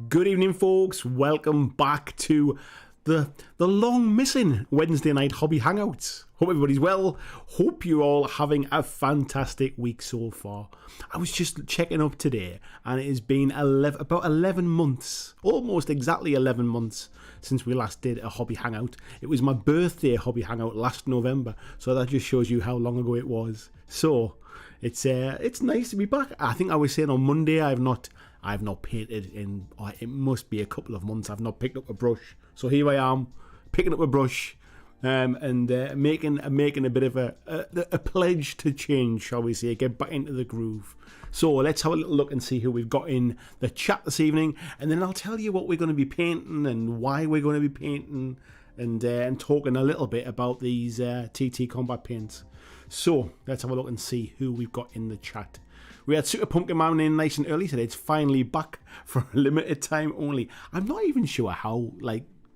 Good evening, folks. Welcome back to the long missing Wednesday night hobby hangouts. Hope everybody's well. Hope you're all having a fantastic week so far. I was just checking up today, and it has been about 11 months, almost exactly 11 months since we last did a hobby hangout. It was my birthday hobby hangout last November, so that just shows you how long ago it was. So it's nice to be back. I think I was saying on Monday I've not painted in, it must be a couple of months. I've not picked up a brush, so here I am picking up a brush and making a bit of a pledge to change, shall we say, get back into the groove. So let's have a little look and see who we've got in the chat this evening, and then I'll tell you what we're going to be painting and why we're going to be painting, and talking a little bit about these TT Combat paints. So let's have a look and see who we've got in the chat. We had Super Pumpkin Man in nice and early today. It's finally back for a limited time only. I'm not even sure how,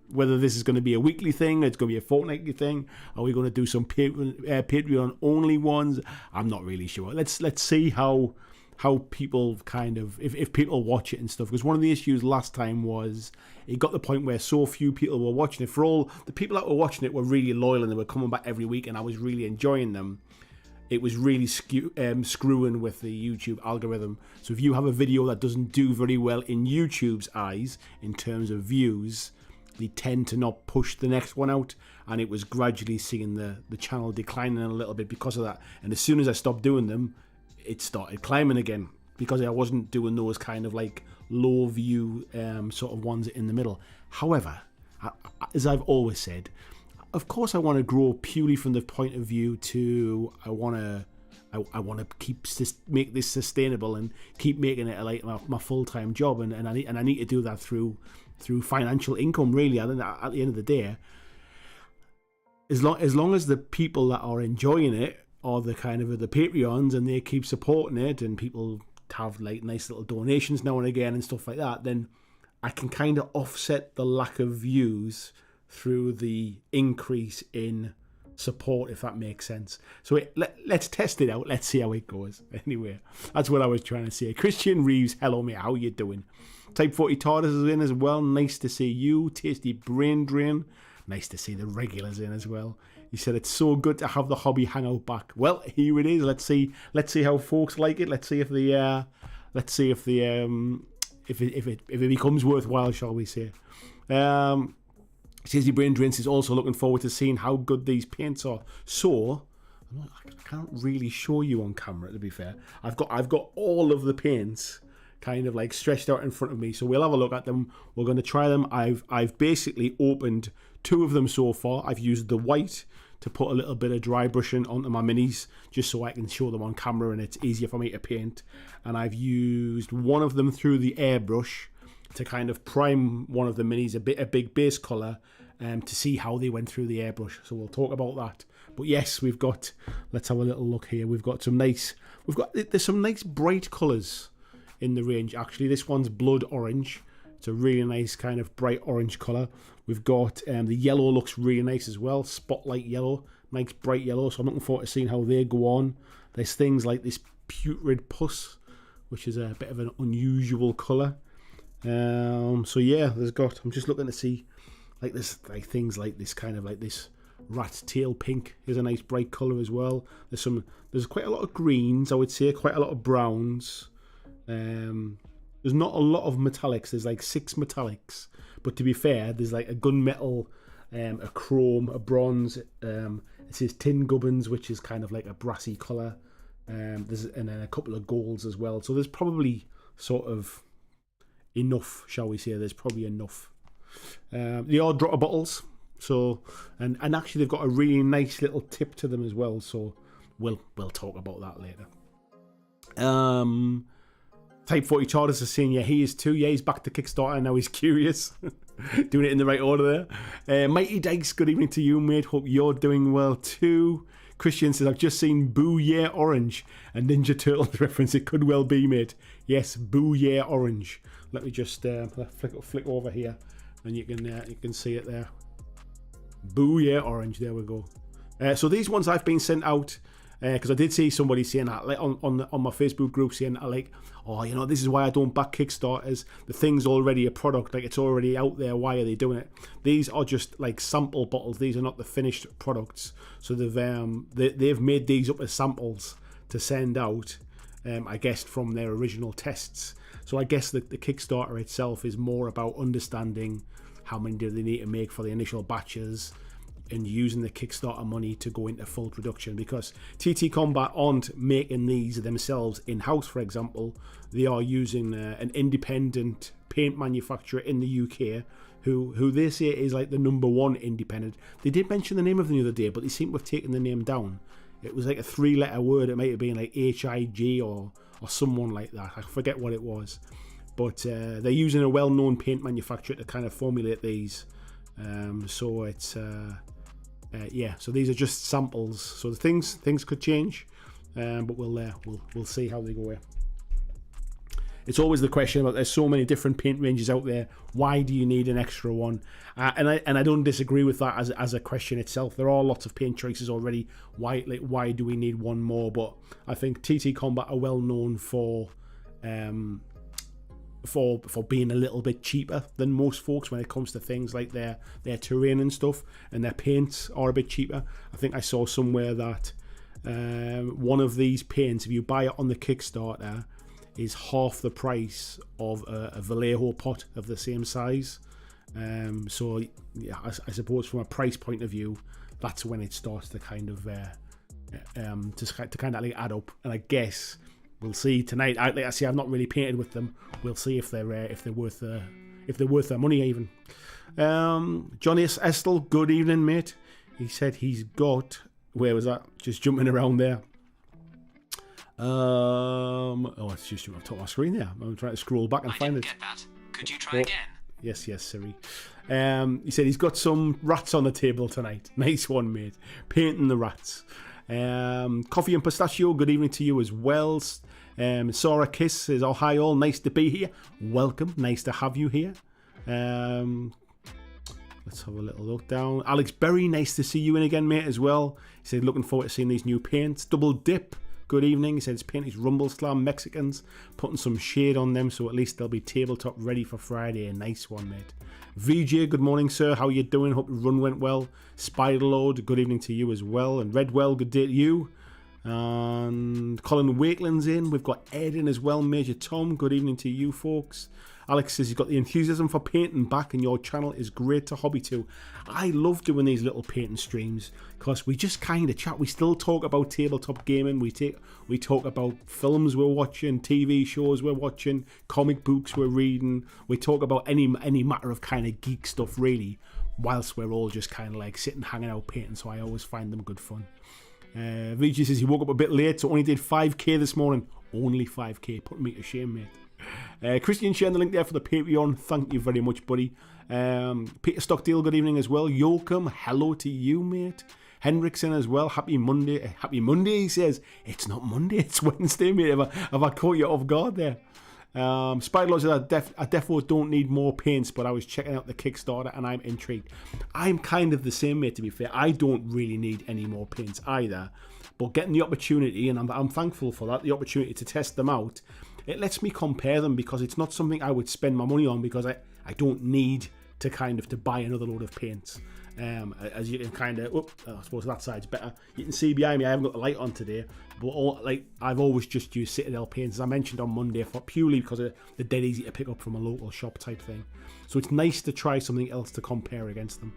whether this is going to be a weekly thing, it's going to be a fortnightly thing. Are we going to do some Patreon only ones? I'm not really sure. Let's see how people kind of, if people watch it and stuff. Because one of the issues last time was it got to the point where so few people were watching it. For all the people that were watching it were really loyal and they were coming back every week, and I was really enjoying them. It was really screwing with the YouTube algorithm. So if you have a video that doesn't do very well in YouTube's eyes in terms of views, they tend to not push the next one out, and it was gradually seeing the channel declining a little bit because of that. And as soon as I stopped doing them, it started climbing again, because I wasn't doing those kind of low view sort of ones in the middle. However, as I've always said, of course I want to grow purely from the point of view to I want to make this sustainable and keep making it my full-time job, and I need to do that through financial income, really. At the end of the day, as long as the people that are enjoying it are the kind of the Patreons and they keep supporting it, and people have nice little donations now and again and stuff like that, then I can kind of offset the lack of views through the increase in support, if that makes sense. So let's test it out. Let's see how it goes. Anyway, that's what I was trying to say. Christian Reeves, hello mate, how you doing? Type 40 TARDIS is in as well. Nice to see you. Tasty Brain Drain. Nice to see the regulars in as well. He said it's so good to have the hobby hangout back. Well, here it is. Let's see how folks like it. Let's see if it becomes worthwhile, shall we say. Tasty Brain Drains is also looking forward to seeing how good these paints are. So I can't really show you on camera, to be fair. I've got all of the paints kind of stretched out in front of me, so we'll have a look at them. We're going to try them. I've basically opened 2 of them so far. I've used the white to put a little bit of dry brushing onto my minis, just so I can show them on camera and it's easier for me to paint. And I've used one of them through the airbrush to kind of prime one of the minis, a big base colour, to see how they went through the airbrush. So we'll talk about that. But yes, let's have a little look here. There's some nice bright colours in the range. Actually, this one's blood orange. It's a really nice kind of bright orange colour. We've got the yellow looks really nice as well. Spotlight yellow, nice bright yellow. So I'm looking forward to seeing how they go on. There's things like this putrid pus, which is a bit of an unusual colour. So yeah, I'm just looking to see things like this kind of this rat tail pink is a nice bright colour as well. There's quite a lot of greens, I would say, quite a lot of browns. There's not a lot of metallics. There's 6 metallics, but to be fair, there's a gunmetal, a chrome, a bronze. It says tin gubbins, which is kind of a brassy colour. And then a couple of golds as well. So there's probably sort of enough, shall we say? There's probably enough. They are drotter bottles, so and actually they've got a really nice little tip to them as well. So we'll talk about that later. Type 40 TARDIS is saying, yeah, he is too. Yeah, he's back to Kickstarter now. He's curious. Doing it in the right order there. Mighty Dykes, good evening to you, mate. Hope you're doing well too. Christian says, I've just seen Boo Yeah Orange, a Ninja Turtles reference. It could well be, mate. Yes, Boo Yeah Orange. Let me just flick over here, and you can see it there. Boo Yeah Orange. There we go. So these ones I've been sent out Because I did see somebody saying that, like, on my Facebook group, saying that, like, oh, you know, this is why I don't back Kickstarters. The thing's already a product, like, it's already out there. Why are they doing it? These are just like sample bottles. These are not the finished products. So they've made these up as samples to send out, I guess, from their original tests. So I guess the Kickstarter itself is more about understanding how many do they need to make for the initial batches, and using the Kickstarter money to go into full production, because TT Combat aren't making these themselves in-house, for example. They are using an independent paint manufacturer in the UK who they say is like the #1 independent. They did mention the name of them the other day, but they seem to have taken the name down. It was like a 3-letter word. It might have been like HIG or someone like that. I forget what it was. But they're using a well-known paint manufacturer to kind of formulate these. So it's... yeah, so these are just samples. So the things could change, but we'll see how they go. It's always the question about, there's so many different paint ranges out there. Why do you need an extra one? And I don't disagree with that as a question itself. There are lots of paint choices already. Why do we need one more? But I think TT Combat are well known for being a little bit cheaper than most folks when it comes to things like their terrain and stuff, and their paints are a bit cheaper. I think I saw somewhere that one of these paints, if you buy it on the Kickstarter, is half the price of a Vallejo pot of the same size. So yeah, I suppose from a price point of view, that's when it starts to kind of to kind of like add up. And I guess we'll see tonight. Like I say, I've not really painted with them. We'll see if they're worth their money even. Johnny Estel, good evening, mate. He said he's got, where was that? Just jumping around there. It's just on top of my screen there. I'm trying to scroll back and find it. Get that. Could you try again? Yes, Siri. He said he's got some rats on the table tonight. Nice one, mate. Painting the rats. Coffee and Pistachio, good evening to you as well. Sarah Kiss says, oh, hi all, nice to be here. Welcome, nice to have you here. Let's have a little look down. Alex Berry, nice to see you in again, mate, as well. He said, looking forward to seeing these new paints. Double Dip, good evening. He said his paint is Rumble Slam Mexicans, putting some shade on them so at least they'll be tabletop ready for Friday. A nice one, mate. VJ, good morning, sir. How you doing? Hope your run went well. Spiderlord, good evening to you as well. And Redwell, good day to you. And Colin Wakeland's in. We've got Ed in as well. Major Tom, good evening to you folks. Alex says you've got the enthusiasm for painting back and your channel is great to hobby to. I love doing these little painting streams because we just kind of chat. We still talk about tabletop gaming. We talk about films we're watching, TV shows we're watching, comic books we're reading. We talk about any matter of kind of geek stuff really, whilst we're all just kind of like sitting hanging out painting. So I always find them good fun. VG says he woke up a bit late, so only did 5k this morning. Only 5k, putting me to shame, mate. Christian sharing the link there for the Patreon. Thank you very much, buddy. Peter Stockdale, good evening as well. Yoakum, hello to you, mate. Henriksen as well. Happy Monday. Happy Monday, he says. It's not Monday, it's Wednesday, mate. Have I caught you off guard there? Spiderlord says I definitely don't need more paints, but I was checking out the Kickstarter and I'm intrigued. I'm kind of the same, mate, to be fair. I don't really need any more paints either, but getting the opportunity, and I'm thankful for that, the opportunity to test them out, it lets me compare them because it's not something I would spend my money on because I don't need to kind of to buy another load of paints. As you can kind of, I suppose that side's better. You can see behind me, I haven't got the light on today, but I've always just used Citadel paints, as I mentioned on Monday, purely because they're dead easy to pick up from a local shop type thing. So it's nice to try something else to compare against them.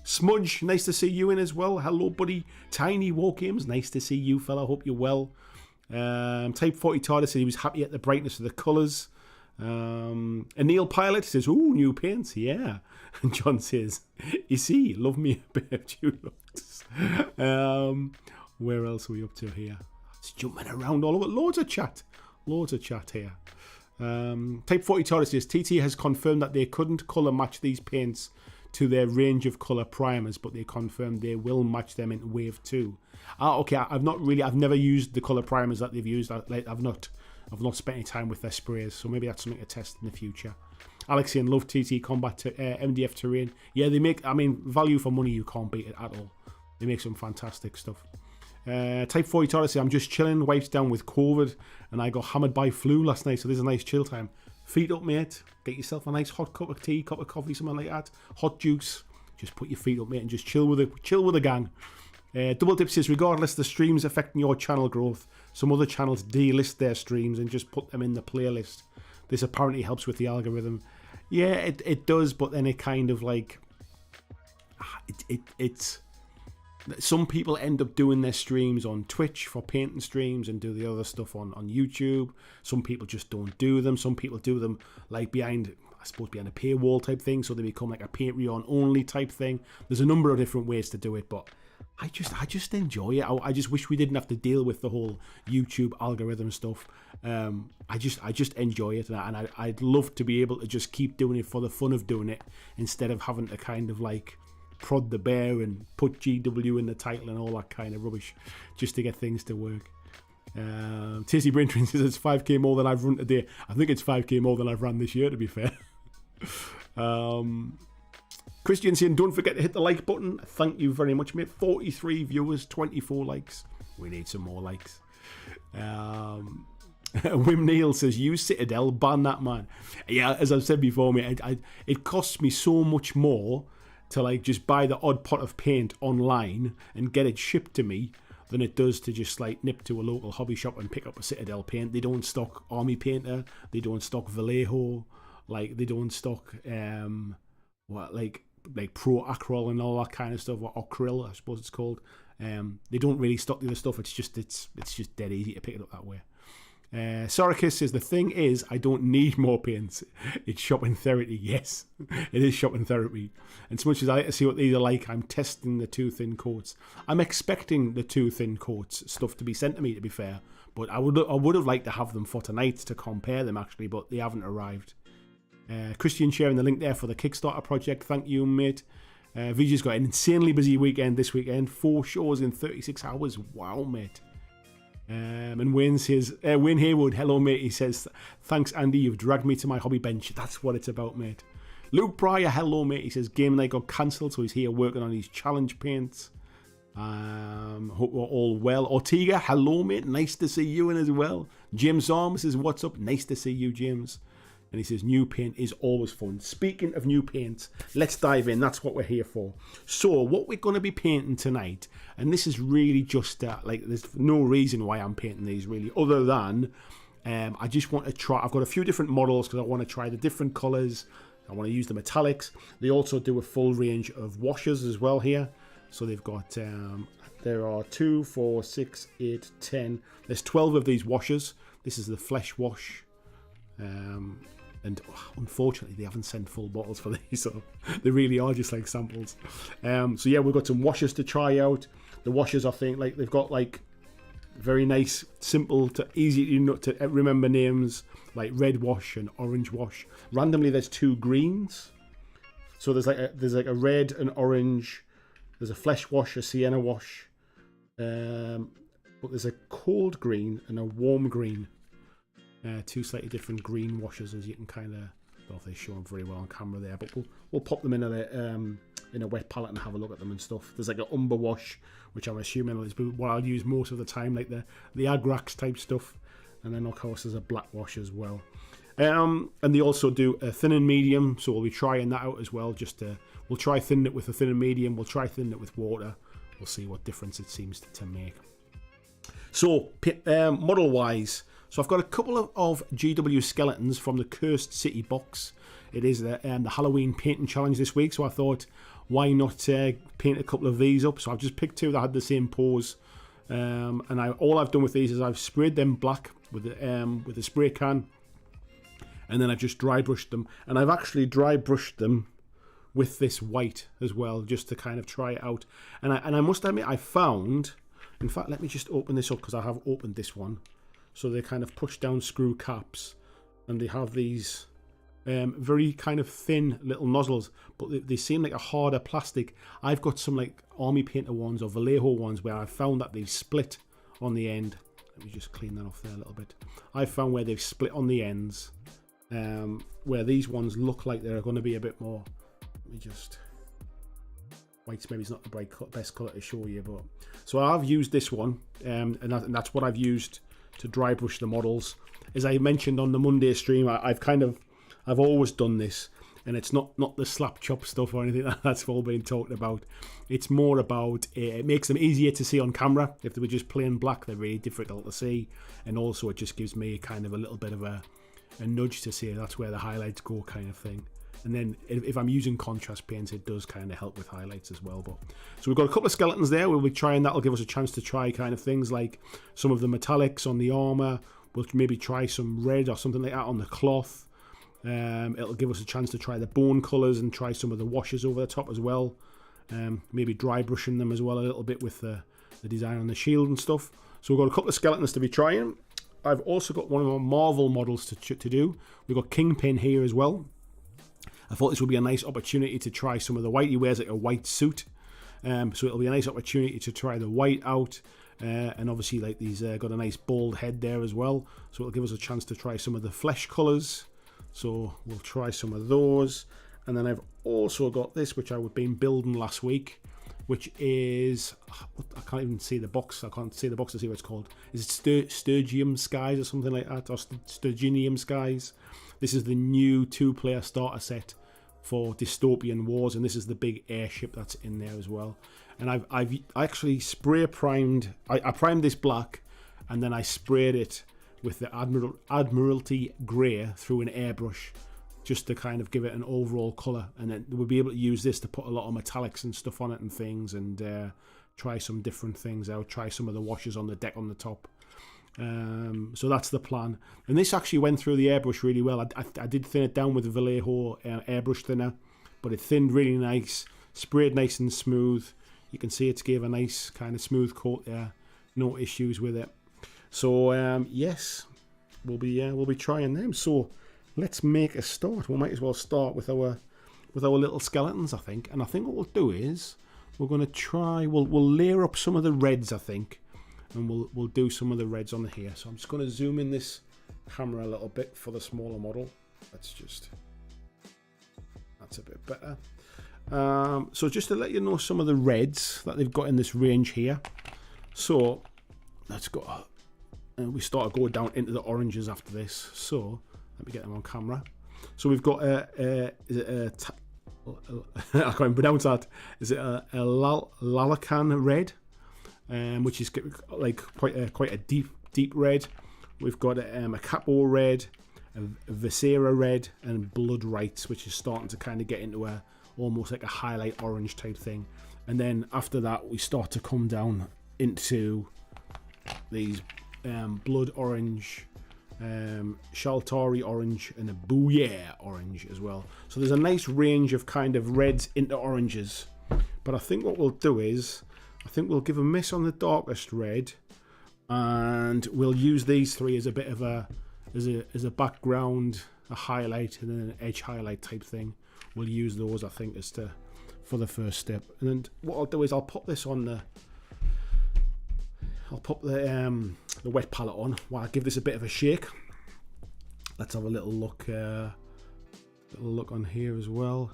Smudge, nice to see you in as well. Hello, buddy. Tiny War Games, nice to see you, fella. Hope you're well. Type 40 Tardis said he was happy at the brightness of the colours. Neil Pilot says, ooh, new paints, yeah. And John says, you see, love me a bit of Dulux. Where else are we up to here? It's jumping around all over. Loads of chat here. Type 40 Tardis says, TT has confirmed that they couldn't colour match these paints to their range of colour primers, but they confirmed they will match them in Wave 2. Okay, I've never used the colour primers that they've used. I've not spent any time with their sprays, so maybe that's something to test in the future. Alexian, love TT Combat MDF Terrain. Yeah, they make, value for money, you can't beat it at all. They make some fantastic stuff. Type 40 Tortoise says, I'm just chilling, wiped down with COVID, and I got hammered by flu last night, so this is a nice chill time. Feet up, mate. Get yourself a nice hot cup of tea, cup of coffee, something like that. Hot juice. Just put your feet up, mate, and just chill with the gang. Double Dip says, regardless the streams affecting your channel growth, some other channels delist their streams and just put them in the playlist. This apparently helps with the algorithm. Yeah, it does, but then it kind of like it's some people end up doing their streams on Twitch for painting streams and do the other stuff on YouTube. Some people just don't do them. Some people do them like behind a paywall type thing, so they become like a Patreon only type thing. There's a number of different ways to do it, but I just enjoy it. I just wish we didn't have to deal with the whole YouTube algorithm stuff. I just enjoy it, and I'd love to be able to just keep doing it for the fun of doing it instead of having to kind of like prod the bear and put GW in the title and all that kind of rubbish just to get things to work. Tasty Brain Train says it's 5k more than I've run today. I think it's 5k more than I've run this year, to be fair. Christian saying, don't forget to hit the like button. Thank you very much, mate. 43 viewers, 24 likes. We need some more likes. Wim Neal says, use Citadel, ban that man. Yeah, as I've said before, mate, it costs me so much more to like just buy the odd pot of paint online and get it shipped to me than it does to just like nip to a local hobby shop and pick up a Citadel paint. They don't stock Army Painter, they don't stock Vallejo, like they don't stock like Pro Acryl and all that kind of stuff, or Acryl I suppose it's called. They don't really stock the other stuff. It's just dead easy to pick it up that way. Sorikis says, the thing is, I don't need more paints. It's shopping therapy. Yes, it is shopping therapy. And as much as I like to see what these are like, I'm testing the two thin coats. I'm expecting the two thin coats stuff to be sent to me, to be fair. But I would have liked to have them for tonight to compare them, actually, but they haven't arrived. Christian sharing the link there for the Kickstarter project. Thank you, mate. Vijay's got an insanely busy weekend this weekend. 4 shows in 36 hours. Wow, mate. And Wayne says, Wayne Haywood, hello mate, he says, thanks Andy, you've dragged me to my hobby bench. That's what it's about, mate. Luke Pryor, hello mate, he says, game night got cancelled, so he's here working on his challenge paints. Hope we're all well. Ortega, hello mate, nice to see you in as well. James Arm says, what's up, nice to see you, James. And he says, new paint is always fun. Speaking of new paint, let's dive in. That's what we're here for. So what we're going to be painting tonight, and this is really just like there's no reason why I'm painting these really, other than I just want to try. I've got a few different models because I want to try the different colours. I want to use the metallics. They also do a full range of washes as well here. So they've got there are 2, 4, 6, 8, 10. There's 12 of these washes. This is the flesh wash. And unfortunately, they haven't sent full bottles for these, so they really are just like samples. So yeah, we've got some washes to try out. The washes, I think, like they've got like very nice, simple to easy to remember names, like red wash and orange wash. Randomly, there's 2 greens. So there's like a red and orange. There's a flesh wash, a sienna wash, but there's a cold green and a warm green. 2 slightly different green washes, as you can kind of, I don't know if they show them very well on camera there, but we'll pop them in a wet palette and have a look at them and stuff. There's like an umber wash, which I'm assuming is what I'll use most of the time, like the Agrax type stuff, and then of course there's a black wash as well. And they also do a thin and medium, so we'll be trying that out as well. We'll try thinning it with a thin and medium, we'll try thinning it with water, we'll see what difference it seems to make. So model wise, so I've got a couple of GW skeletons from the Cursed City box. It is the Halloween painting challenge this week, so I thought, why not paint a couple of these up? So I've just picked 2 that had the same pose, and all I've done with these is I've sprayed them black with a spray can, and then I've just dry brushed them, and I've actually dry brushed them with this white as well, just to kind of try it out. And I must admit, I found, in fact, let me just open this up because I have opened this one. So they kind of push down screw caps, and they have these very kind of thin little nozzles, but they seem like a harder plastic. I've got some like Army Painter ones or Vallejo ones where I found that they split on the end. Let me just clean that off there a little bit. I found where they've split on the ends, where these ones look like they're going to be a bit more. Let me just white's maybe not the best colour to show you, but so I've used this one, and that's what I've used to dry brush the models. As I mentioned on the Monday stream, I've always done this, and it's not the slap chop stuff or anything that's all been talked about. It's more about it makes them easier to see on camera. If they were just plain black, they're really difficult to see, and also it just gives me kind of a little bit of a nudge to see that's where the highlights go, kind of thing. And then if I'm using contrast paints, it does kind of help with highlights as well. But so we've got a couple of skeletons there. We'll be trying, that'll give us a chance to try kind of things like some of the metallics on the armor. We'll maybe try some red or something like that on the cloth. It'll give us a chance to try the bone colors and try some of the washes over the top as well. Maybe dry brushing them as well a little bit with the design on the shield and stuff. So we've got a couple of skeletons to be trying. I've also got one of our Marvel models to do. We've got Kingpin here as well. I thought this would be a nice opportunity to try some of the white. He wears like a white suit, so it'll be a nice opportunity to try the white out. And obviously, like these got a nice bald head there as well, so it'll give us a chance to try some of the flesh colors. So we'll try some of those. And then I've also got this, which I've been building last week, which is, I can't even see the box. I can't see the box to see what it's called. Is it Sturgium Skies or something like that, or Sturginium Skies? This is the new 2-player starter set for Dystopian Wars, and this is the big airship that's in there as well. And I've actually spray primed. I primed this black, and then I sprayed it with the Admiralty Grey through an airbrush, just to kind of give it an overall colour. And then we'll be able to use this to put a lot of metallics and stuff on it and things, and try some different things out. Try some of the washes on the deck on the top. So that's the plan. And this actually went through the airbrush really well. I did thin it down with the Vallejo airbrush thinner, but it thinned really nice, sprayed nice and smooth. You can see it's gave a nice kind of smooth coat there. No issues with it. So yes, we'll be trying them. So let's make a start. We might as well start with our little skeletons, I think. And I think what we'll do is we're going to try. We'll layer up some of the reds, I think. And we'll do some of the reds on here. So I'm just going to zoom in this camera a little bit for the smaller model. That's a bit better. So just to let you know some of the reds that they've got in this range here. So let's go. We start to go down into the oranges after this. So let me get them on camera. So we've got I can't even pronounce that. Is it a Lalacan red? Which is like quite a deep red. We've got a Capo red, a Viscera red, and Blood Rights, which is starting to kind of get into almost like a highlight orange type thing. And then after that, we start to come down into these Blood Orange, Shaltari Orange, and a Booyah Orange as well. So there's a nice range of kind of reds into oranges. But I think what we'll do is, I think we'll give a miss on the darkest red, and we'll use these three as a bit of as a background, a highlight, and then an edge highlight type thing. We'll use those, I think, for the first step. And then what I'll do is I'll pop this on the wet palette on while I give this a bit of a shake. Let's have a little look on here as well.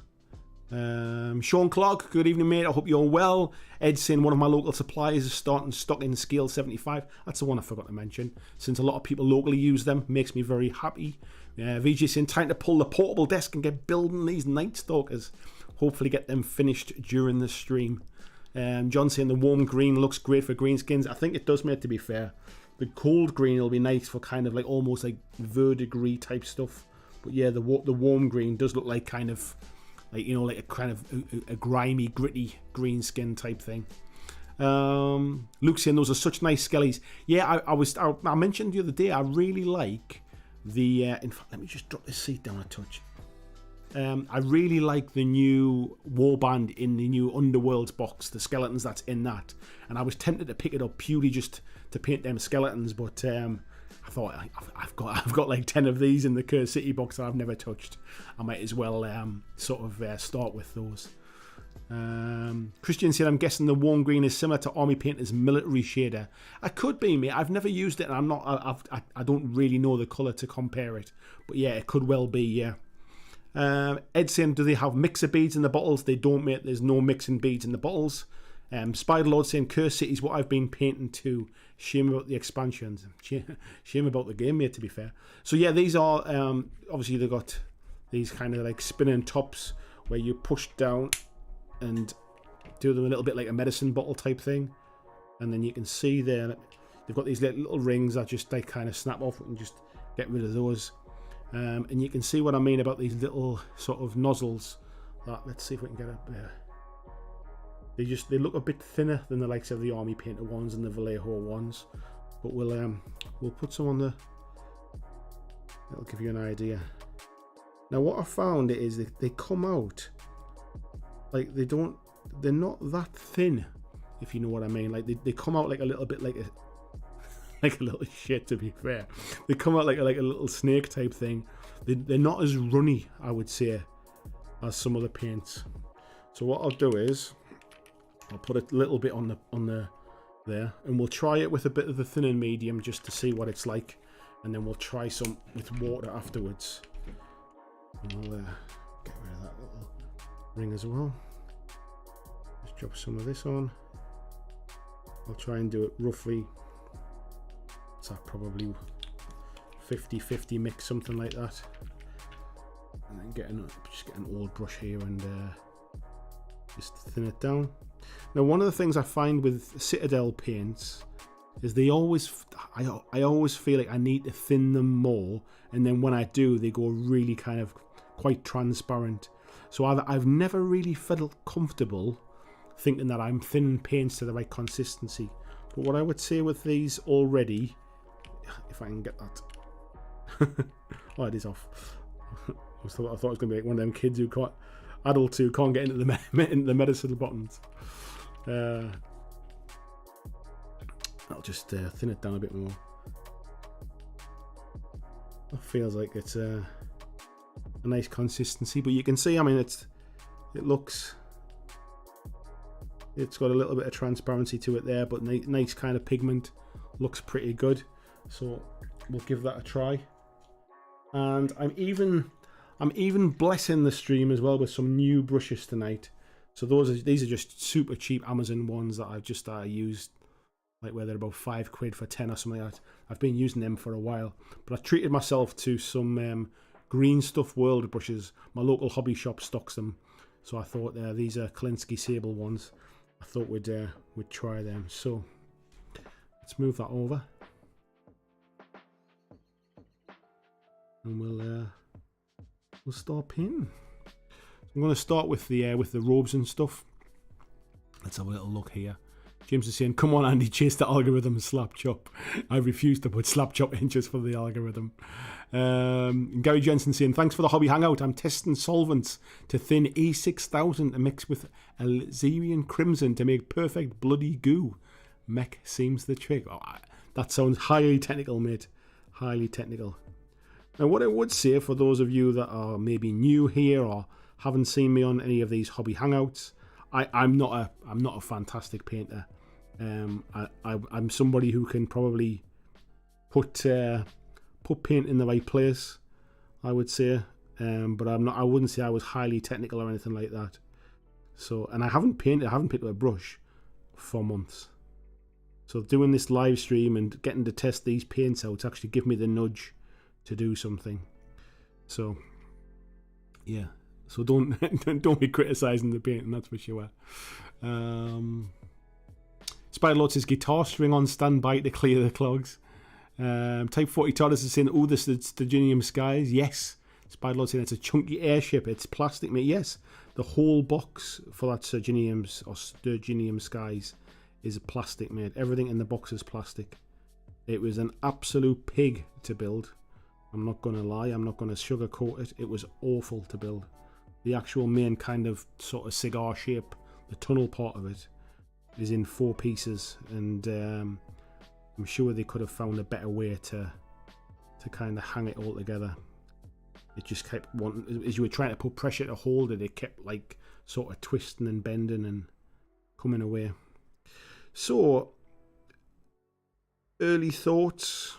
Sean Clark, good evening, mate. I hope you're well. Ed saying one of my local suppliers is starting stock in Scale 75. That's the one I forgot to mention. Since a lot of people locally use them, makes me very happy. VJ saying time to pull the portable desk and get building these Night Stalkers. Hopefully get them finished during the stream. John saying the warm green looks great for greenskins. I think it does, mate, to be fair. The cold green will be nice for kind of like almost like verdigris type stuff. But yeah, the warm green does look like kind of like, you know, like a kind of a grimy, gritty green skin type thing. Luke's saying those are such nice skellies. Yeah, I mentioned the other day, I really like the in fact, let me just drop this seat down a touch. I really like the new warband in the new Underworlds box, the skeletons that's in that, and I was tempted to pick it up purely just to paint them skeletons, but I thought I've got like 10 of these in the Curse City box that I've never touched. I might as well sort of start with those. Christian said, I'm guessing the warm green is similar to Army Painter's military shader. I could be, mate. I've never used it, and I don't really know the colour to compare it. But yeah, it could well be, yeah. Ed's saying, do they have mixer beads in the bottles? They don't, mate. There's no mixing beads in the bottles. Spider-Lord saying, Curse City's what I've been painting to. Shame about the expansions. Shame about the game, mate, to be fair. So yeah, these are, obviously they've got these kind of like spinning tops where you push down and do them a little bit like a medicine bottle type thing. And then you can see there, they've got these little rings that just like kind of snap off and just get rid of those. And you can see what I mean about these little sort of nozzles. Let's see if we can get up there. They look a bit thinner than the likes of the Army Painter ones and the Vallejo ones, but we'll put some on the. That'll give you an idea. Now what I found is they come out like they're not that thin, if you know what I mean. Like they come out like a little bit like a little shit, to be fair. They come out like a little snake type thing. They're not as runny, I would say, as some of the paints. So what I'll do is I'll put a little bit on the there, and we'll try it with a bit of the thin and medium just to see what it's like, and then we'll try some with water afterwards. And I'll get rid of that little ring as well. Just drop some of this on. I'll try and do it roughly. So probably 50-50 mix, something like that. And then just get an old brush here and just thin it down. Now, one of the things I find with Citadel paints is I always feel like I need to thin them more, and then when I do, they go really kind of quite transparent. So I've never really felt comfortable thinking that I'm thinning paints to the right consistency. But what I would say with these already, if I can get that. Oh, it is off. I thought it was going to be like one of them kids adults who can't get into the medicine buttons. I'll just thin it down a bit more. That feels like it's a nice consistency, but you can see, I mean, it's got a little bit of transparency to it there, but nice kind of pigment. Looks pretty good, so we'll give that a try. And I'm even blessing the stream as well with some new brushes tonight. So these are just super cheap Amazon ones that I used, like where they're about £5 for 10 or something like that. I've been using them for a while, but I treated myself to some Green Stuff World brushes. My local hobby shop stocks them, so I thought these are Klinsky Sable ones. I thought we'd try them. So let's move that over, and we'll start painting. I'm going to start with the robes and stuff. Let's have a little look here. James is saying, come on Andy, chase the algorithm and slap chop. I refuse to put slap chop inches for the algorithm. Gary Jensen saying, thanks for the hobby hangout. I'm testing solvents to thin E6000 to mix with Alzerian Crimson to make perfect bloody goo. Mech seems the trick. Oh, that sounds highly technical, mate. Highly technical. Now what I would say for those of you that are maybe new here or haven't seen me on any of these hobby hangouts, I'm not a fantastic painter. I'm somebody who can probably put paint in the right place, I would say, but I wouldn't say I was highly technical or anything like that. So, and I haven't painted with a brush for months. So doing this live stream and getting to test these paints out actually give me the nudge to do something. So yeah. So don't be criticising the painting, that's for sure. Spider-Lord says guitar string on standby to clear the clogs. Type 40 Tortoise is saying, oh, this is Stygianium Skies. Yes. Spider-Lord saying it's a chunky airship. It's plastic, mate. Yes. The whole box for that Stygianium Skies is plastic, mate. Everything in the box is plastic. It was an absolute pig to build. I'm not going to lie. I'm not going to sugarcoat it. It was awful to build. The actual main kind of sort of cigar shape, the tunnel part of it, is in 4 pieces, and I'm sure they could have found a better way to kind of hang it all together. It just kept as you were trying to put pressure to hold it, it kept like sort of twisting and bending and coming away. So, early thoughts,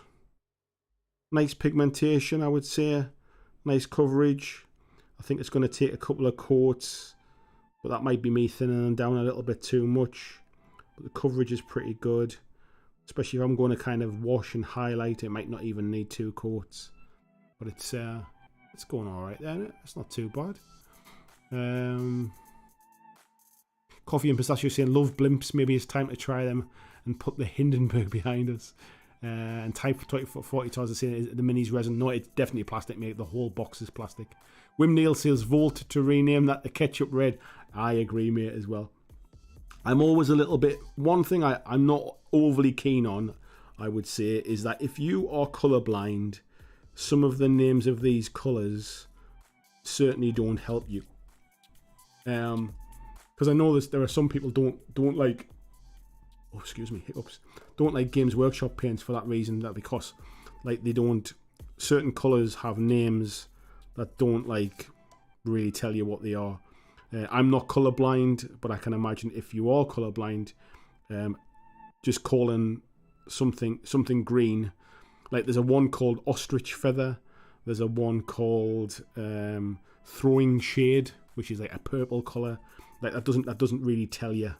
nice pigmentation, I would say, nice coverage. I I think it's going to take a couple of coats, but that might be me thinning them down a little bit too much. But the coverage is pretty good, especially if I'm going to kind of wash and highlight. It might not even need 2 coats, but it's going all right there. It's not too bad. Coffee and Pistachio saying, love blimps. Maybe it's time to try them and put the Hindenburg behind us. And Type 40 Tars are saying, the minis resin. No, it's definitely plastic, mate. The whole box is plastic. Wim Neal says, Volt to rename that the Ketchup Red. I agree, mate, as well. I'm always a little bit... One thing I'm not overly keen on, I would say, is that if you are colourblind, some of the names of these colours certainly don't help you. Because I know there are some people don't like... Oh, excuse me, hiccups. Don't like Games Workshop paints for that reason, that because like they don't... Certain colours have names that don't like really tell you what they are. I'm not colourblind, but I can imagine if you are colourblind, just calling something green. Like there's a one called Ostrich Feather. There's a one called Throwing Shade, which is like a purple colour. Like that doesn't really tell you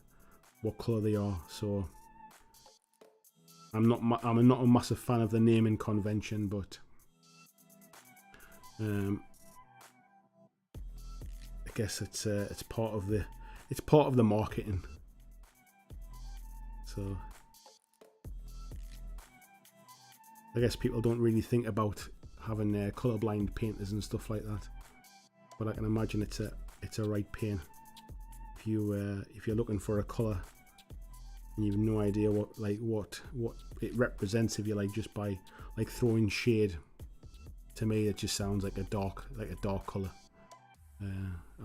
what colour they are. So I'm not a massive fan of the naming convention, but I guess it's part of the marketing. So I guess people don't really think about having colourblind painters and stuff like that, but I can imagine it's a right pain if you're looking for a colour and you've no idea what it represents, if you like, just by like throwing shade. To me, it just sounds like a dark colour,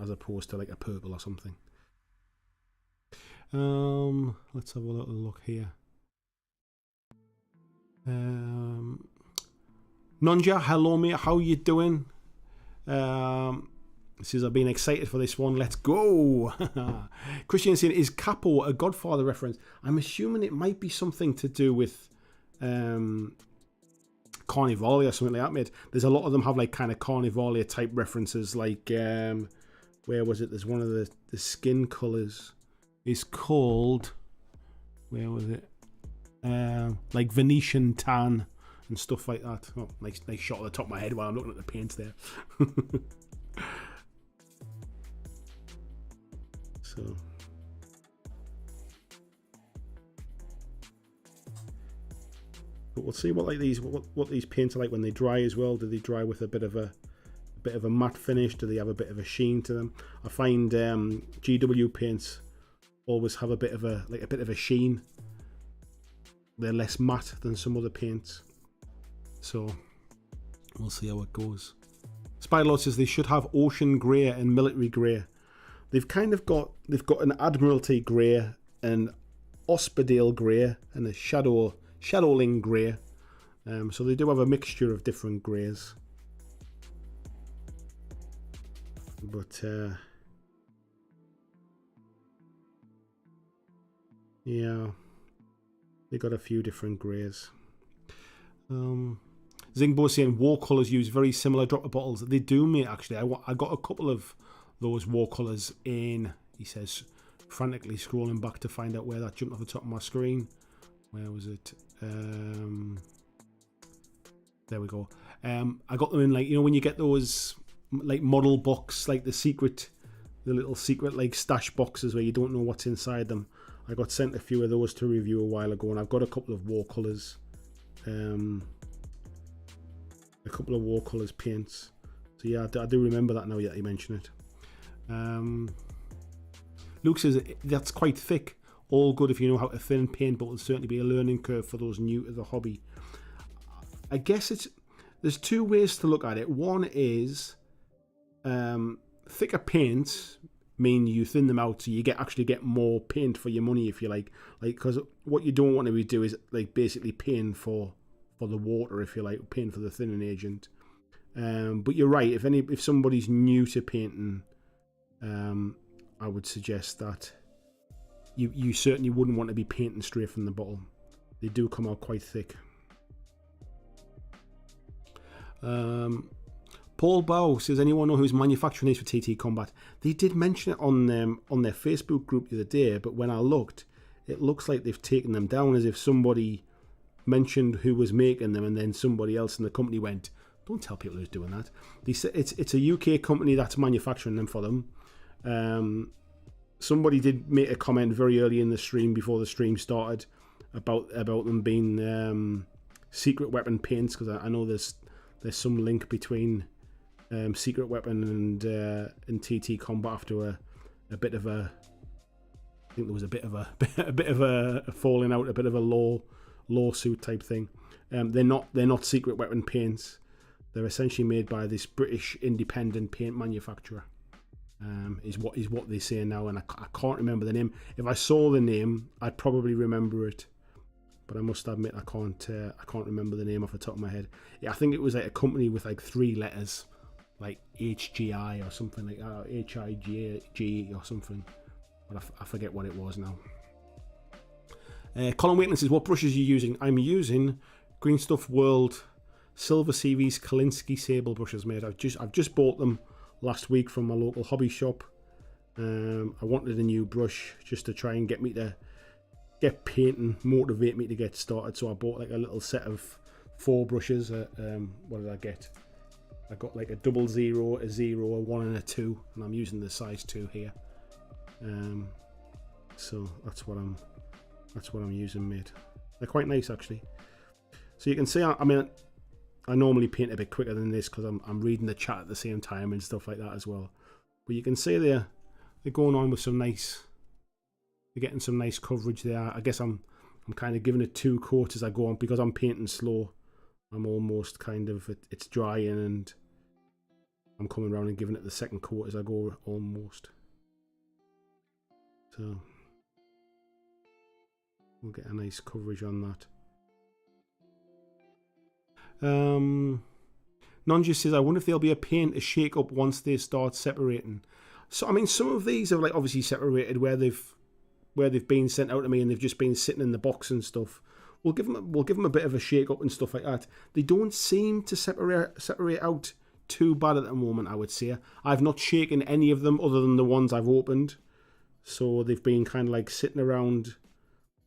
as opposed to like a purple or something. Let's have a little look here. Nonja, hello mate, how you doing? Says I've been excited for this one. Let's go. Christian saying, is Capo a Godfather reference? I'm assuming it might be something to do with Carnivale or something like that, mate. There's a lot of them have like kind of Carnivale type references, like where was it? There's one of the skin colours is called, where was it? Like Venetian tan and stuff like that. Oh, nice shot at the top of my head while I'm looking at the paint there. So but we'll see what these paints are like when they dry as well. Do they dry with a bit of a matte finish? Do they have a bit of a sheen to them? I find GW paints always have a bit of a sheen. They're less matte than some other paints, so we'll see how it goes. Spiderlord says they should have ocean grey and military grey. They've got an Admiralty grey, an Ospedale grey, and a Shadowling grey. So they do have a mixture of different greys. But yeah, they got a few different greys. Zingbo saying watercolours use very similar dropper bottles. They do, mate, actually. I got a couple of those watercolours in, he says, frantically scrolling back to find out where that jumped off the top of my screen. Where was it? There we go. I got them in, like, you know, when you get those like model box, like the little secret like stash boxes where you don't know what's inside them. I got sent a few of those to review a while ago, and I've got a couple of watercolours. A couple of watercolours paints. So yeah, I do remember that now that you mention it. Luke says that's quite thick. All good if you know how to thin paint, but will certainly be a learning curve for those new to the hobby. I guess there's two ways to look at it. One is thicker paints mean you thin them out, so you actually get more paint for your money, if you like because what you don't want to do is like basically paying for the water, if you like, paying for the thinning agent. But you're right, if somebody's new to painting, I would suggest that you certainly wouldn't want to be painting straight from the bottle. They do come out quite thick. Paul Bow says, anyone know who's manufacturing these for TT Combat? They did mention it on their Facebook group the other day, but when I looked, it looks like they've taken them down, as if somebody mentioned who was making them and then somebody else in the company went, don't tell people who's doing that. They said it's a UK company that's manufacturing them for them. Somebody did make a comment very early in the stream, before the stream started, about them being secret weapon paints, because I know there's some link between Secret Weapon and TT Combat after a bit of a, I think there was a bit of a falling out, a bit of a lawsuit type thing. They're not Secret Weapon paints. They're essentially made by this British independent paint manufacturer. Is what they say now, and I can't remember the name. If I saw the name, I'd probably remember it, but I must admit I can't remember the name off the top of my head. Yeah, I think it was like a company with like 3 letters, like HGI or something like that, HIG or something, but I forget what it was now. Colin Wakeman says, what brushes are you using? I'm using Green Stuff World Silver Series Kalinsky Sable brushes, mate. I've just bought them last week from my local hobby shop. I wanted a new brush just to try and get me to get painting, motivate me to get started. So I bought like a little set of 4 brushes. What did I get? I got like a 00, a 0, a 1 and a 2, and I'm using the size 2 here. So that's what I'm using, mate. They're quite nice actually. So you can see, I mean, I normally paint a bit quicker than this because I'm reading the chat at the same time and stuff like that as well. But you can see they're going on with some nice, they're getting some nice coverage there. I guess I'm kind of giving it 2 coats as I go on, because I'm painting slow. I'm almost kind of, it's drying and I'm coming around and giving it the 2nd coat as I go almost. So we'll get a nice coverage on that. Nonja says, I wonder if there'll be a pain to shake up once they start separating. So I mean, some of these are like obviously separated where they've been sent out to me and they've just been sitting in the box and stuff. We'll give them a bit of a shake up and stuff like that. They don't seem to separate out too bad at the moment, I would say. I've not shaken any of them other than the ones I've opened, so they've been kind of like sitting around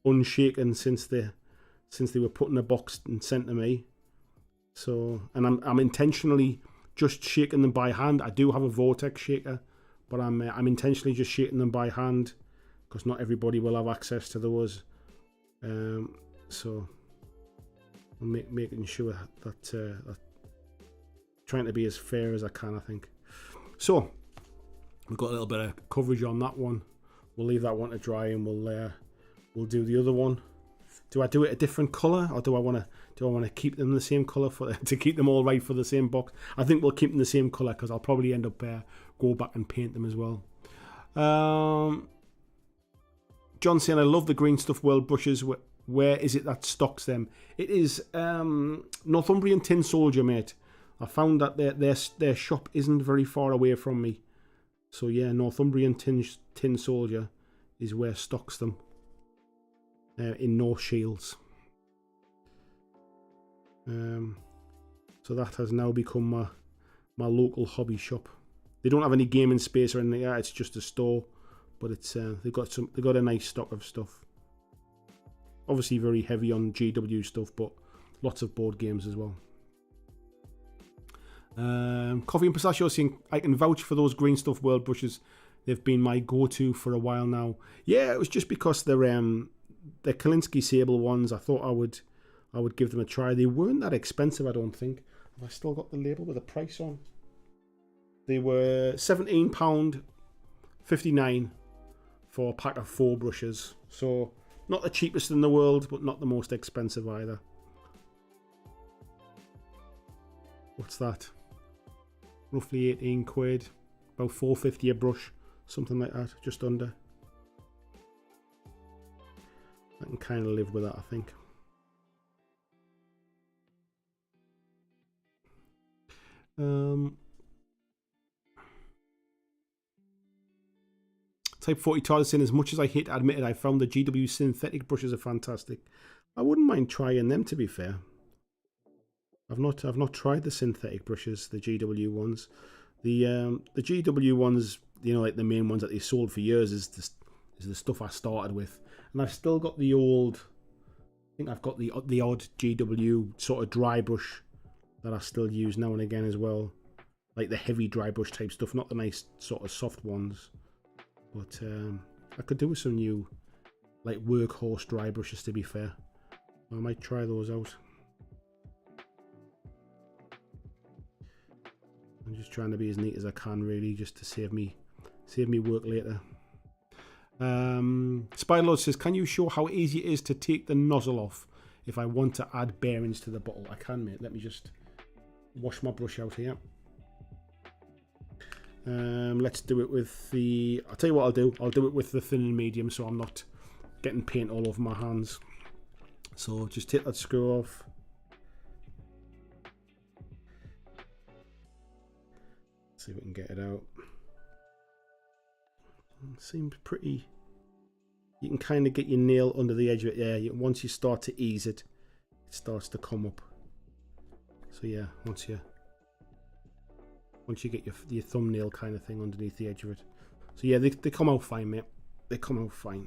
unshaken since they were put in a box and sent to me. So, and I'm intentionally just shaking them by hand. I do have a vortex shaker, but I'm intentionally just shaking them by hand because not everybody will have access to those. So I'm making sure that trying to be as fair as I can, I think. So we've got a little bit of coverage on that one. We'll leave that one to dry and we'll do the other one. Do I do it a different colour, or do I want to keep them the same colour to keep them all right for the same box? I think we'll keep them the same colour because I'll probably end up go back and paint them as well. John saying, I love the Green Stuff World brushes. Where is it that stocks them? It is Northumbrian Tin Soldier, mate. I found that their shop isn't very far away from me. So yeah, Northumbrian Tin Soldier is where stocks them. In North Shields. So that has now become my local hobby shop. They don't have any gaming space or anything like that. It's just a store, but it's they've got a nice stock of stuff. Obviously very heavy on GW stuff, but lots of board games as well. Coffee and Pistachio saying, I can vouch for those Green Stuff World brushes. They've been my go-to for a while now. Yeah, it was just because they're Kalinsky Sable ones. I thought I would give them a try. They weren't that expensive, I don't think. Have I still got the label with the price on? They were £17.59 for a pack of 4 brushes. So not the cheapest in the world, but not the most expensive either. What's that? Roughly 18 quid. About £4.50 a brush. Something like that, just under. I can kind of live with that, I think. Type 40 Todd saying, as much as I hate to admit it, I found the GW synthetic brushes are fantastic. I wouldn't mind trying them, to be fair. I've not tried the synthetic brushes, the GW ones. The GW ones, you know, like the main ones that they sold for years, is the stuff I started with, and I've still got the old. I think I've got the odd GW sort of dry brush that I still use now and again as well, like the heavy dry brush type stuff, not the nice sort of soft ones. But I could do with some new, like, workhorse dry brushes, to be fair. I might try those out. I'm just trying to be as neat as I can, really, just to save me work later. Spylord says, can you show how easy it is to take the nozzle off if I want to add bearings to the bottle? I can, mate. Let me just wash my brush out here. Let's do it with the... I'll tell you what I'll do. I'll do it with the thin and medium, so I'm not getting paint all over my hands. So just take that screw off. See if we can get it out. It seems pretty... You can kind of get your nail under the edge of it. Yeah, once you start to ease it, it starts to come up. So yeah, once you get your thumbnail kind of thing underneath the edge of it. So yeah, they come out fine, mate. They come out fine.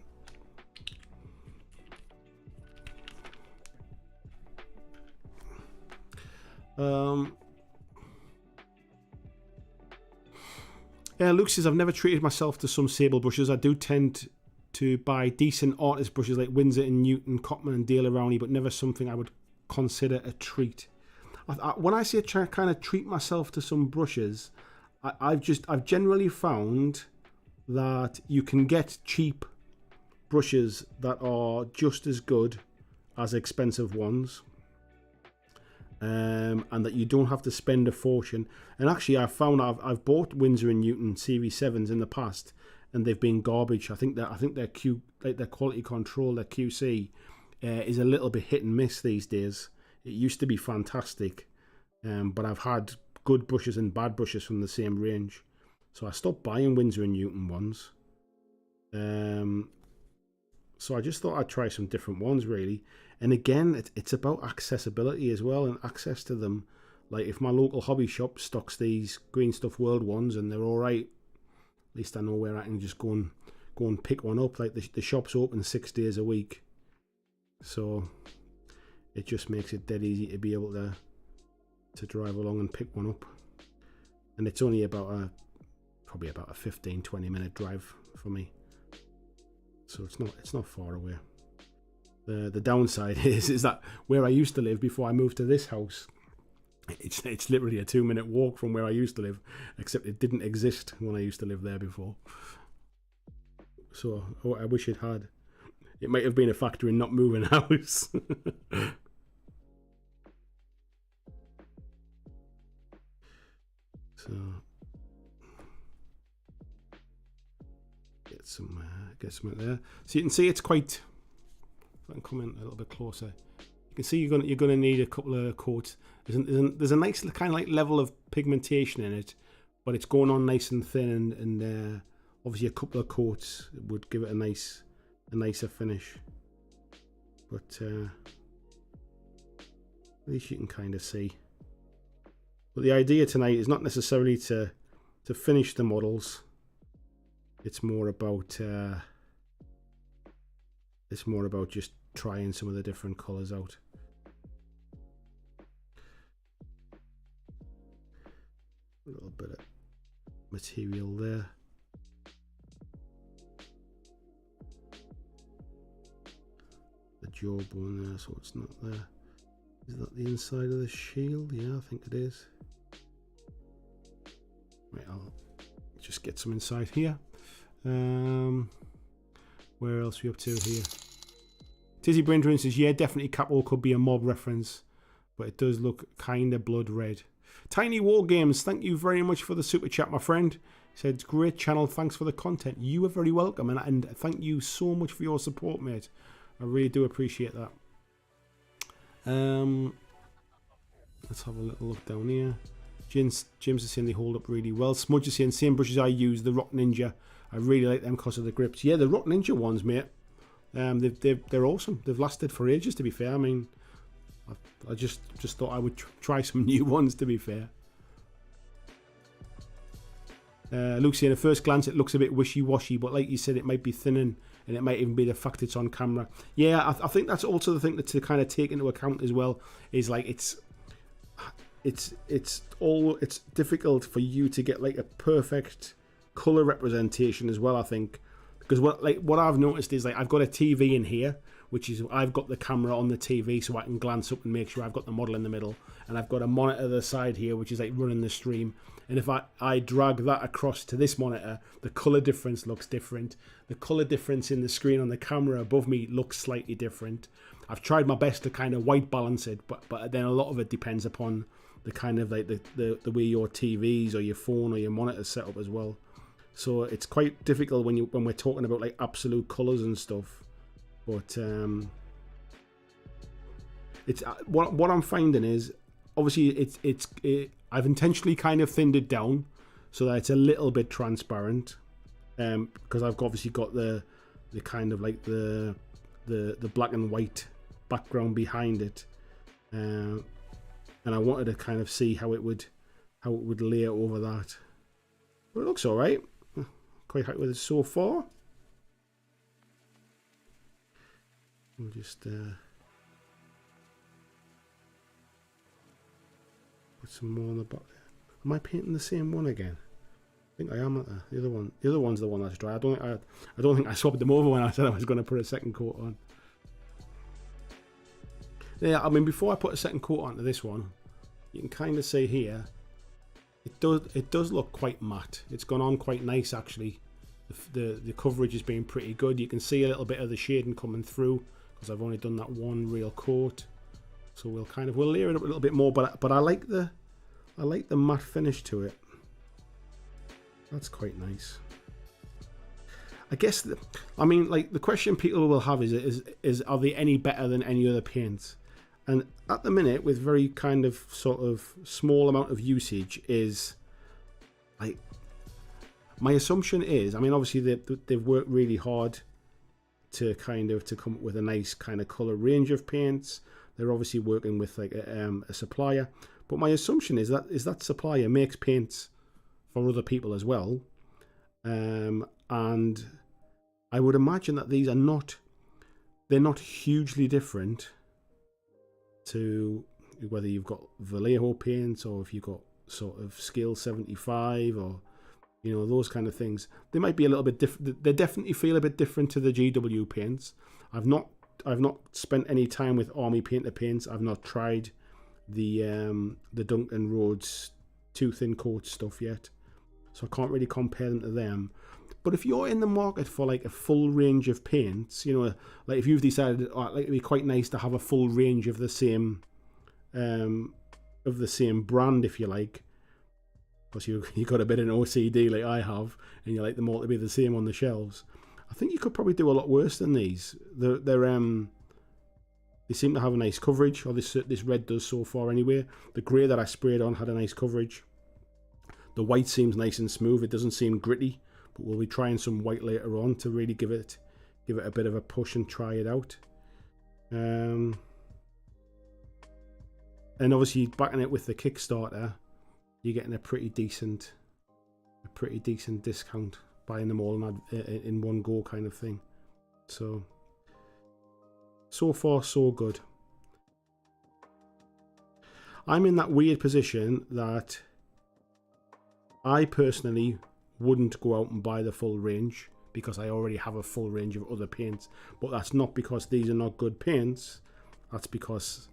Yeah, Luke says, I've never treated myself to some sable brushes. I do tend to buy decent artist brushes like Winsor and Newton, Cotman and Dale Arowney, but never something I would consider a treat. When I say kind of treat myself to some brushes, I've generally found that you can get cheap brushes that are just as good as expensive ones. And that you don't have to spend a fortune. And actually, I've found I've bought Winsor and Newton Series 7s in the past, and they've been garbage. I think their their quality control, their QC, is a little bit hit and miss these days. It used to be fantastic, but I've had good brushes and bad brushes from the same range, so I stopped buying Winsor and Newton ones. So I just thought I'd try some different ones, really. And again, it's about accessibility as well, and access to them. Like, if my local hobby shop stocks these Green Stuff World ones and they're all right, at least I know where I can just go and pick one up. Like, the shop's open 6 days a week, so it just makes it dead easy to be able to drive along and pick one up. And it's only probably about a 15-20 minute drive for me, so it's not far away. The downside is that where I used to live before I moved to this house, it's literally a 2-minute walk from where I used to live, except it didn't exist when I used to live there before. So I wish it had. It might have been a factor in not moving house. So get some there. So you can see it's quite... If I can come in a little bit closer, you can see you're gonna need a couple of coats. There's a nice kind of like level of pigmentation in it, but it's going on nice and thin, and obviously a couple of coats would give it a nicer finish. But at least you can kind of see. But the idea tonight is not necessarily to finish the models. It's more about just trying some of the different colours out. A little bit of material there. The jawbone there, so it's not there. Is that the inside of the shield? Yeah, I think it is. Right, I'll just get some inside here. Where else are we up to here? Tizzy Brindrin says, yeah, definitely Capo could be a mob reference, but it does look kind of blood red. Tiny War Games, thank you very much for the super chat, my friend. He said, great channel, thanks for the content. You are very welcome, and thank you so much for your support, mate. I really do appreciate that. Let's have a little look down here. James is saying they hold up really well. Smudge is saying, same brushes I use, the Rock Ninja. I really like them because of the grips. Yeah, the Rock Ninja ones, mate. They're awesome. They've lasted for ages, to be fair. I mean, I just thought I would try some new ones, to be fair. Lucy, at a first glance, it looks a bit wishy-washy, but like you said, it might be thinning, and it might even be the fact it's on camera. Yeah, I think that's also the thing that to kind of take into account as well, is like it's difficult for you to get like a perfect color representation as well, I think, because what I've noticed is like I've got a TV in here, which is I've got the camera on the TV so I can glance up and make sure I've got the model in the middle, and I've got a monitor to the side here which is like running the stream, and if I drag that across to this monitor, the color difference looks different. The color difference in the screen on the camera above me looks slightly different. I've tried my best to kind of white balance it, but then a lot of it depends upon the kind of like the way your TVs or your phone or your monitor is set up as well. So it's quite difficult when we're talking about like absolute colors and stuff. But it's what I'm finding is obviously I've intentionally kind of thinned it down so that it's a little bit transparent, because I've obviously got the kind of like the black and white background behind it, and I wanted to kind of see how it would layer over that. But it looks all right. Quite happy with it so far. We'll just put some more on the back. Am I painting the same one again? I think I am. The other one. The other one's the one that's dry. I don't think I swapped them over when I said I was going to put a second coat on. Yeah, I mean, before I put a second coat onto this one, you can kind of see here, it does look quite matte. It's gone on quite nice actually. The coverage has been pretty good. You can see a little bit of the shading coming through because I've only done that one real coat. So we'll layer it up a little bit more, but I like the matte finish to it. That's quite nice. I guess the question people will have is are they any better than any other paints? And at the minute, with very kind of sort of small amount of usage, is like my assumption is, I mean, obviously they've worked really hard to come up with a nice kind of color range of paints. They're obviously working with like a supplier, but my assumption is that supplier makes paints for other people as well, and I would imagine that these are they're not hugely different to whether you've got Vallejo paints or if you've got sort of scale 75 or those kind of things. They might be a little bit different. They definitely feel a bit different to the GW paints. I've not spent any time with Army Painter paints. I've not tried the Duncan Rhodes too thin coat stuff yet, so I can't really compare them to them. But if you're in the market for like a full range of paints, like if you've decided like it'd be quite nice to have a full range of the same brand, if you like, because you got a bit of an OCD like I have, and you like them all to be the same on the shelves, I think you could probably do a lot worse than these. They seem to have a nice coverage, or this red does so far anyway. The grey that I sprayed on had a nice coverage. The white seems nice and smooth. It doesn't seem gritty, but we'll be trying some white later on to really give it a bit of a push and try it out. And obviously backing it with the Kickstarter, you're getting a pretty decent discount buying them all in one go kind of thing. So far so good. I'm in that weird position that I personally wouldn't go out and buy the full range because I already have a full range of other paints, but that's not because these are not good paints. That's because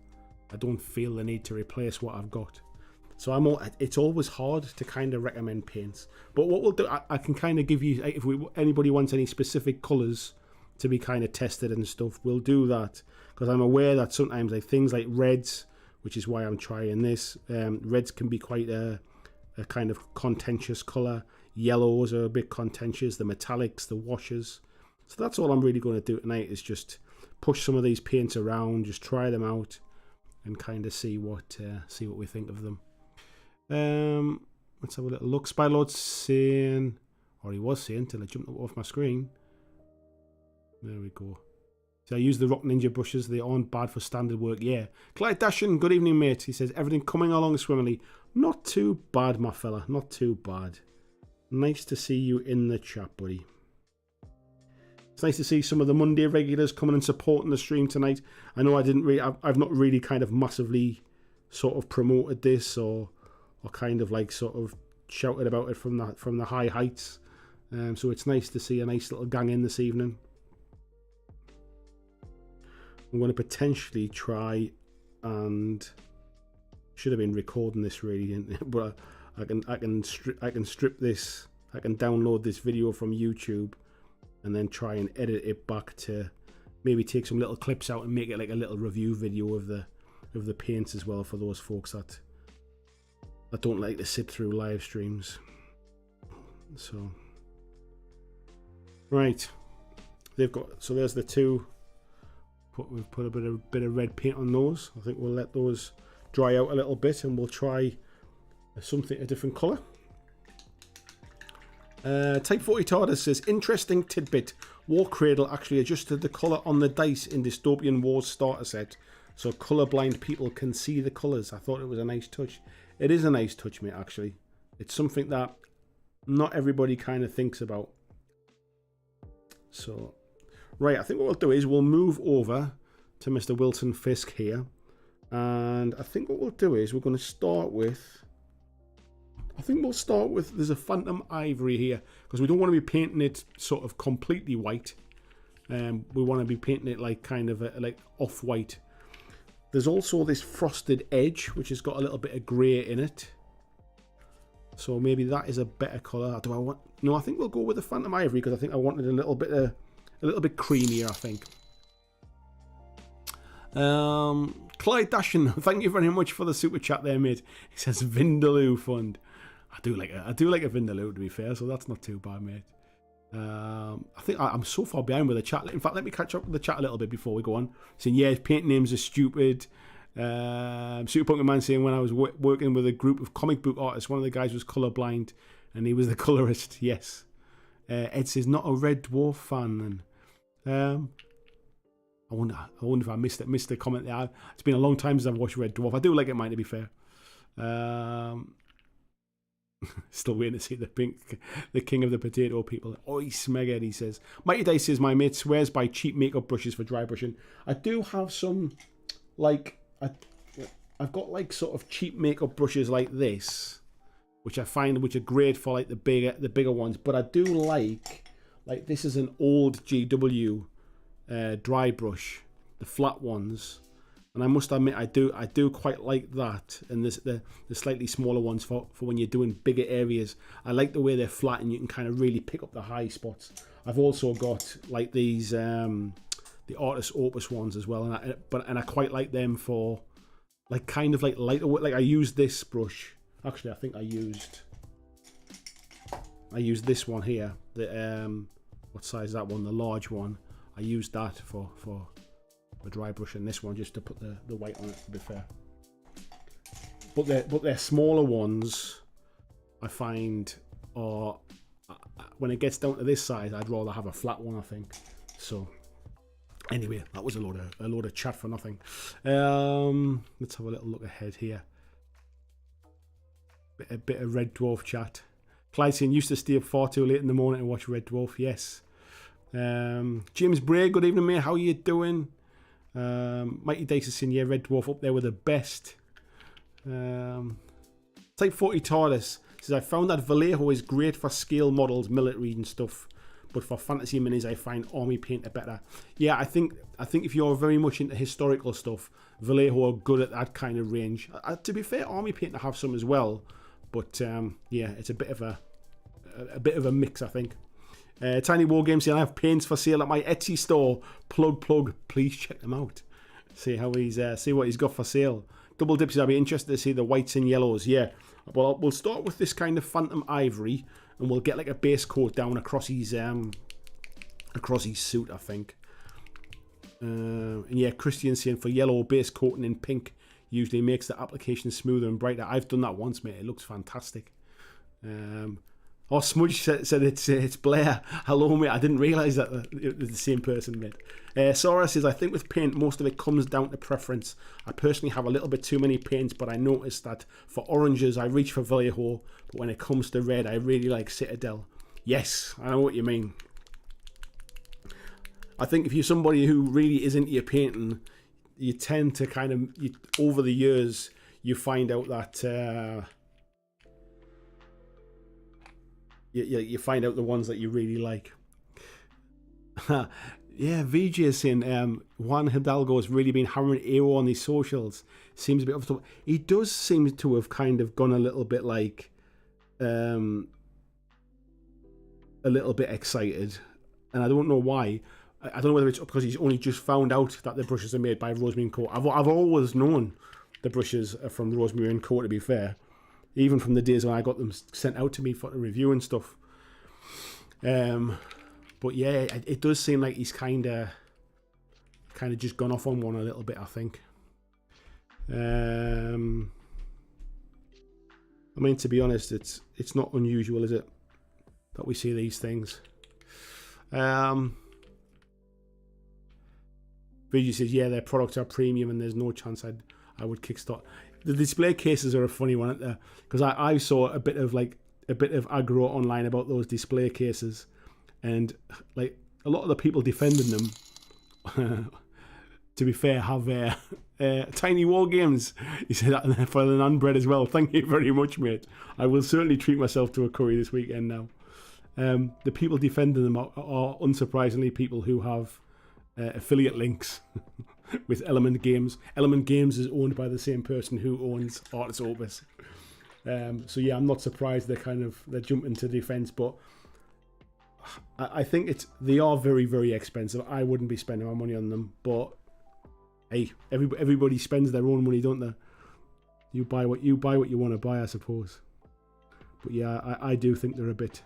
I don't feel the need to replace what I've got. So it's always hard to kind of recommend paints. But what we'll do, I can kind of give you, if anybody wants any specific colours to be kind of tested and stuff, we'll do that. Because I'm aware that sometimes like things like reds, which is why I'm trying this, reds can be quite a kind of contentious colour. Yellows are a bit contentious, the metallics, the washes. So that's all I'm really going to do tonight, is just push some of these paints around, just try them out, and kind of see what we think of them. Let's have a little look. Spylord's saying, or he was saying till I jumped up off my screen. There we go. So I use the Rock Ninja brushes. They aren't bad for standard work. Yeah. Clyde Dashin, good evening, mate. He says, everything coming along swimmingly. Not too bad, my fella. Not too bad. Nice to see you in the chat, buddy. It's nice to see some of the Monday regulars coming and supporting the stream tonight. I know I've not really kind of massively sort of promoted this or kind of like sort of shouted about it from the high heights. So it's nice to see a nice little gang in this evening. I'm going to potentially try and should have been recording this really, but I can strip this. I can download this video from YouTube and then try and edit it back to maybe take some little clips out and make it like a little review video of the paints as well for those folks that don't like to sit through live streams. So right, so there's the two. We've put a bit of red paint on those. I think we'll let those dry out a little bit and we'll try a different colour. Type 40 TARDIS says, interesting tidbit. War Cradle actually adjusted the colour on the dice in Dystopian Wars starter set, so colourblind people can see the colours. I thought it was a nice touch. It is a nice touch, mate, actually. It's something that not everybody kind of thinks about. So, right, I think what we'll do is we'll move over to Mr. Wilson Fisk here. And I think what we'll do is we're going to start with... there's a Phantom Ivory here, because we don't want to be painting it sort of completely white. We want to be painting it like kind of like off-white. There's also this Frosted Edge, which has got a little bit of grey in it. So maybe that is a better colour. No, I think we'll go with the Phantom Ivory, because I think I wanted a little bit creamier, I think. Clyde Dashin, thank you very much for the super chat there, mate. He says Vindaloo Fund. I do like a Vindaloo, to be fair, so that's not too bad, mate. I think I'm so far behind with the chat. In fact, let me catch up with the chat a little bit before we go on. Saying, yeah, paint names are stupid. Super Pumpkin Man saying, when I was working with a group of comic book artists, one of the guys was colourblind and he was the colourist. Yes. Ed says, not a Red Dwarf fan. And I wonder if I missed the comment there. It's been a long time since I've watched Red Dwarf. I do like it, mine, to be fair. Still waiting to see the king of the potato people. Oi, Smeghead, he says. Mighty Dice says, my mate swears by cheap makeup brushes for dry brushing. I do have some, like, I've got like sort of cheap makeup brushes like this, which I find which are great for like the bigger ones. But I do like this is an old GW dry brush, the flat ones. And I must admit, I do quite like that, and the slightly smaller ones for when you're doing bigger areas. I like the way they're flat and you can kind of really pick up the high spots. I've also got like these the Artist Opus ones as well, and I quite like them for like kind of like lighter. Like I used this brush. Actually, I think I used this one here. The what size is that one? The large one. I used that for dry brush, and this one just to put the white on it, to be fair. But they're smaller ones, I find, or when it gets down to this size, I'd rather have a flat one, I think. So anyway, that was a load of chat for nothing. Let's have a little look ahead here. A bit of Red Dwarf chat. Clyde saying, used to stay up far too late in the morning and watch Red Dwarf. Yes. James Bray, good evening, mate. How are you doing? Mighty Dice is saying, yeah, Red Dwarf up there with the best. Type 40 TARDIS says, I found that Vallejo is great for scale models, military and stuff, but for fantasy minis I find army paint are better. Yeah, I think if you're very much into historical stuff, Vallejo are good at that kind of range. To be fair, army paint I have some as well, but yeah, it's a bit of a mix, I think. Tiny War Games saying, I have paints for sale at my Etsy store. Plug. Please check them out. See how see what he's got for sale. Double Dips, I'll be interested to see the whites and yellows. Yeah. Well, we'll start with this kind of Phantom Ivory, and we'll get like a base coat down across his suit, I think. And yeah, Christian saying, for yellow base coating in pink usually makes the application smoother and brighter. I've done that once, mate. It looks fantastic. Oh, Smudge said it's Blair. Hello, mate. I didn't realise that it was the same person, mate. Sora says, I think with paint, most of it comes down to preference. I personally have a little bit too many paints, but I noticed that for oranges, I reach for Vallejo, but when it comes to red, I really like Citadel. Yes, I know what you mean. I think if you're somebody who really is into your painting, you tend to kind of, over the years, you find out that... You find out the ones that you really like. Yeah, VJ is saying Juan Hidalgo has really been hammering AO on these socials. Seems a bit off the top. He does seem to have kind of gone a little bit like a little bit excited, and I don't know why. I don't know whether it's because he's only just found out that the brushes are made by Rosemary & Co. I've always known the brushes are from Rosemary & Co. to be fair. Even from the days when I got them sent out to me for a review and stuff. But yeah, it does seem like he's kind of just gone off on one a little bit, I think. I mean, to be honest, it's not unusual, is it, that we see these things? Vijay says, yeah, their products are premium and there's no chance I would kickstart. The display cases are a funny one, aren't they? Because I saw a bit of aggro online about those display cases, and like a lot of the people defending them, to be fair, have Tiny War Games. He said that for the non-bread as well. Thank you very much, mate. I will certainly treat myself to a curry this weekend now. The people defending them are unsurprisingly people who have affiliate links with Element Games. Element Games is owned by the same person who owns Artis Opus. So yeah, I'm not surprised they're jumping to defense, but I think they are very, very expensive. I wouldn't be spending my money on them, but hey, everybody spends their own money, don't they? You buy what you want to buy, I suppose. But yeah, I do think they're a bit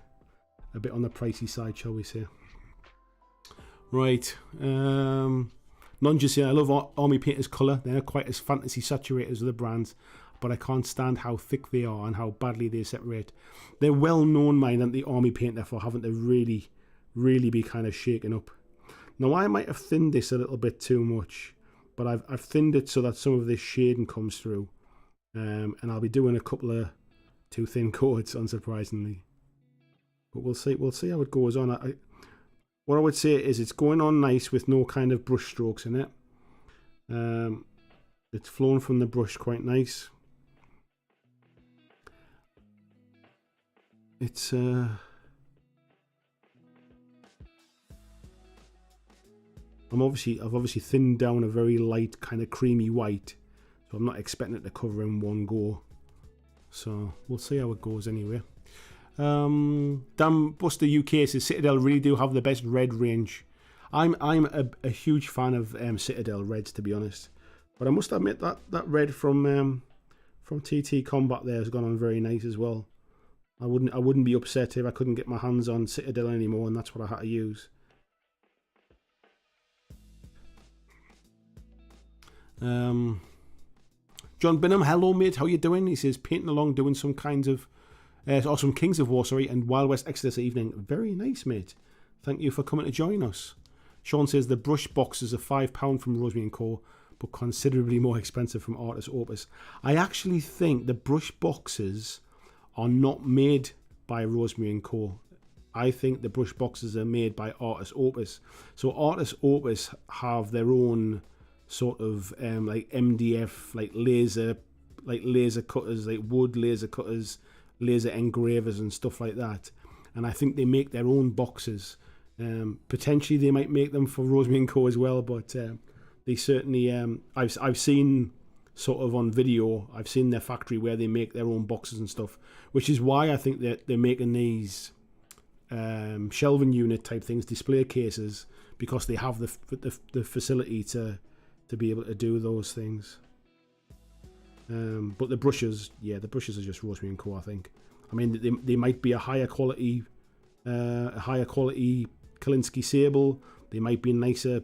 on the pricey side, shall we say. Right. None just saying, I love Army Painter's colour. They're not quite as fantasy saturated as other brands, but I can't stand how thick they are and how badly they separate. They're well known, mind, and the Army Painter for having to really, really be kind of shaken up. Now, I might have thinned this a little bit too much, but I've thinned it so that some of this shading comes through. And I'll be doing a couple of too thin coats, unsurprisingly. But we'll see how it goes on. What I would say is it's going on nice with no kind of brush strokes in it. It's flown from the brush quite nice. It's I've obviously thinned down a very light kind of creamy white, so I'm not expecting it to cover in one go. So we'll see how it goes anyway. Damn Buster UK says Citadel really do have the best red range. I'm a huge fan of Citadel reds, to be honest, but I must admit that red from TT Combat there has gone on very nice as well. I wouldn't be upset if I couldn't get my hands on Citadel anymore, and that's what I had to use. John Binham, hello mate, how you doing? He says painting along, doing some kinds of or some Kings of War, and Wild West Exodus evening. Very nice, mate. Thank you for coming to join us. Sean says the brush boxes are £5 from Rosemary & Co, but considerably more expensive from Artis Opus. I actually think the brush boxes are not made by Rosemary & Co. I think the brush boxes are made by Artis Opus. So Artis Opus have their own sort of like MDF, like laser cutters, like wood laser cutters, laser engravers and stuff like that, and I think they make their own boxes. Potentially they might make them for Rosemary & Co as well, but they certainly I've seen sort of on video, I've seen their factory where they make their own boxes and stuff, which is why I think that they're making these shelving unit type things, display cases, because they have the facility to be able to do those things. But the brushes are just Rosemary & Co, I think. I mean, they might be a higher quality Kalinsky Sable. They might be nicer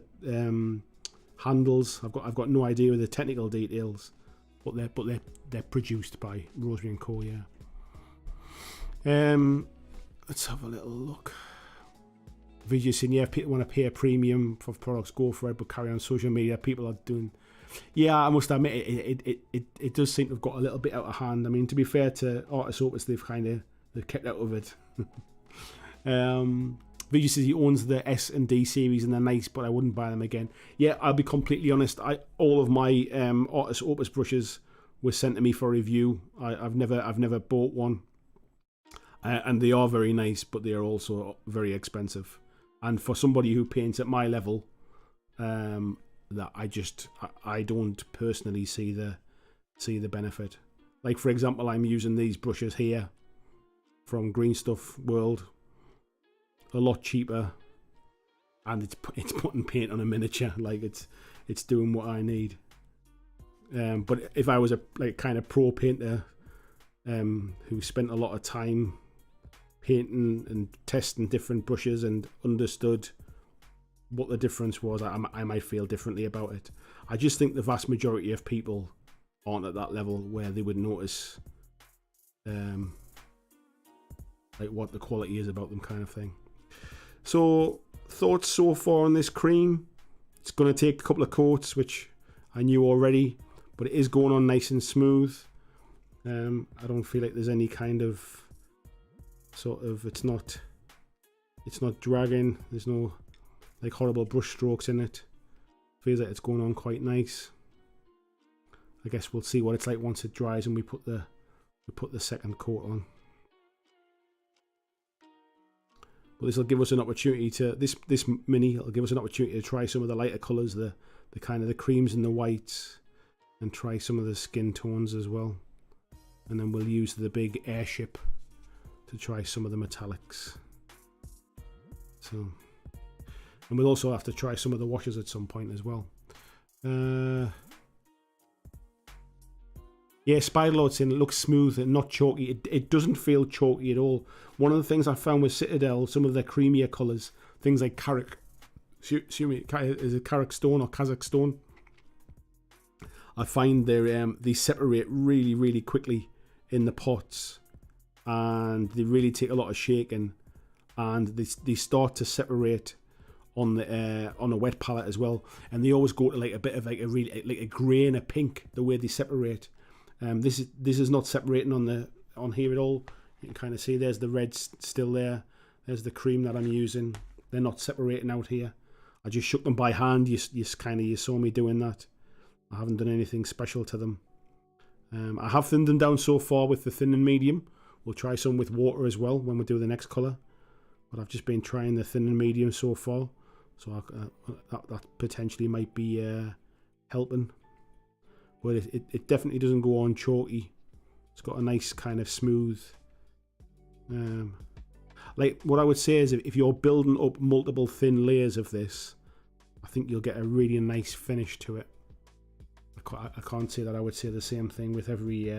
handles. I've got no idea of the technical details, but they're produced by Rosemary & Co. Yeah. let's have a little look. Video saying, yeah, if people want to pay a premium for products, go for it, but carry on social media. People are doing... Yeah, I must admit, it does seem to have got a little bit out of hand. I mean, to be fair to Artis Opus, they've kept out of it. Video says he owns the S and D series and they're nice, but I wouldn't buy them again. Yeah, I'll be completely honest. All of my Artis Opus brushes were sent to me for review. I've never bought one, and they are very nice, but they are also very expensive. And for somebody who paints at my level, that I don't personally see the benefit. Like, for example, I'm using these brushes here from Green Stuff World, a lot cheaper, and it's putting paint on a miniature. Like, it's doing what I need. But if I was a kind of pro painter who spent a lot of time painting and testing different brushes and understood what the difference was, I might feel differently about it. I just think the vast majority of people aren't at that level where they would notice like what the quality is about them, kind of thing. So, thoughts so far on this cream. It's going to take a couple of coats, which I knew already, but it is going on nice and smooth. I don't feel like there's any kind of it's not dragging. There's no like horrible brush strokes in it. Feels like it's going on quite nice. I guess we'll see what it's like once it dries and we put the second coat on. But this will give us an opportunity to this mini. It'll give us an opportunity to try some of the lighter colours, the kind of the creams and the whites, and try some of the skin tones as well. And then we'll use the big airship to try some of the metallics. So, and we'll also have to try some of the washes at some point as well. Yeah, Spiderlord's saying it looks smooth and not chalky. It doesn't feel chalky at all. One of the things I found with Citadel, some of their creamier colours, things like Carrick, is it Carrick Stone or Kazakh Stone? I find they separate really, really quickly in the pots, and they really take a lot of shaking, and they start to separate on a wet palette as well. And they always go to like a bit of like a grey and a pink the way they separate. This is not separating on here at all. You can kind of see there's the red still there. There's the cream that I'm using. They're not separating out here. I just shook them by hand. You saw me doing that. I haven't done anything special to them. I have thinned them down so far with the thin and medium. We'll try some with water as well when we do the next colour. But I've just been trying the thin and medium so far. So that potentially might be helping. But it definitely doesn't go on chalky. It's got a nice kind of smooth. Like what I would say is if you're building up multiple thin layers of this, I think you'll get a really nice finish to it. I can't say that I would say the same thing with every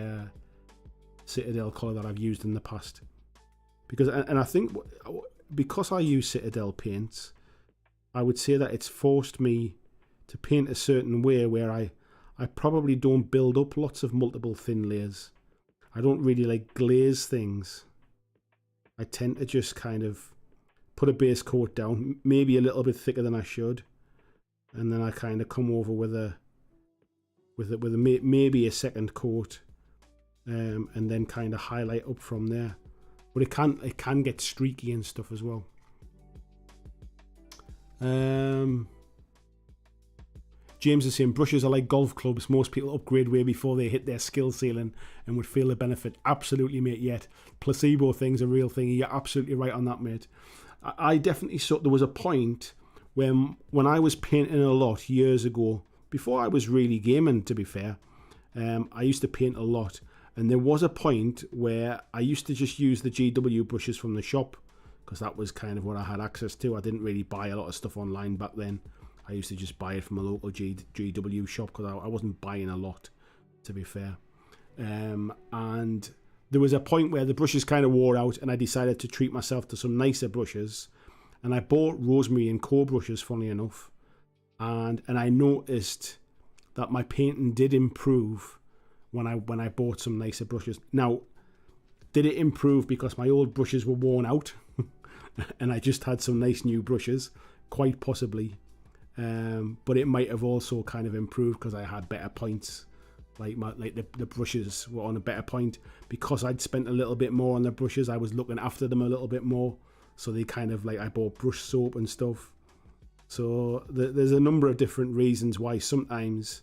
Citadel colour that I've used in the past. And I think because I use Citadel paints, I would say that it's forced me to paint a certain way where I probably don't build up lots of multiple thin layers. I don't really like glaze things. I tend to just kind of put a base coat down, maybe a little bit thicker than I should, and then I kind of come over with maybe a second coat, and then kind of highlight up from there. But it can get streaky and stuff as well. James is saying brushes are like golf clubs. Most people upgrade way before they hit their skill ceiling and would feel the benefit. Absolutely, mate. Yet placebo thing's a real thing. You're absolutely right on that, mate. I definitely saw there was a point when I was painting a lot years ago, before I was really gaming, to be fair. I used to paint a lot, and there was a point where I used to just use the GW brushes from the shop because that was kind of what I had access to. I didn't really buy a lot of stuff online back then. I used to just buy it from a local GW shop because I wasn't buying a lot, to be fair. And there was a point where the brushes kind of wore out and I decided to treat myself to some nicer brushes. And I bought Rosemary and Co brushes, funnily enough. And I noticed that my painting did improve when I bought some nicer brushes. Now, Did it improve because my old brushes were worn out and I just had some nice new brushes? Quite possibly. But it might have also kind of improved because I had better points. Like the brushes were on a better point. Because I'd spent a little bit more on the brushes, I was looking after them a little bit more. So they kind of like, I bought brush soap and stuff. So there's a number of different reasons why sometimes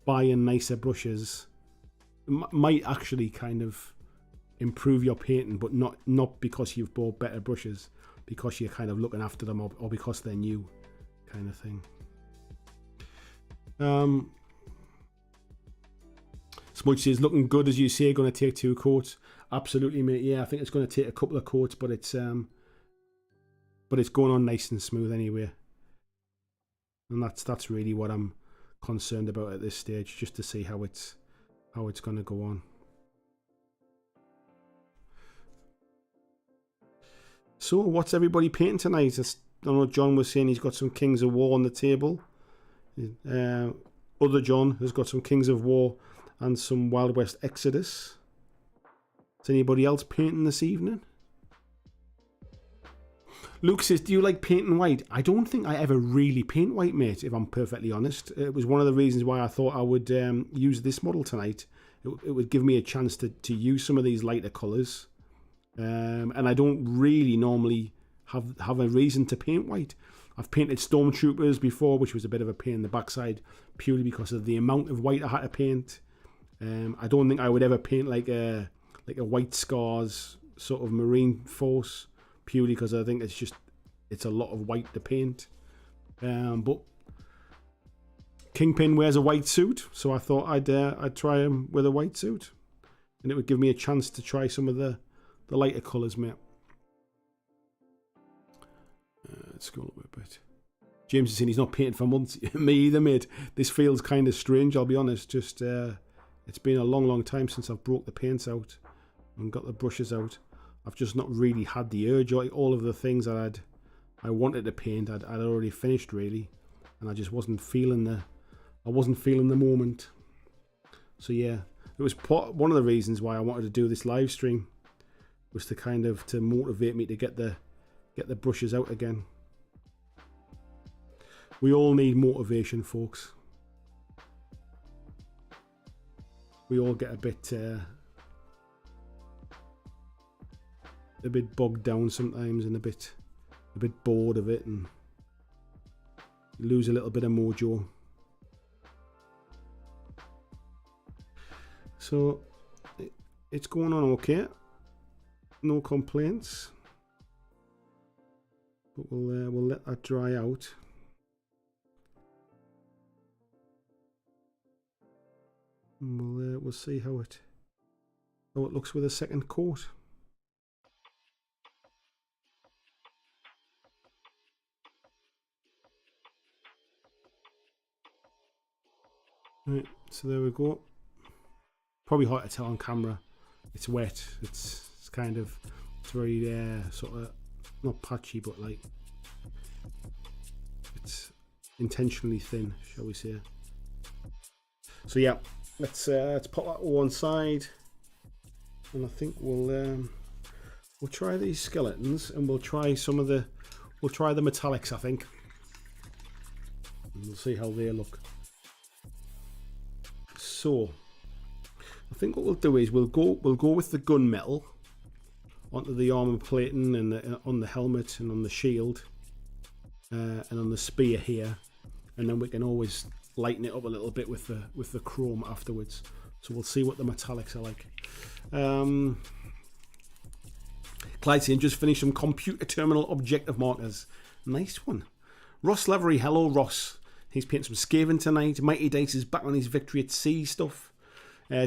buying nicer brushes might actually kind of improve your painting, but not because you've bought better brushes, because you're kind of looking after them, or because they're new, kind of thing. Smudge says, looking good as you say, going to take 2 coats. Absolutely, mate. Yeah, I think it's going to take a couple of coats, but it's going on nice and smooth anyway. And that's really what I'm concerned about at this stage, just to see how it's going to go on. So, what's everybody painting tonight? I know John was saying he's got some Kings of War on the table. Other John has got some Kings of War and some Wild West Exodus. Is anybody else painting this evening? Luke says, do you like painting white? I don't think I ever really paint white, mate, if I'm perfectly honest. It was one of the reasons why I thought I would use this model tonight. It would give me a chance to use some of these lighter colours. And I don't really normally have a reason to paint white. I've painted Stormtroopers before, which was a bit of a pain in the backside, purely because of the amount of white I had to paint. I don't think I would ever paint like a White Scars sort of Marine Force, purely because I think it's a lot of white to paint. But Kingpin wears a white suit, so I thought I'd try him with a white suit, and it would give me a chance to try some of the lighter colours, mate. Let's scroll up a bit. James is saying he's not painted for months. Me either, mate. This feels kind of strange, I'll be honest. Just it's been a long time since I've broke the paints out and got the brushes out. I've just not really had the urge. Like all of the things that I wanted to paint, I'd already finished really, and I just wasn't feeling the moment. So yeah, it was one of the reasons why I wanted to do this live stream, was to motivate me to get the brushes out again. We all need motivation, folks. We all get a bit bogged down sometimes, and a bit bored of it, and lose a little bit of mojo. So it's going on okay. No complaints. But we'll let that dry out. And we'll see how it looks with a second coat. Right, so there we go. Probably hard to tell on camera. It's wet. It's very sort of not patchy, but like it's intentionally thin, shall we say? So yeah, let's put that to one side, and I think we'll try these skeletons, and we'll try the metallics, I think, and we'll see how they look. So I think what we'll do is we'll go with the gunmetal onto the armor plating and on the helmet and on the shield and on the spear here, and then we can always lighten it up a little bit with the chrome afterwards. So we'll see what the metallics are like. Clyde saying just finished some computer terminal objective markers. Nice one. Ross Lavery, hello Ross. He's painting some Skaven tonight. Mighty Dice is back on his Victory at Sea stuff.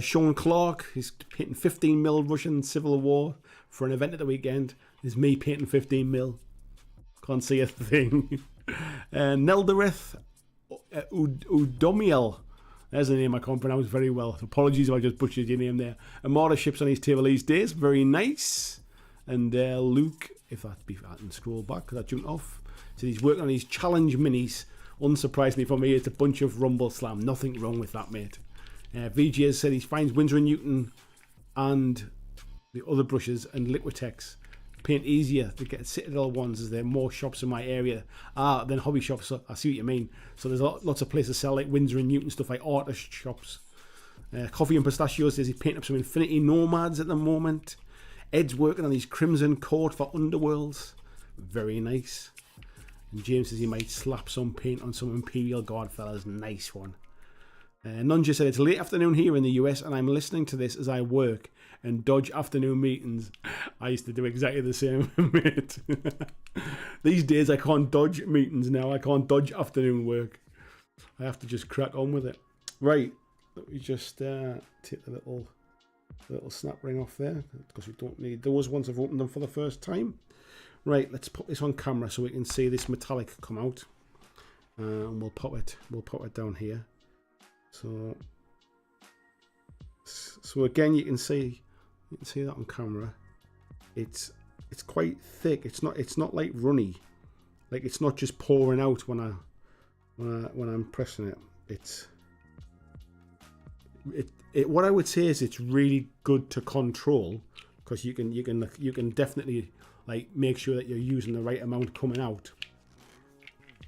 Sean Clark, he's painting 15mm Russian Civil War for an event at the weekend. There's me painting 15mm. Can't see a thing. Neldereth Udomiel. There's a name I can't pronounce very well. Apologies if I just butchered your name there. Amara ships on his table these days. Very nice. And Luke, if I can scroll back because I jumped off. So he's working on his challenge minis. Unsurprisingly for me, it's a bunch of Rumble Slam. Nothing wrong with that, mate. VG has said he finds Winsor & Newton and the other brushes and Liquitex paint easier to get Citadel ones, as there are more shops in my area than hobby shops. So I see what you mean. So there's lots of places to sell, like Windsor and Newton, stuff like artist shops. Coffee and Pistachios says he's painting up some Infinity Nomads at the moment. Ed's working on his Crimson Court for Underworlds. Very nice. And James says he might slap some paint on some Imperial Guard fellas. Nice one. Nunja said it's late afternoon here in the US and I'm listening to this as I work and dodge afternoon meetings. I used to do exactly the same, mate. These days I can't dodge meetings now. I can't dodge afternoon work. I have to just crack on with it. Right. Let me just take the little snap ring off there, because we don't need those once I've opened them for the first time. Right, let's put this on camera so we can see this metallic come out. And we'll pop it down here. So again, you can see that on camera. It's quite thick. It's not like runny. Like, it's not just pouring out when I'm pressing it. What I would say is it's really good to control, because you can definitely like make sure that you're using the right amount coming out.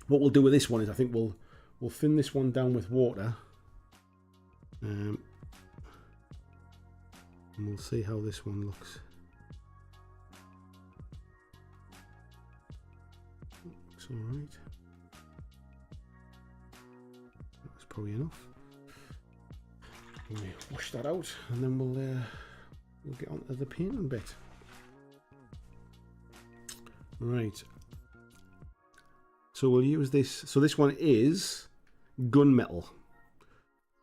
What we'll do with this one is I think we'll thin this one down with water. And we'll see how this one looks. Looks alright. That's probably enough. Let me wash that out and then we'll get on to the painting bit. Right. So we'll use this. So this one is gunmetal.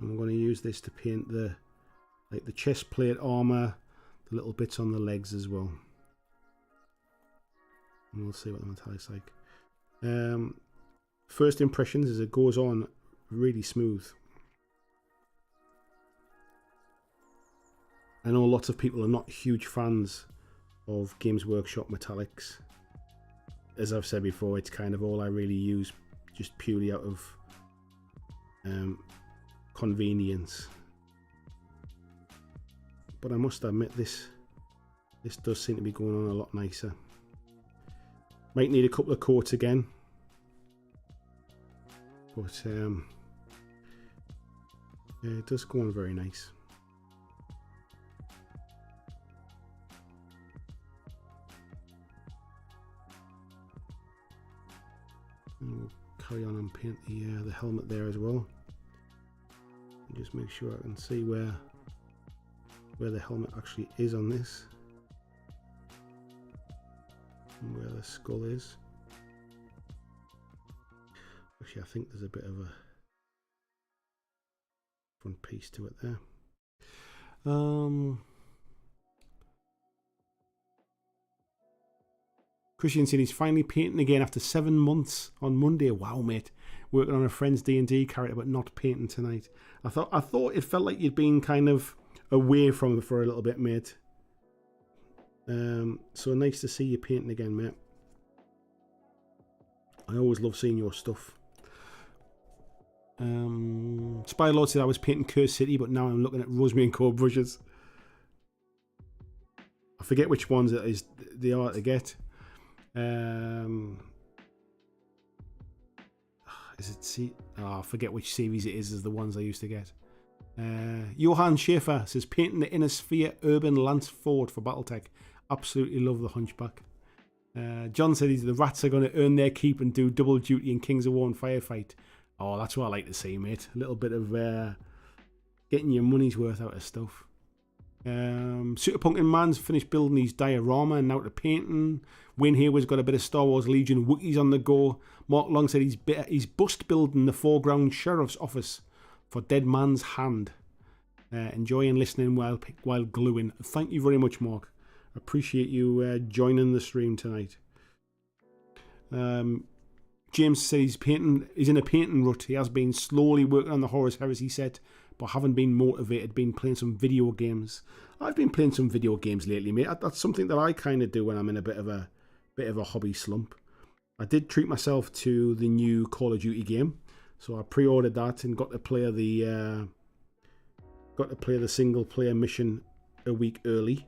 And we're going to use this to paint the chest plate armor, the little bits on the legs as well. And we'll see what the metallic's like. First impressions is it goes on really smooth. I know lots of people are not huge fans of Games Workshop metallics. As I've said before, it's kind of all I really use, just purely out of convenience. But I must admit, this does seem to be going on a lot nicer. Might need a couple of coats again, but yeah, it does go on very nice. And we'll carry on and paint the helmet there as well. And just make sure I can see where the helmet actually is on this, and where the skull is. Actually, I think there's a bit of a front piece to it there. Christian said he's finally painting again after 7 months on Monday. Wow, mate. Working on a friend's D&D character, but not painting tonight. I thought it felt like you'd been kind of away from it for a little bit, mate. So nice to see you painting again, mate. I always love seeing your stuff. Spylord said I was painting Curse City, but now I'm looking at Rosemary and Co brushes. I forget which ones they are to get. Is it C? Oh, I forget which series it is the ones I used to get. Johann Schaefer says painting the Inner Sphere Urban Lance Ford for Battletech. Absolutely love the Hunchback. John said the rats are going to earn their keep and do double duty in Kings of War and Firefight. Oh, that's what I like to see, mate. A little bit of getting your money's worth out of stuff. Super Pumpkin Man's finished building his diorama and now to painting. Wayne Hayward's got a bit of Star Wars Legion Wookiees on the go. Mark Long said he's bust building the foreground sheriff's office for Dead Man's Hand. Enjoying listening while gluing. Thank you very much, Mark. Appreciate you joining the stream tonight. James said he's in a painting rut. He has been slowly working on the Horus Heresy set, but haven't been motivated. Been playing some video games. I've been playing some video games lately, mate. That's something that I kind of do when I'm in a bit of a hobby slump. I did treat myself to the new Call of Duty game, so I pre-ordered that and got to play the single player mission a week early.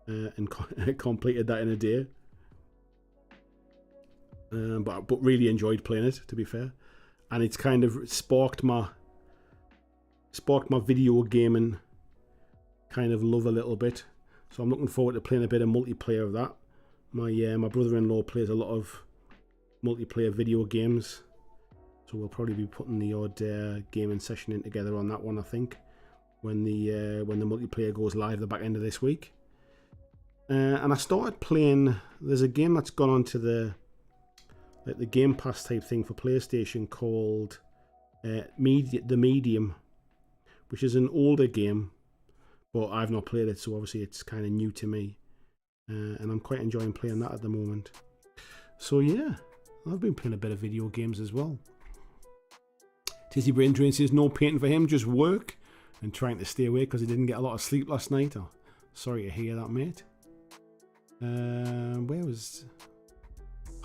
and completed that in a day. But really enjoyed playing it, to be fair, and it's kind of sparked my video gaming kind of love a little bit. So I'm looking forward to playing a bit of multiplayer of that. My brother-in-law plays a lot of multiplayer video games, so we'll probably be putting the odd gaming session in together on that one, I think, when the multiplayer goes live the back end of this week. And I started playing. There's a game that's gone on to the Game Pass type thing for PlayStation called The Medium, which is an older game, but I've not played it, so obviously it's kind of new to me, and I'm quite enjoying playing that at the moment. So yeah, I've been playing a bit of video games as well. Tizzy Brain Drain says no painting for him, just work and trying to stay awake because he didn't get a lot of sleep last night. Oh, sorry to hear that, mate. Where was...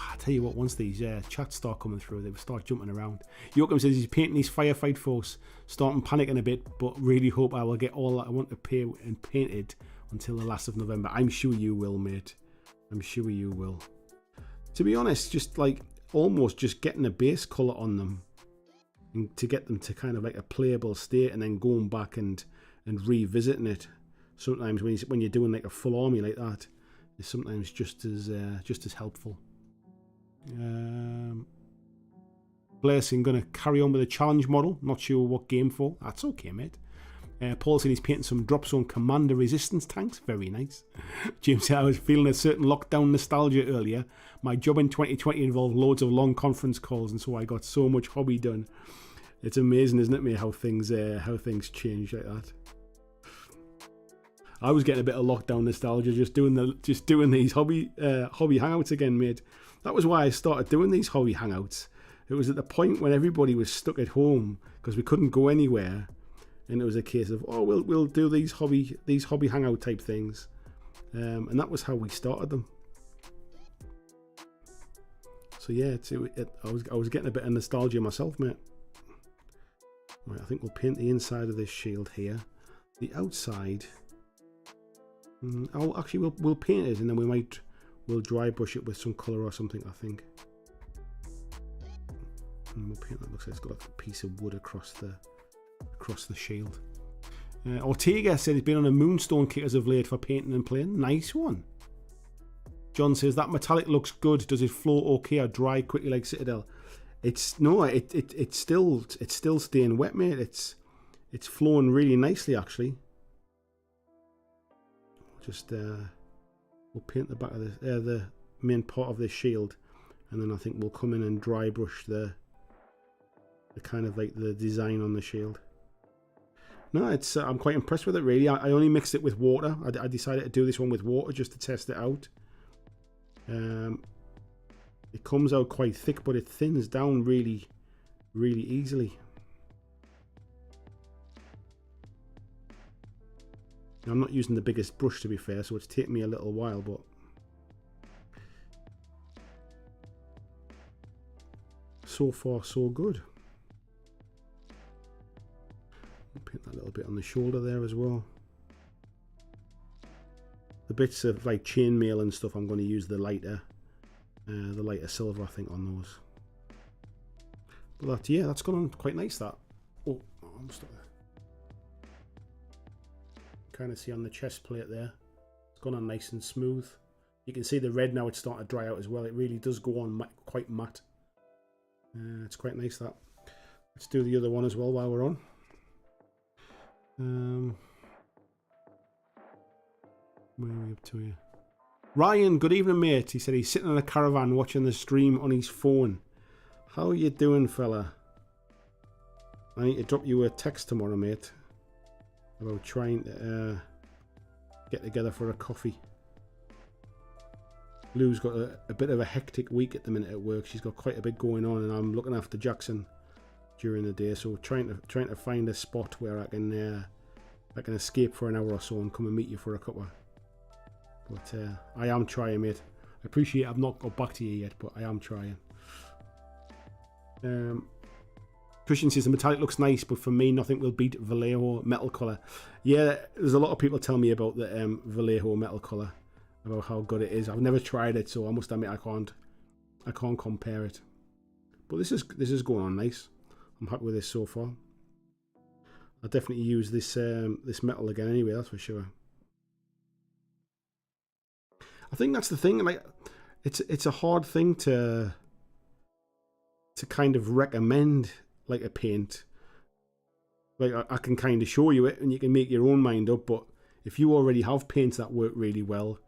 I tell you what, once these chats start coming through, they will start jumping around. Yoakum says he's painting his firefight force, starting panicking a bit, but really hope I will get all that I want to pay and painted until the last of November. I'm sure you will, mate. I'm sure you will. To be honest, just like almost just getting a base colour on them and to get them to kind of like a playable state, and then going back and revisiting it. Sometimes when you're doing like a full army like that, is sometimes just as helpful. Blessing going to carry on with a challenge model. Not sure what game for. That's okay, mate. Paul said he's painting some drop zone commander resistance tanks. Very nice. James said I was feeling a certain lockdown nostalgia earlier. My job in 2020 involved loads of long conference calls, and so I got so much hobby done. It's amazing, isn't it, mate, how things change like that. I was getting a bit of lockdown nostalgia just doing these hobby hangouts again, mate. That was why I started doing these hobby hangouts. It was at the point when everybody was stuck at home because we couldn't go anywhere, and it was a case of, oh, we'll do these hobby hangout type things, and that was how we started them. So yeah, I was getting a bit of nostalgia myself, mate. Right, I think we'll paint the inside of this shield here. The outside, we'll paint it, and then we'll dry brush it with some colour or something, I think. And we'll paint that. Looks like it's got like a piece of wood across the shield. Ortega said he's been on a moonstone kit as of late for painting and playing. Nice one. John says that metallic looks good. Does it flow okay or dry quickly like Citadel? It's still staying wet, mate. It's flowing really nicely, actually. Just we'll paint the back of the main part of this shield, and then I think we'll come in and dry brush the kind of like the design on the shield. No, it's I'm quite impressed with it, really. I only mixed it with water. I decided to do this one with water just to test it out. It comes out quite thick, but it thins down really, really easily. Now, I'm not using the biggest brush, to be fair, so it's taken me a little while, but so far so good. I'll paint that little bit on the shoulder there as well. The bits of like chainmail and stuff, I'm going to use the lighter silver, I think, on those. But that's gone on quite nice. That almost kind of see on the chest plate there, it's gone on nice and smooth. You can see the red now, it's starting to dry out as well. It really does go on quite matte. It's quite nice. That. Let's do the other one as well while we're on. Where are we up to here? Ryan, good evening, mate. He said he's sitting in a caravan watching the stream on his phone. How are you doing, fella? I need to drop you a text tomorrow, mate, about trying to get together for a coffee. Lou's got a bit of a hectic week at the minute at work. She's got quite a bit going on, and I'm looking after Jackson during the day. So trying to find a spot where I can escape for an hour or so and come and meet you for a cuppa. But I am trying, mate. I appreciate I've not got back to you yet, but I am trying. Christian says the metallic looks nice, but for me, nothing will beat Vallejo metal colour. Yeah, there's a lot of people tell me about the Vallejo metal colour, about how good it is. I've never tried it, so I must admit I can't compare it. But this is going on nice. I'm happy with this so far. I'll definitely use this this metal again anyway, that's for sure. I think that's the thing, like it's a hard thing to kind of recommend, like a paint. Like I can kind of show you it and you can make your own mind up, but if you already have paints that work really well,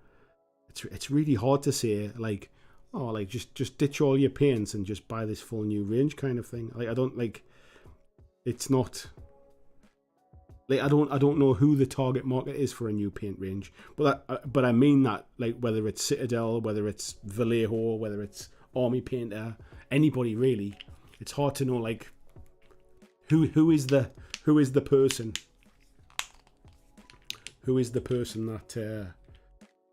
it's really hard to say like, oh, like just ditch all your paints and just buy this full new range kind of thing. Like I don't like, it's not like I don't know who the target market is for a new paint range, but I mean that, like whether it's Citadel, whether it's Vallejo, whether it's Army Painter, anybody really, it's hard to know like who is the person that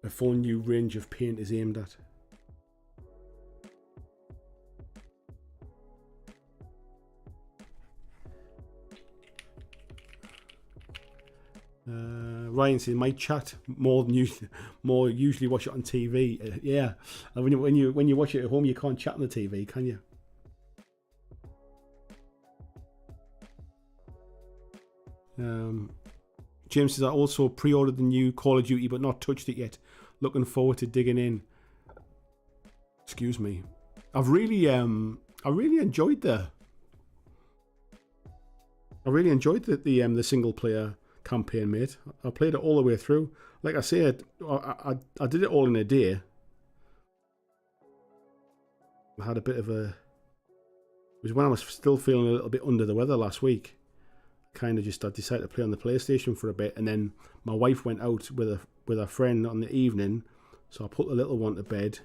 a full new range of paint is aimed at. Ryan says my chat more usually watch it on TV. Yeah, and when you watch it at home, you can't chat on the TV, can you? James says I also pre-ordered the new Call of Duty but not touched it yet. Looking forward to digging in. Excuse me. I really enjoyed the the single player campaign, mate. I played it all the way through. Like I said, I did it all in a day. I had a bit of a... It was when I was still feeling a little bit under the weather last week. I decided to play on the PlayStation for a bit, and then my wife went out with a friend on the evening, so I put the little one to bed,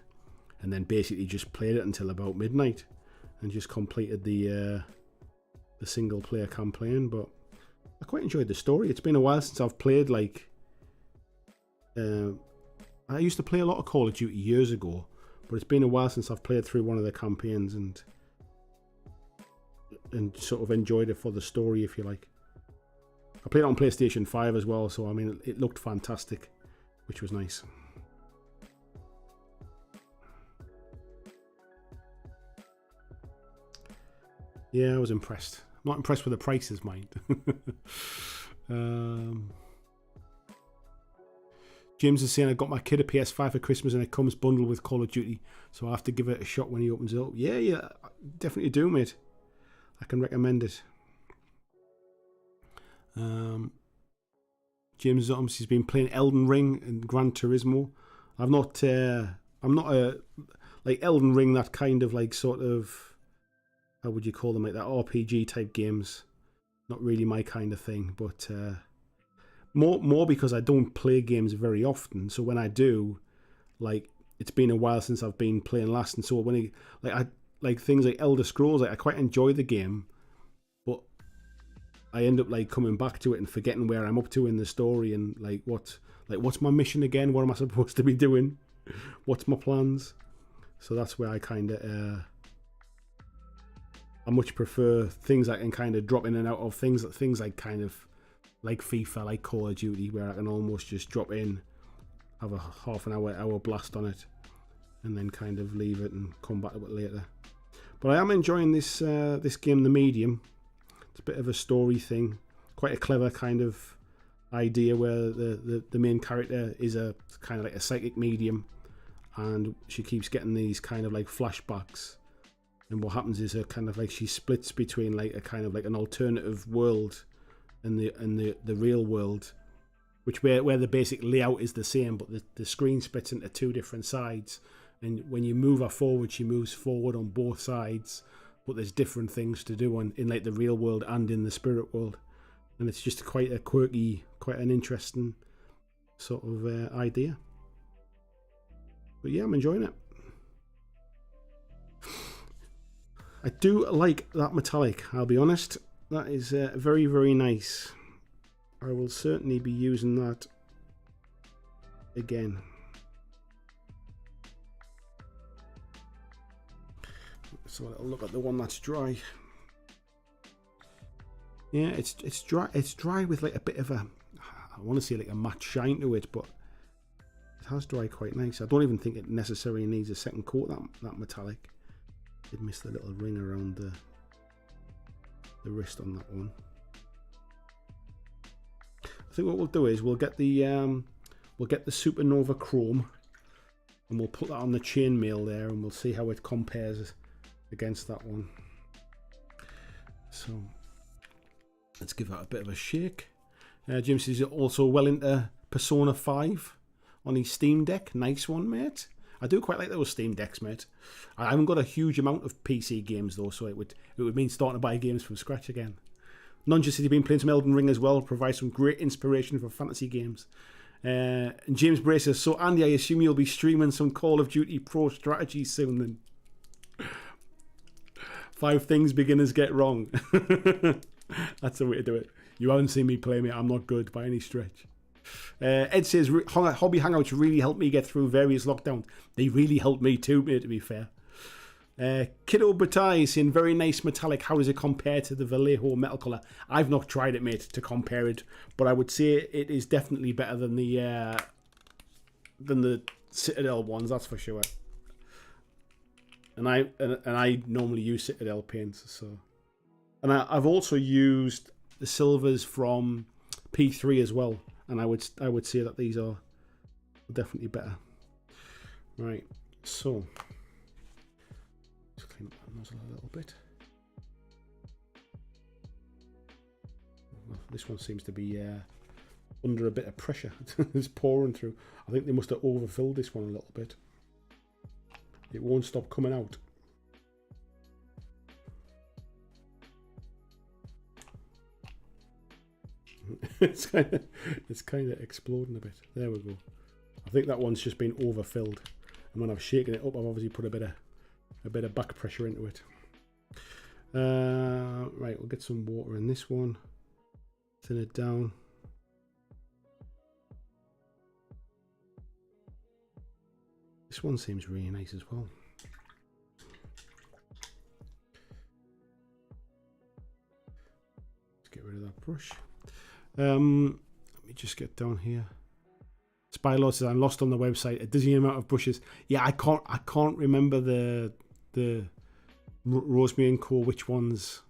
and then basically just played it until about midnight, and just completed the single player campaign. But I quite enjoyed the story. It's been a while since I've played like... I used to play a lot of Call of Duty years ago, but it's been a while since I've played through one of the campaigns and sort of enjoyed it for the story, if you like. I played it on PlayStation 5 as well, so I mean it looked fantastic, which was nice. Yeah, I was impressed. Not impressed with the prices, mind. James is saying I got my kid a PS5 for Christmas and it comes bundled with Call of Duty, so I have to give it a shot when he opens it up. Yeah, definitely do, mate. I can recommend it. James has been playing Elden Ring and Gran Turismo. I'm not a like Elden Ring, that kind of like sort of, how would you call them, like that RPG type games. Not really my kind of thing, but more because I don't play games very often. So when I do, like it's been a while since I've been playing last, and so when I like things like Elder Scrolls, like I quite enjoy the game, but I end up like coming back to it and forgetting where I'm up to in the story and what's my mission again? What am I supposed to be doing? What's my plans? So that's where I kind of I much prefer things I can kind of drop in and out of, things like kind of like FIFA, like Call of Duty, where I can almost just drop in, have a half an hour blast on it, and then kind of leave it and come back to it later. But I am enjoying this this game, The Medium. It's a bit of a story thing, quite a clever kind of idea where the main character is a kind of like a psychic medium, and she keeps getting these kind of like flashbacks, and what happens is her kind of like she splits between like a kind of like an alternative world and the real world, which where the basic layout is the same, but the screen splits into two different sides, and when you move her forward, she moves forward on both sides, but there's different things to do in like the real world and in the spirit world, and it's just quite a quirky, quite an interesting sort of idea. But yeah, I'm enjoying it. I do like that metallic, I'll be honest. That is very, very nice. I will certainly be using that again. So I'll look at the one that's dry. Yeah, it's dry. It's dry with like a bit of a, I want to say like a matte shine to it, but it has dried quite nice. I don't even think it necessarily needs a second coat, that metallic. Did miss the little ring around the wrist on that one. I think what we'll do is we'll get the Supernova Chrome and we'll put that on the chainmail there, and we'll see how it compares against that one. So let's give that a bit of a shake. Jim says he's also well into Persona 5 on his Steam Deck. Nice one, mate. I do quite like those Steam Decks, mate. I haven't got a huge amount of PC games though, so it would mean starting to buy games from scratch again. Nunja says he's been playing some Elden Ring as well, provides some great inspiration for fantasy games. And James Bray says, so Andy, I assume you'll be streaming some Call of Duty Pro Strategy soon then. 5 things beginners get wrong. That's the way to do it. You haven't seen me play, mate. I'm not good by any stretch. Ed says, hobby hangouts really helped me get through various lockdowns. They really helped me too, mate, to be fair. Kiddo Bataille is saying, very nice metallic. How does it compare to the Vallejo metal colour? I've not tried it, mate, to compare it, but I would say it is definitely better than the Citadel ones, that's for sure. And I normally use Citadel paints, so. And I've also used the silvers from P3 as well, and I would say that these are definitely better. Right, so. Clean up that nozzle a little bit. This one seems to be under a bit of pressure. It's pouring through. I think they must have overfilled this one a little bit. It won't stop coming out. it's kind of exploding a bit. There we go. I think that one's just been overfilled, and when I've shaken it up, I've obviously put a bit of back pressure into it. Right, we'll get some water in this one. Thin it down. This one seems really nice as well. Let's get rid of that brush. Let me just get down here. Spylord says, I'm lost on the website. A dizzying amount of brushes. Yeah, I can't remember the Rosemary and Co. which ones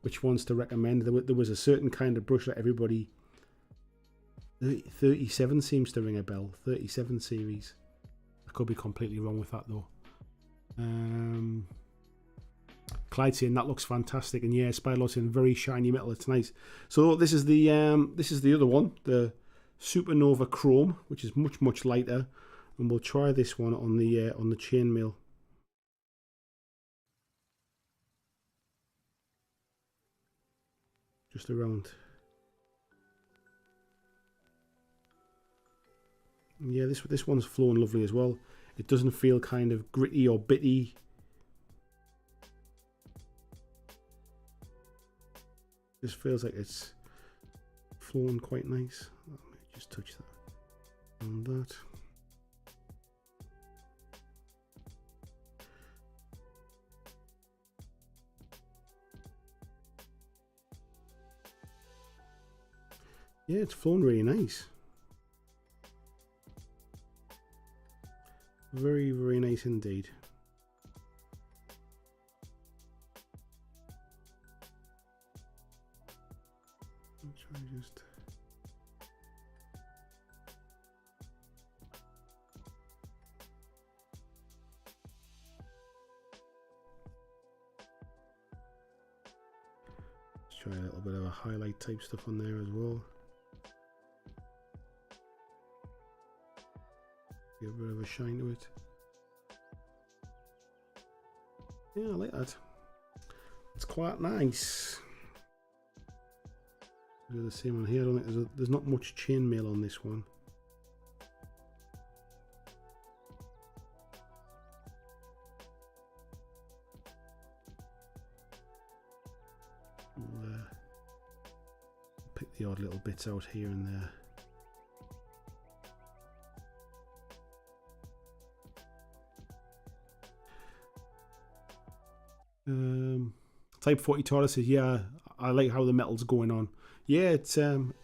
to recommend. There was a certain kind of brush that everybody. 37 seems to ring a bell. 37 series. I could be completely wrong with that though. Clyde saying that looks fantastic, and yeah, Spylord saying very shiny metal. It's nice. So this is the other one, the Supernova Chrome, which is much lighter, and we'll try this one on the chainmail. Just around. Yeah, this one's flowing lovely as well. It doesn't feel kind of gritty or bitty. Just feels like it's flowing quite nice. Let me just touch that on that. Yeah, it's flowing really nice. Very nice indeed. Let's try just. Let's try a little bit of a highlight type stuff on there as well. Give a bit of a shine to it. Yeah, I like that. It's quite nice. Do the same one here. I don't think there's not much chainmail on this one. We'll pick the odd little bits out here and there. Type 40 Taurus says, yeah, I like how the metal's going on. Yeah, it's I'm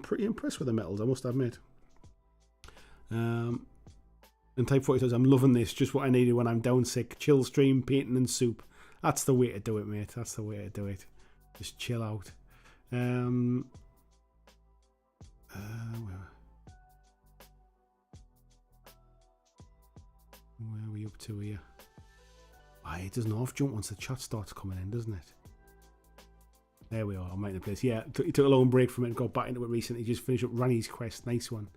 pretty impressed with the metals, I must admit. And Type 42 says, I'm loving this, just what I needed when I'm down sick. Chill stream, painting and soup. That's the way to do it, mate. That's the way to do it. Just chill out. Where are we up to here? It doesn't half jump once the chat starts coming in, doesn't it? There we are. I'm making a place. Yeah, he took a long break from it and got back into it recently. Just finished up Ranny's quest. Nice one.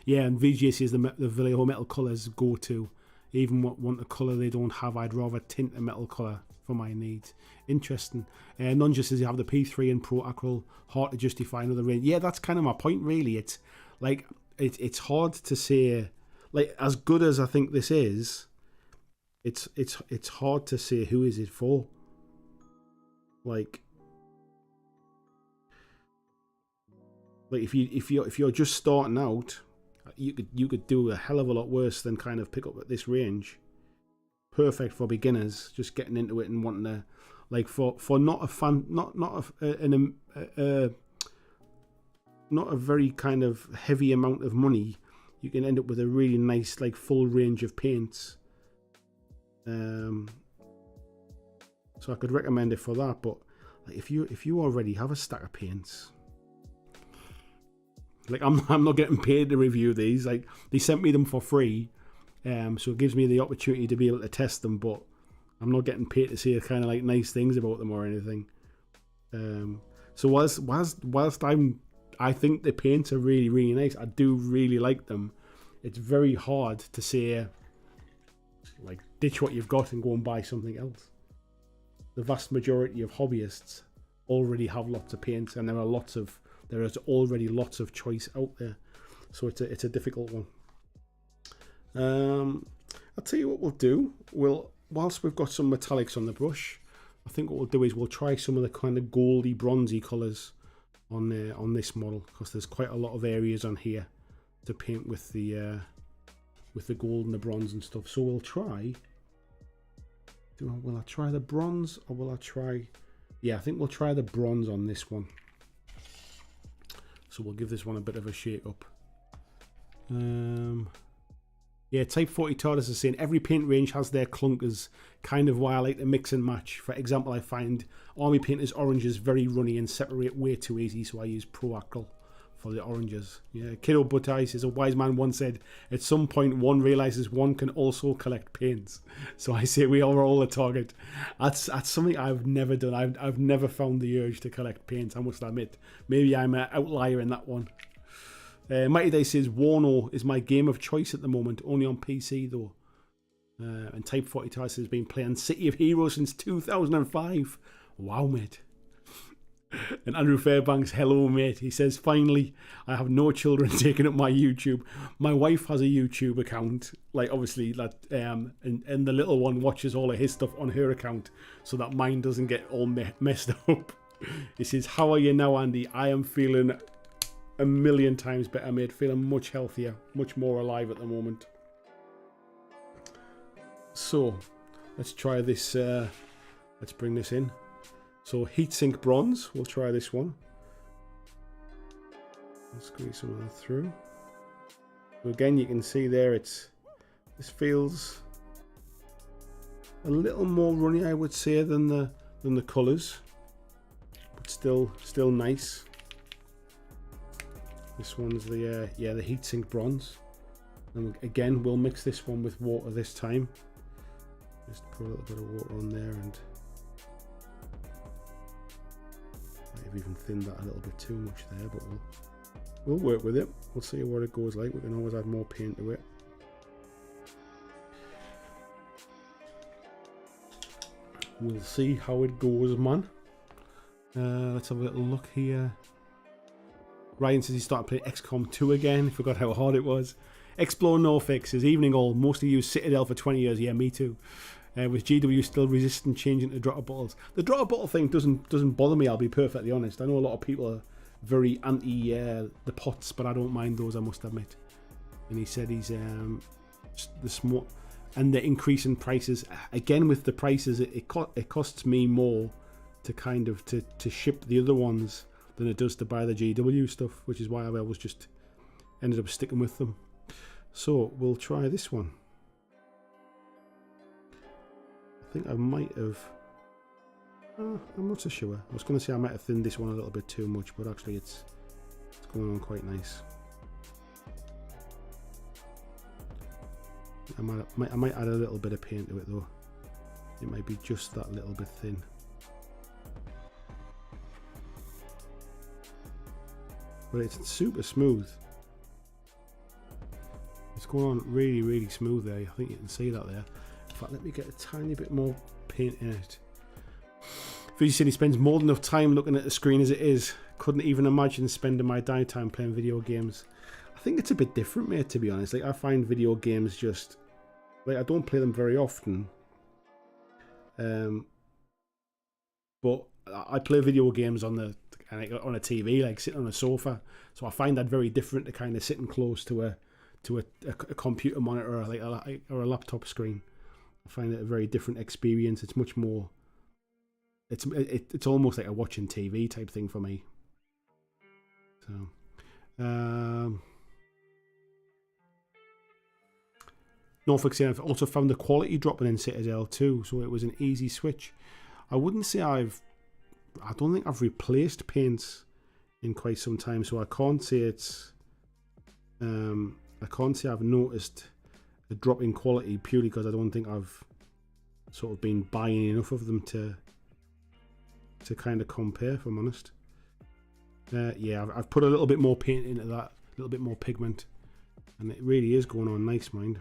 Yeah, and VJ says the Vallejo metal colours go to. Even want a colour they don't have, I'd rather tint a metal colour for my needs. Interesting. None just says you have the P3 and Pro Acryl, hard to justify another range. Yeah, that's kind of my point, really. It's like it's hard to say, like, as good as I think this is, it's hard to say who is it for. Like if you're just starting out, you could do a hell of a lot worse than kind of pick up at this range. Perfect for beginners, just getting into it and wanting to, like, for not a fan, not a very kind of heavy amount of money, you can end up with a really nice, like, full range of paints. So I could recommend it for that. But like, if you already have a stack of paints, like, I'm not getting paid to review these. Like, they sent me them for free. So it gives me the opportunity to be able to test them, but I'm not getting paid to say kind of like nice things about them or anything. So whilst I think the paints are really, really nice, I do really like them. It's very hard to say, like, ditch what you've got and go and buy something else. The vast majority of hobbyists already have lots of paints, and there is already lots of choice out there. So it's a difficult one. I'll tell you what we'll do. Whilst we've got some metallics on the brush, I think what we'll do is we'll try some of the kind of goldy, bronzy colours on this model, because there's quite a lot of areas on here to paint with the gold and the bronze and stuff. So we'll try. Will I try the bronze, or will I try? Yeah, I think we'll try the bronze on this one. So we'll give this one a bit of a shake up. Yeah, Type 40 TARDIS is saying every paint range has their clunkers, kind of why I like to mix and match. For example, I find Army Painter's oranges very runny and separate way too easy, so I use Pro Acryl for the oranges. Yeah, Kiddo Buttai says a wise man once said, at some point one realizes one can also collect paints. So I say we are all a target. That's something I've never done. I've never found the urge to collect paints, I must admit. Maybe I'm an outlier in that one. Mighty Day says Warno is my game of choice at the moment, only on PC though. And Type 40 TARDIS has been playing City of Heroes since 2005. Wow, mate. And Andrew Fairbanks, hello mate. He says, finally, I have no children taking up my YouTube. My wife has a YouTube account, like, obviously that, and the little one watches all of his stuff on her account, so that mine doesn't get all messed up. He says, how are you now, Andy? I am feeling a million times better, mate. Feeling much healthier, much more alive at the moment. So let's try this. Let's bring this in. So heatsink bronze, we'll try this one. Let's squeeze some of that through. So again, you can see there, this feels a little more runny, I would say, than the colours, but still nice. This one's the heatsink bronze, and again we'll mix this one with water this time. Just put a little bit of water on there, and might have even thinned that a little bit too much there, but we'll work with it. We'll see what it goes like. We can always add more paint to it. We'll see how it goes, man. Let's have a little look here. Ryan says he started playing XCOM 2 again. Forgot how hard it was. Explore No Fixes. Evening all. Mostly used Citadel for 20 years. Yeah, me too. With GW still resistant changing to drop bottles. The drop bottle thing doesn't bother me, I'll be perfectly honest. I know a lot of people are very anti the pots, but I don't mind those, I must admit. And he said he's the small and the increase in prices. Again, with the prices, it costs me more kind of to ship the other ones than it does to buy the GW stuff, which is why I always just ended up sticking with them. So we'll try this one. I think I might have. I'm not so sure. I was going to say I might have thinned this one a little bit too much, but actually it's going on quite nice. I might add a little bit of paint to it though. It might be just that little bit thin. But it's super smooth. It's going on really, really smooth there. I think you can see that there. In fact, let me get a tiny bit more paint in it. Vijay said he spends more than enough time looking at the screen as it is. Couldn't even imagine spending my downtime playing video games. I think it's a bit different, mate, to be honest. Like, I find video games just... Like, I don't play them very often. But I play video games on a TV, like sitting on a sofa. So I find that very different to kind of sitting close to a computer monitor or a laptop screen. I find it a very different experience. It's much more... It's almost like a watching TV type thing for me. So... Norfolk saying I've also found the quality dropping in Citadel too, so it was an easy switch. I wouldn't say I don't think I've replaced paints in quite some time, so I can't say it's I can't say I've noticed a drop in quality purely because I don't think I've sort of been buying enough of them to kind of compare, if I'm honest. Yeah, I've put a little bit more paint into that, a little bit more pigment, and it really is going on nice, mind.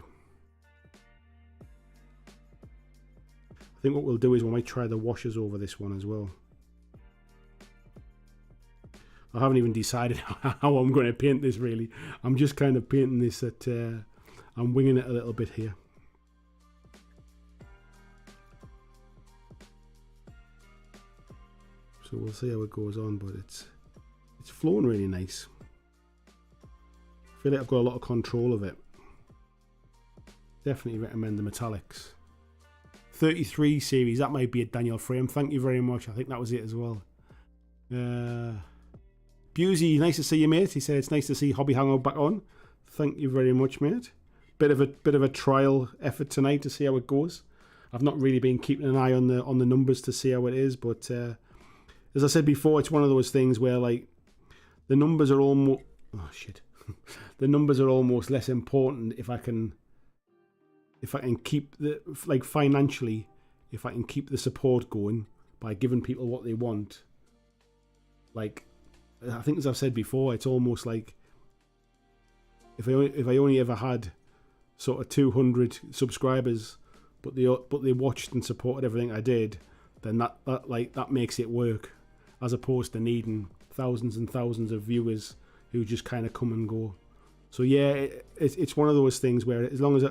I think what we'll do is we might try the washes over this one as well. I haven't even decided how I'm going to paint this really. I'm just kind of painting this at, I'm winging it a little bit here. So we'll see how it goes on, but it's flowing really nice. I feel like I've got a lot of control of it. Definitely recommend the metallics. 33 series, that might be a Daniel Frame. Thank you very much. I think that was it as well. Busey, nice to see you, mate. He said it's nice to see Hobby Hangout back on. Thank you very much, mate. Bit of a trial effort tonight to see how it goes. I've not really been keeping an eye on the numbers to see how it is, but as I said before, it's one of those things where like the numbers are almost the numbers are almost less important if I can keep the, like, financially, if I can keep the support going by giving people what they want. Like, I think as I've said before, it's almost like if I only ever had sort of 200 subscribers, but they watched and supported everything I did, then that makes it work, as opposed to needing thousands and thousands of viewers who just kind of come and go. So yeah, it's one of those things where as long as I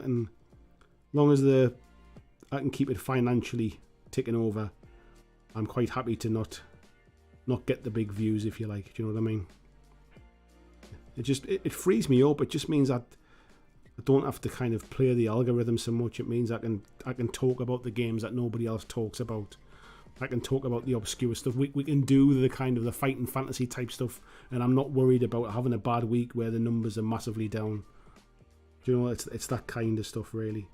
can keep it financially ticking over, I'm quite happy to not get the big views, if you like. Do you know what I mean? It frees me up. It just means that I don't have to kind of play the algorithm so much. It means I can talk about the games that nobody else talks about. I can talk about the obscure stuff. We can do the kind of the fighting fantasy type stuff, and I'm not worried about having a bad week where the numbers are massively down. Do you know, it's that kind of stuff really.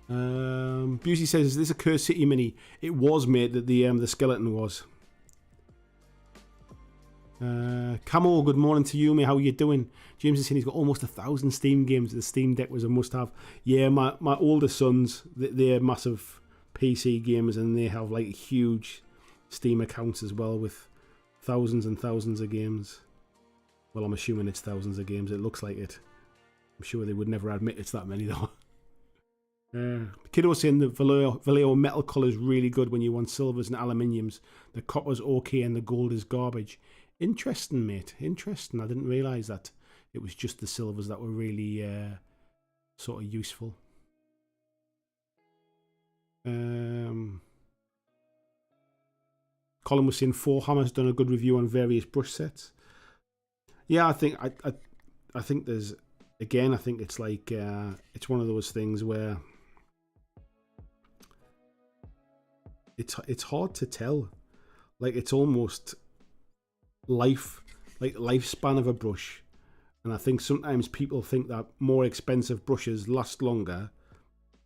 Busey says, is this a Curse City mini? It was, mate, that the skeleton was. Camo, good morning to you, mate. How are you doing? James is saying he's got almost 1,000 Steam games. The Steam Deck was a must-have. Yeah, my older sons, they're massive PC gamers, and they have like huge Steam accounts as well with thousands and thousands of games. Well, I'm assuming it's thousands of games. It looks like it. I'm sure they would never admit it's that many though. Kiddo saying the Vallejo metal colour is really good when you want silvers and aluminiums. The copper's okay and the gold is garbage. Interesting, mate. Interesting. I didn't realise that it was just the silvers that were really sort of useful. Colin was saying 4Hammer's done a good review on various brush sets. Yeah, I think I think there's, again, I think it's like it's one of those things where it's hard to tell. Like it's almost lifespan of a brush. And I think sometimes people think that more expensive brushes last longer,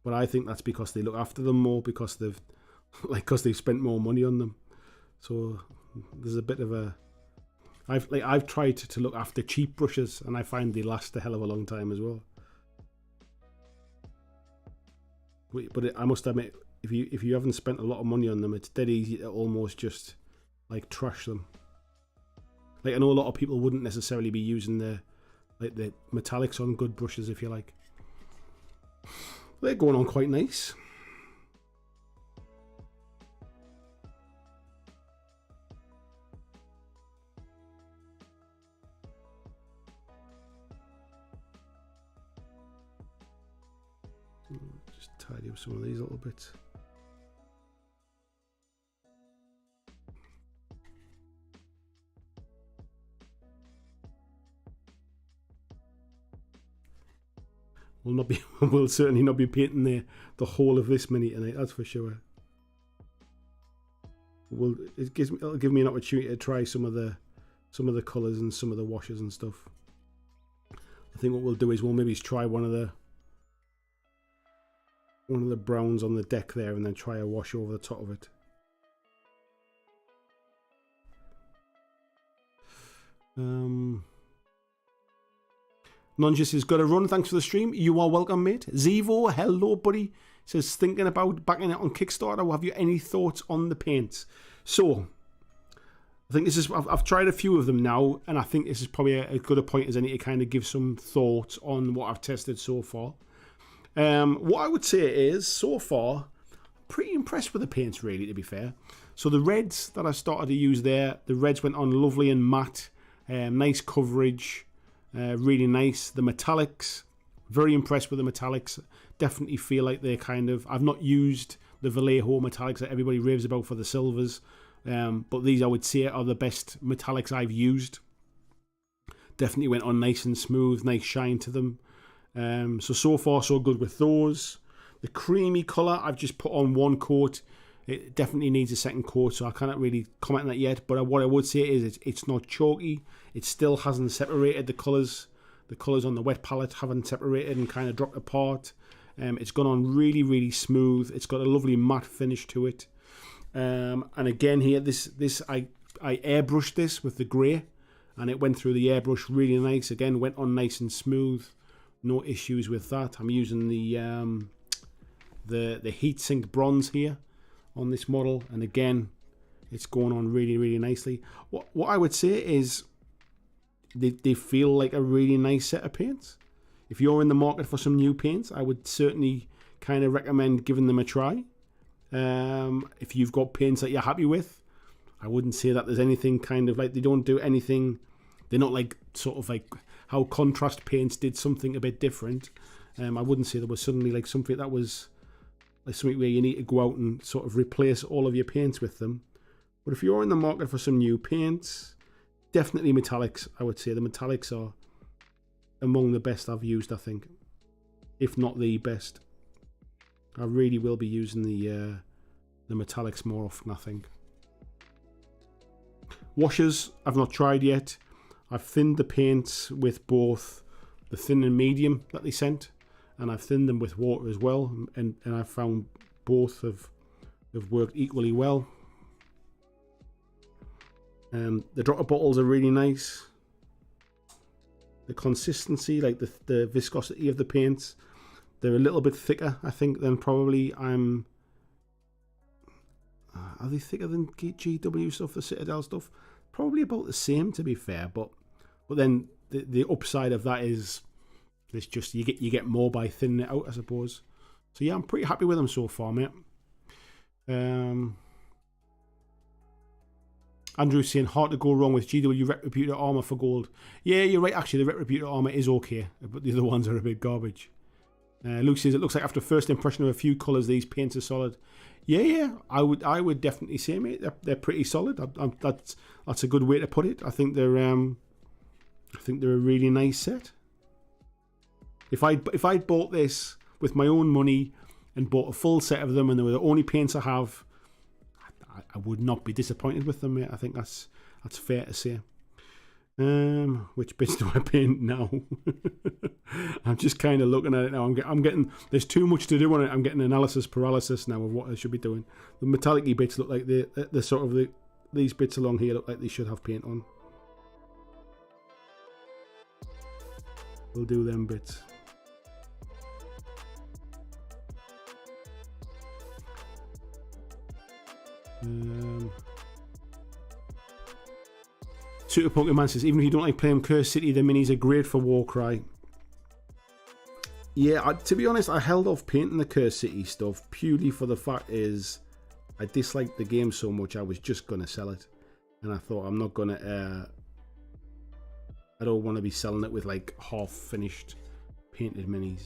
but I think that's because they look after them more, because they've spent more money on them. So there's a bit of a I've tried to look after cheap brushes, and I find they last a hell of a long time as well. But I must admit, if you haven't spent a lot of money on them, it's dead easy to almost just like trash them. Like I know a lot of people wouldn't necessarily be using the metallics on good brushes, if you like. They're going on quite nice. Just tidy up some of these little bits. We'll certainly not be painting the whole of this mini tonight, that's for sure. It'll give me an opportunity to try some of the colours and some of the washes and stuff. I think what we'll do is we'll maybe try one of the browns on the deck there, and then try a wash over the top of it. Nonjus has got a run. Thanks for the stream. You are welcome, mate. Zevo, hello, buddy. Says, thinking about backing it on Kickstarter. Have you any thoughts on the paints? So, I think this is. I've tried a few of them now, and I think this is probably as good a point as any to kind of give some thoughts on what I've tested so far. What I would say is, so far, pretty impressed with the paints, really, to be fair. So the reds that I started to use there, the reds went on lovely and matte. Nice coverage. Really nice. The metallics, very impressed with the metallics. Definitely feel like they're kind of... I've not used the Vallejo metallics that everybody raves about for the silvers, but these I would say are the best metallics I've used. Definitely went on nice and smooth, nice shine to them. So far so good with those. The creamy colour, I've just put on one coat. It definitely needs a second coat, so I cannot really comment on that yet. But what I would say is it's not chalky. It still hasn't separated the colours. The colours on the wet palette haven't separated and kind of dropped apart. It's gone on really, really smooth. It's got a lovely matte finish to it. And again here, I airbrushed this with the grey, and it went through the airbrush really nice. Again, went on nice and smooth. No issues with that. I'm using the heatsink bronze here on this model, and again, it's going on really, really nicely. What I would say is they feel like a really nice set of paints. If you're in the market for some new paints, I would certainly kind of recommend giving them a try. If you've got paints that you're happy with, I wouldn't say that there's anything kind of like, they don't do anything, they're not like sort of like how contrast paints did something a bit different. I wouldn't say there was suddenly like something that was like something where you need to go out and sort of replace all of your paints with them. But if you're in the market for some new paints, definitely metallics. I would say the metallics are among the best I've used, I think, if not the best. I really will be using the metallics more often, I think. Washers I've not tried yet. I've thinned the paints with both the thin and medium that they sent, and I've thinned them with water as well, and I've found both have worked equally well. The dropper bottles are really nice. The consistency, like the viscosity of the paints, they're a little bit thicker, I think, than probably are they thicker than GW stuff, the Citadel stuff? Probably about the same, to be fair, but then the upside of that is it's just you get more by thinning it out, I suppose. So yeah, I'm pretty happy with them so far, mate. Andrew's saying hard to go wrong with GW Retributor armor for gold. Yeah, you're right. Actually, the Retributor armor is okay, but the other ones are a bit garbage. Luke says it looks like after first impression of a few colours, these paints are solid. Yeah, I would definitely say, mate, they're pretty solid. That's a good way to put it. I think they're a really nice set. If I'd bought this with my own money and bought a full set of them, and they were the only paints I have, I would not be disappointed with them, mate. I think that's fair to say. Which bits do I paint now? I'm just kind of looking at it now. I'm getting there's too much to do on it. I'm getting analysis paralysis now of what I should be doing. The metallic-y bits look like the sort of these bits along here look like they should have paint on. We'll do them bits. Super Pokemon says, even if you don't like playing Curse City, the minis are great for Warcry. Yeah, to be honest, I held off painting the Curse City stuff purely for the fact is I disliked the game so much I was just going to sell it. And I thought I'm not going to... I don't want to be selling it with like half-finished painted minis.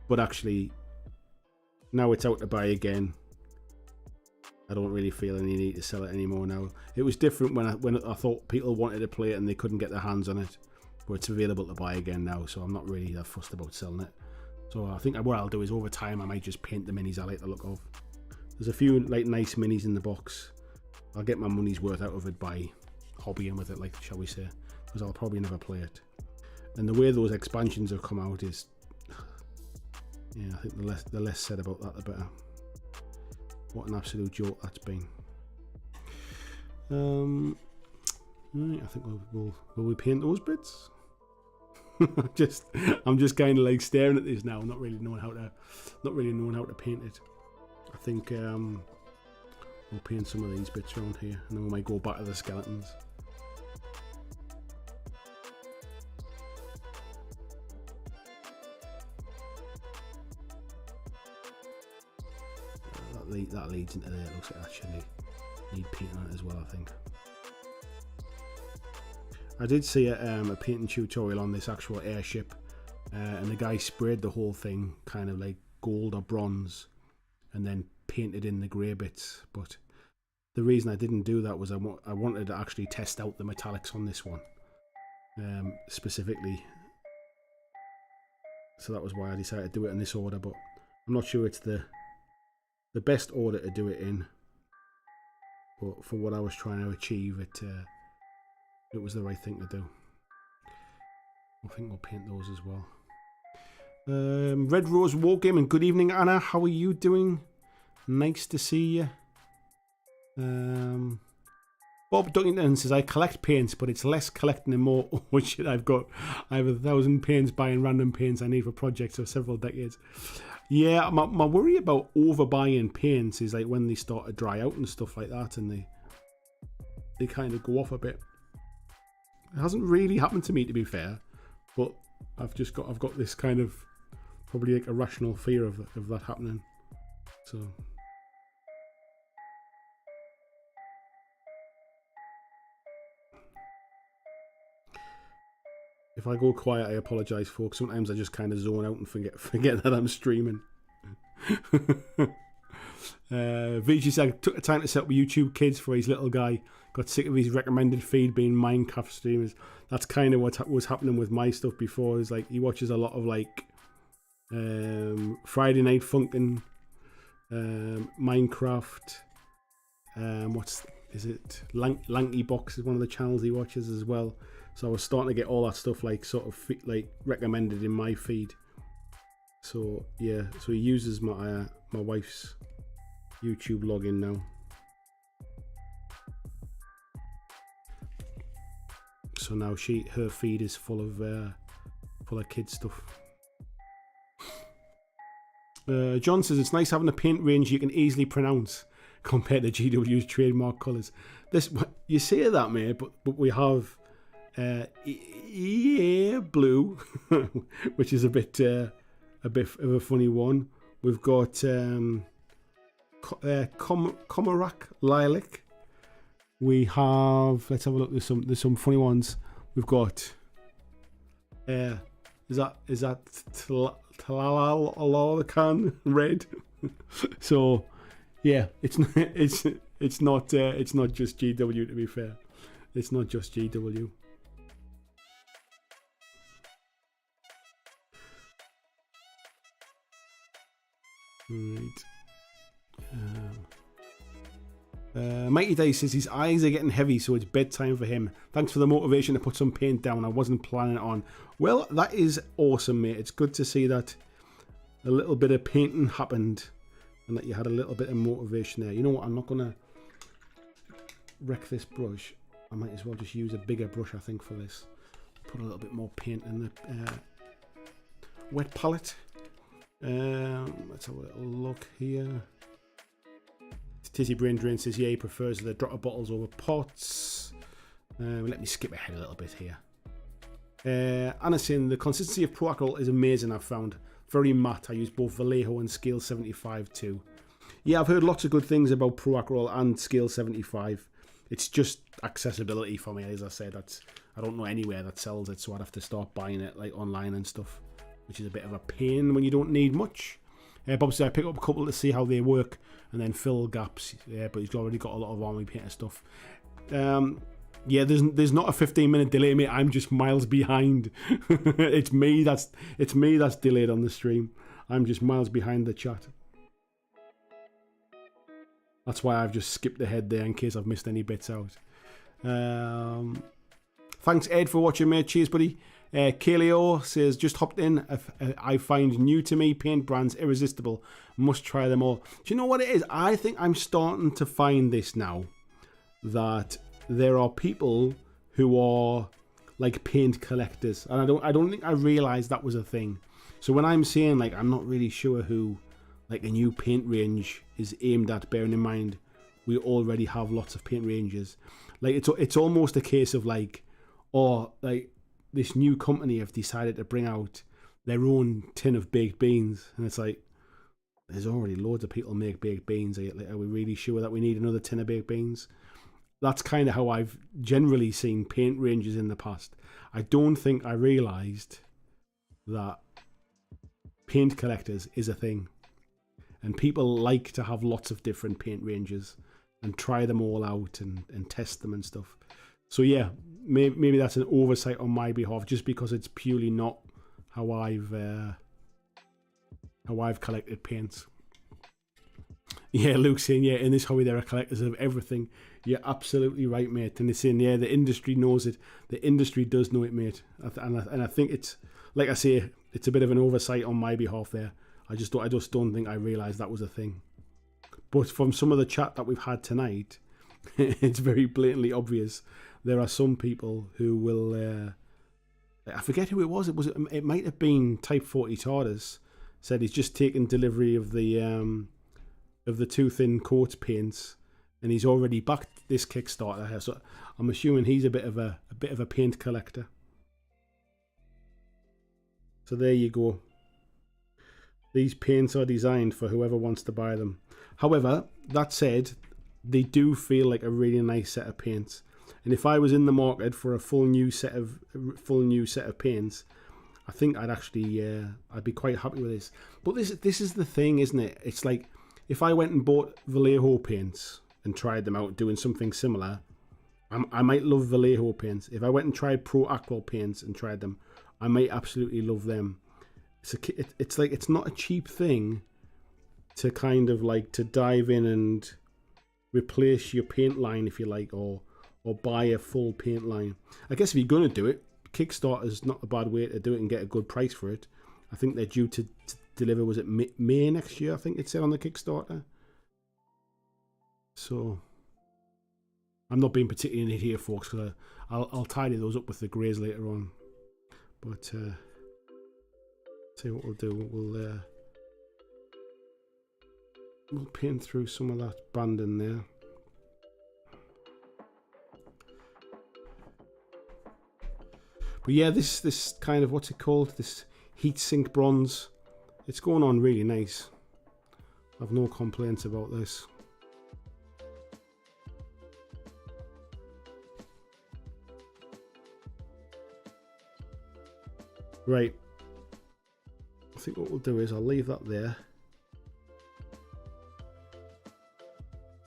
But actually, now it's out to buy again. I don't really feel any need to sell it anymore now. It was different when I thought people wanted to play it and they couldn't get their hands on it. But it's available to buy again now, so I'm not really that fussed about selling it. So I think what I'll do is over time I might just paint the minis I like the look of. There's a few like nice minis in the box. I'll get my money's worth out of it by hobbying with it, like, shall we say, because I'll probably never play it. And the way those expansions have come out is, yeah, I think the less said about that, the better. What an absolute joke that's been. Right, I think will we paint those bits? I'm just kind of like staring at this now, not really knowing how to paint it. I think we'll paint some of these bits around here, and then we might go back to the skeletons. That leads into there. It looks like that should need painting on it as well, I think. I did see a painting tutorial on this actual airship, and the guy sprayed the whole thing kind of like gold or bronze and then painted in the grey bits. But the reason I didn't do that was I wanted to actually test out the metallics on this one specifically. So that was why I decided to do it in this order, but I'm not sure it's the best order to do it in. But for what I was trying to achieve, it was the right thing to do. I think we'll paint those as well. Red Rose Wargaming, good evening, Anna. How are you doing? Nice to see you. Bob Duckington says, I collect paints, but it's less collecting and more oh shit I've got. I have 1,000 paints buying random paints I need for projects of several decades. Yeah, my worry about overbuying paints is like when they start to dry out and stuff like that, and they kind of go off a bit. It hasn't really happened to me, to be fair, but I've got this kind of probably like irrational fear of that happening. So if I go quiet, I apologise, folks. Sometimes I just kind of zone out and forget that I'm streaming. VG said, took the time to set up YouTube Kids for his little guy. Got sick of his recommended feed being Minecraft streamers. That's kind of what was happening with my stuff before. Is like he watches a lot of like Friday Night Funkin', Minecraft. Lanky Box is one of the channels he watches as well. So I was starting to get all that stuff like sort of like recommended in my feed. So yeah, so he uses my wife's YouTube login now. So now her feed is full of kids stuff. John says it's nice having a paint range you can easily pronounce compared to GW's trademark colours. You say that, mate, but we have blue, which is a bit of a funny one. We've got Comorac Lilac. We have, let's have a look. There's some funny ones. We've got is that Tlalocan red. So yeah, it's not just GW, to be fair. It's not just GW. Right. Mighty Dice says his eyes are getting heavy, so it's bedtime for him. Thanks for the motivation to put some paint down. I wasn't planning it on. Well, that is awesome, mate. It's good to see that a little bit of painting happened and that you had a little bit of motivation there. You know what? I'm not going to wreck this brush. I might as well just use a bigger brush, I think, for this. Put a little bit more paint in the wet palette. Let's have a little look here. Tizzy Brain Drain says, yeah, he prefers the drotter bottles over pots. Let me skip ahead a little bit here. Anna saying, the consistency of Pro Acrylic is amazing, I've found. Very matte. I use both Vallejo and Scale 75 too. Yeah, I've heard lots of good things about Pro Acrylic and Scale 75. It's just accessibility for me, as I said. I don't know anywhere that sells it, so I'd have to start buying it like online and stuff, which is a bit of a pain when you don't need much. Bob said I pick up a couple to see how they work and then fill gaps. Yeah, but he's already got a lot of army painter stuff. Yeah, there's not a 15-minute delay, mate. I'm just miles behind. it's me that's delayed on the stream. I'm just miles behind the chat. That's why I've just skipped ahead there in case I've missed any bits out. Thanks, Ed, for watching, mate. Cheers, buddy. Kaleo says, just hopped in. I find new to me paint brands irresistible. Must try them all. Do you know what it is? I think I'm starting to find this now, that there are people who are like paint collectors, and I don't think I realized that was a thing. So when I'm saying like I'm not really sure who like a new paint range is aimed at, bearing in mind we already have lots of paint ranges. Like it's almost a case of like, or like this new company have decided to bring out their own tin of baked beans, and it's like there's already loads of people make baked beans. Are we really sure that we need another tin of baked beans? That's kind of how I've generally seen paint ranges in the past. I don't think I realised that paint collectors is a thing, and people like to have lots of different paint ranges and try them all out and test them and stuff. So yeah, maybe that's an oversight on my behalf, just because it's purely not how I've collected paints. Yeah, Luke's saying, yeah, in this hobby there are collectors of everything. You're absolutely right, mate. And he's saying, yeah, the industry knows it. The industry does know it, mate. And I think it's, like I say, it's a bit of an oversight on my behalf there. I just don't think I realised that was a thing. But from some of the chat that we've had tonight, it's very blatantly obvious. There are some people who will, I forget who it was. It might have been Type 40 Tardis. Said he's just taken delivery of the Too Thin Coat paints, and he's already backed this Kickstarter here. So I'm assuming he's a bit of a paint collector. So there you go. These paints are designed for whoever wants to buy them. However, that said, they do feel like a really nice set of paints. And if I was in the market for a full new set of paints, I think I'd actually I'd be quite happy with this. But this is the thing, isn't it? It's like if I went and bought Vallejo paints and tried them out doing something similar, I might love Vallejo paints. If I went and tried Pro Acrylic paints and tried them, I might absolutely love them. It's like it's not a cheap thing to kind of like to dive in and replace your paint line, if you like, or buy a full paint line. I guess if you're going to do it, Kickstarter is not a bad way to do it and get a good price for it. I think they're due to deliver, was it May next year, I think it said on the Kickstarter. So I'm not being particularly in it here, folks, because I'll tidy those up with the greys later on. But see what we'll do. We'll paint through some of that banding there. But yeah, this kind of, what's it called? This heat sink bronze. It's going on really nice. I've no complaints about this. Right. I think what we'll do is I'll leave that there.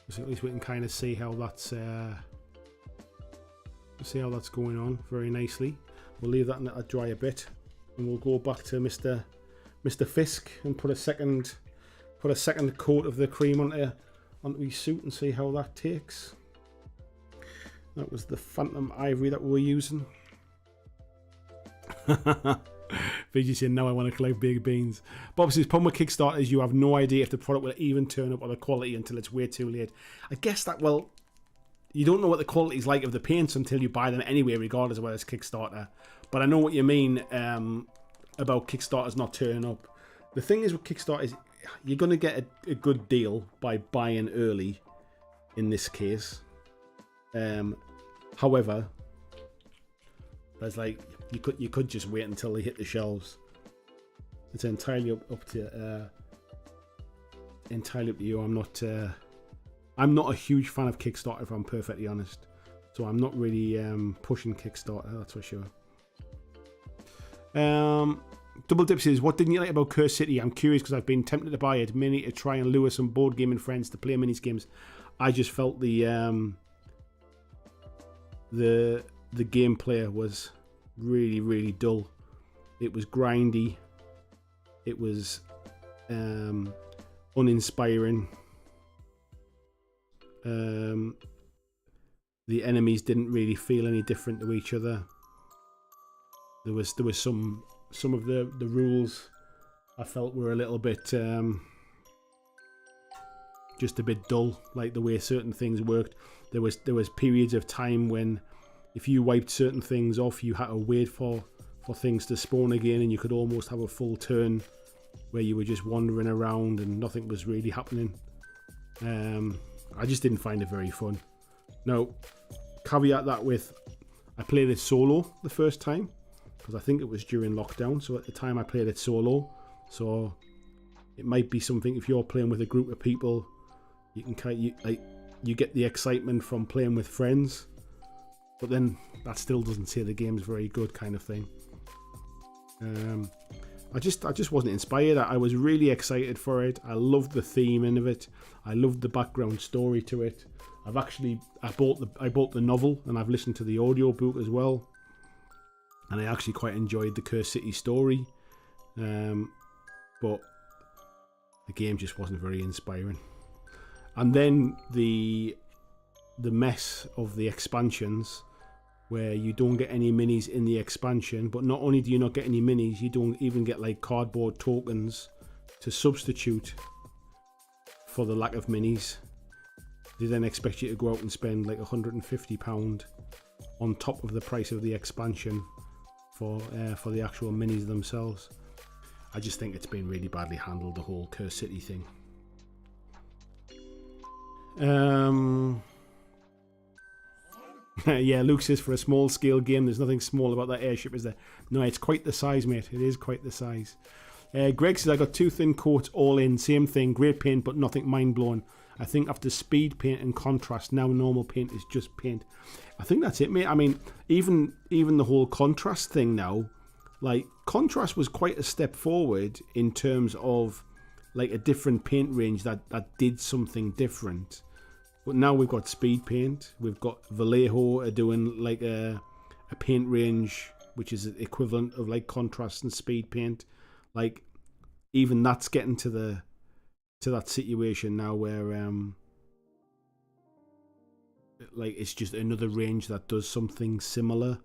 So at least we can kind of see how that's going on very nicely. We'll leave that and let that dry a bit, and we'll go back to Mr. Fisk and put a second coat of the cream onto his suit and see how that takes. That was the Phantom Ivory that we were using. Vijay saying, now I want to collect big beans. Bob says, problem with Kickstarter is you have no idea if the product will even turn up or the quality until it's way too late. I guess that, well, you don't know what the quality is like of the paints until you buy them anyway, regardless of whether it's Kickstarter. But I know what you mean about Kickstarters not turning up. The thing is with Kickstarter is you're going to get a good deal by buying early in this case. However, there's like you could just wait until they hit the shelves. It's entirely up to you. I'm not a huge fan of Kickstarter, if I'm perfectly honest. So I'm not really pushing Kickstarter, that's for sure. Double Dip says, what didn't you like about Curse City? I'm curious because I've been tempted to buy it, mainly to try and lure some board gaming friends to play minis games. I just felt the gameplay was really, really dull. It was grindy. It was uninspiring. The enemies didn't really feel any different to each other. There was some of the rules I felt were a little bit just a bit dull, like the way certain things worked. There was periods of time when if you wiped certain things off, you had to wait for things to spawn again, and you could almost have a full turn where you were just wandering around and nothing was really happening. I just didn't find it very fun. Now, caveat that with, I played it solo the first time because I think it was during lockdown. So at the time I played it solo. So it might be something if you're playing with a group of people, you can you get the excitement from playing with friends, but then that still doesn't say the game's very good, kind of thing. I just wasn't inspired. I was really excited for it. I loved the theme of it. I loved the background story to it. I bought the novel and I've listened to the audio book as well, and I actually quite enjoyed the Curse City story. But the game just wasn't very inspiring. And then the mess of the expansions, where you don't get any minis in the expansion, but not only do you not get any minis, you don't even get like cardboard tokens to substitute for the lack of minis. They then expect you to go out and spend like £150 on top of the price of the expansion for the actual minis themselves. I just think it's been really badly handled, the whole Curse City thing. Yeah, Luke says, for a small scale game, there's nothing small about that airship, is there? No, it's quite the size, mate. It is quite the size. Greg says, I got 2 thin coats all in. Same thing, great paint, but nothing mind-blowing. I think after speed paint and contrast, now normal paint is just paint. I think that's it, mate. I mean, even the whole contrast thing now, like, contrast was quite a step forward in terms of like a different paint range that did something different. But now we've got speed paint. We've got Vallejo doing like a paint range which is equivalent of like contrast and speed paint. Like, even that's getting to that situation now where like it's just another range that does something similar.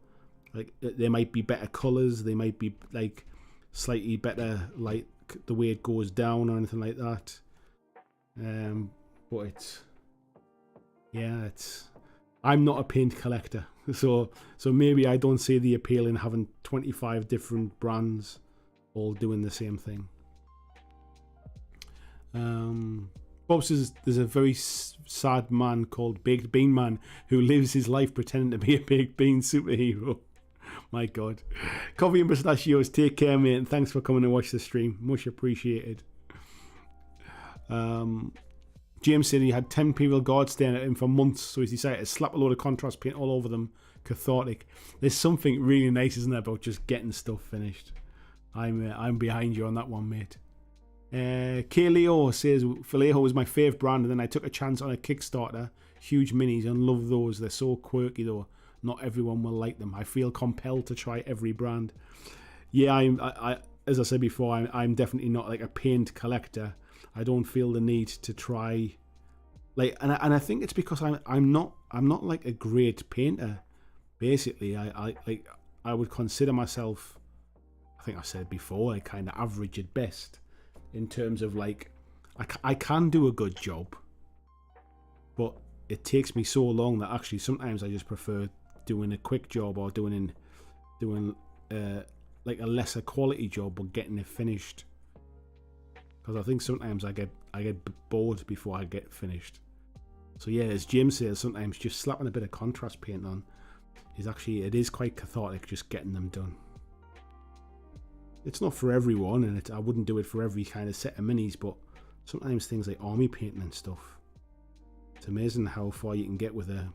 Like, there might be better colors, they might be like slightly better, like the way it goes down or anything like that. But I'm not a paint collector, so maybe I don't see the appeal in having 25 different brands all doing the same thing. Bob says there's a very sad man called Baked Bean Man who lives his life pretending to be a baked bean superhero. My God. Coffee and pistachios, take care, mate, and thanks for coming to watch the stream. Much appreciated. James said he had 10 Imperial Guards staring at him for months, so he decided to slap a load of contrast paint all over them. Cathartic. There's something really nice, isn't there, about just getting stuff finished. I'm behind you on that one, mate. K. Leo says Vallejo is my favourite brand, and then I took a chance on a Kickstarter. Huge minis, and love those. They're so quirky though. Not everyone will like them. I feel compelled to try every brand. Yeah, I as I said before, I'm definitely not like a paint collector. I don't feel the need to try Like, and I think it's because I'm not like a great painter. Basically, I would consider myself, I think I said before, like kind of average at best in terms of like I can do a good job, but it takes me so long that actually sometimes I just prefer doing a quick job or doing like a lesser quality job but getting it finished, because I think sometimes I get bored before I get finished. So yeah, as Jim says, sometimes just slapping a bit of contrast paint on it is quite cathartic, just getting them done. It's not for everyone, and I wouldn't do it for every kind of set of minis, but sometimes things like army painting and stuff, it's amazing how far you can get with a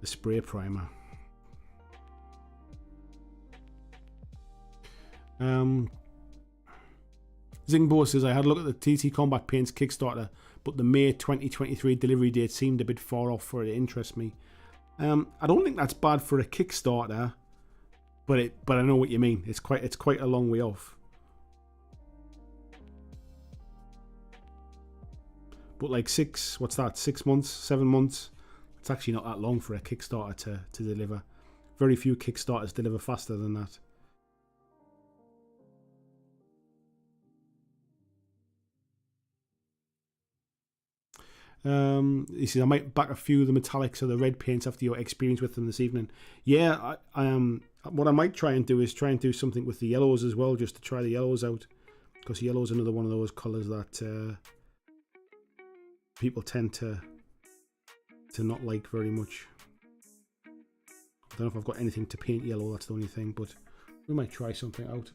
spray primer. Zingbo says, I had a look at the TT Combat Paints Kickstarter, but the May 2023 delivery date seemed a bit far off for it to interest me. I don't think that's bad for a Kickstarter, but I know what you mean. It's quite a long way off. But like 6 months, 7 months, it's actually not that long for a Kickstarter to deliver. Very few Kickstarters deliver faster than that. He says, I might back a few of the metallics or the red paints after your experience with them this evening. Yeah, what I might try and do is try and do something with the yellows as well, just to try the yellows out, because yellow is another one of those colours that people tend to not like very much. I don't know if I've got anything to paint yellow, that's the only thing, but we might try something out.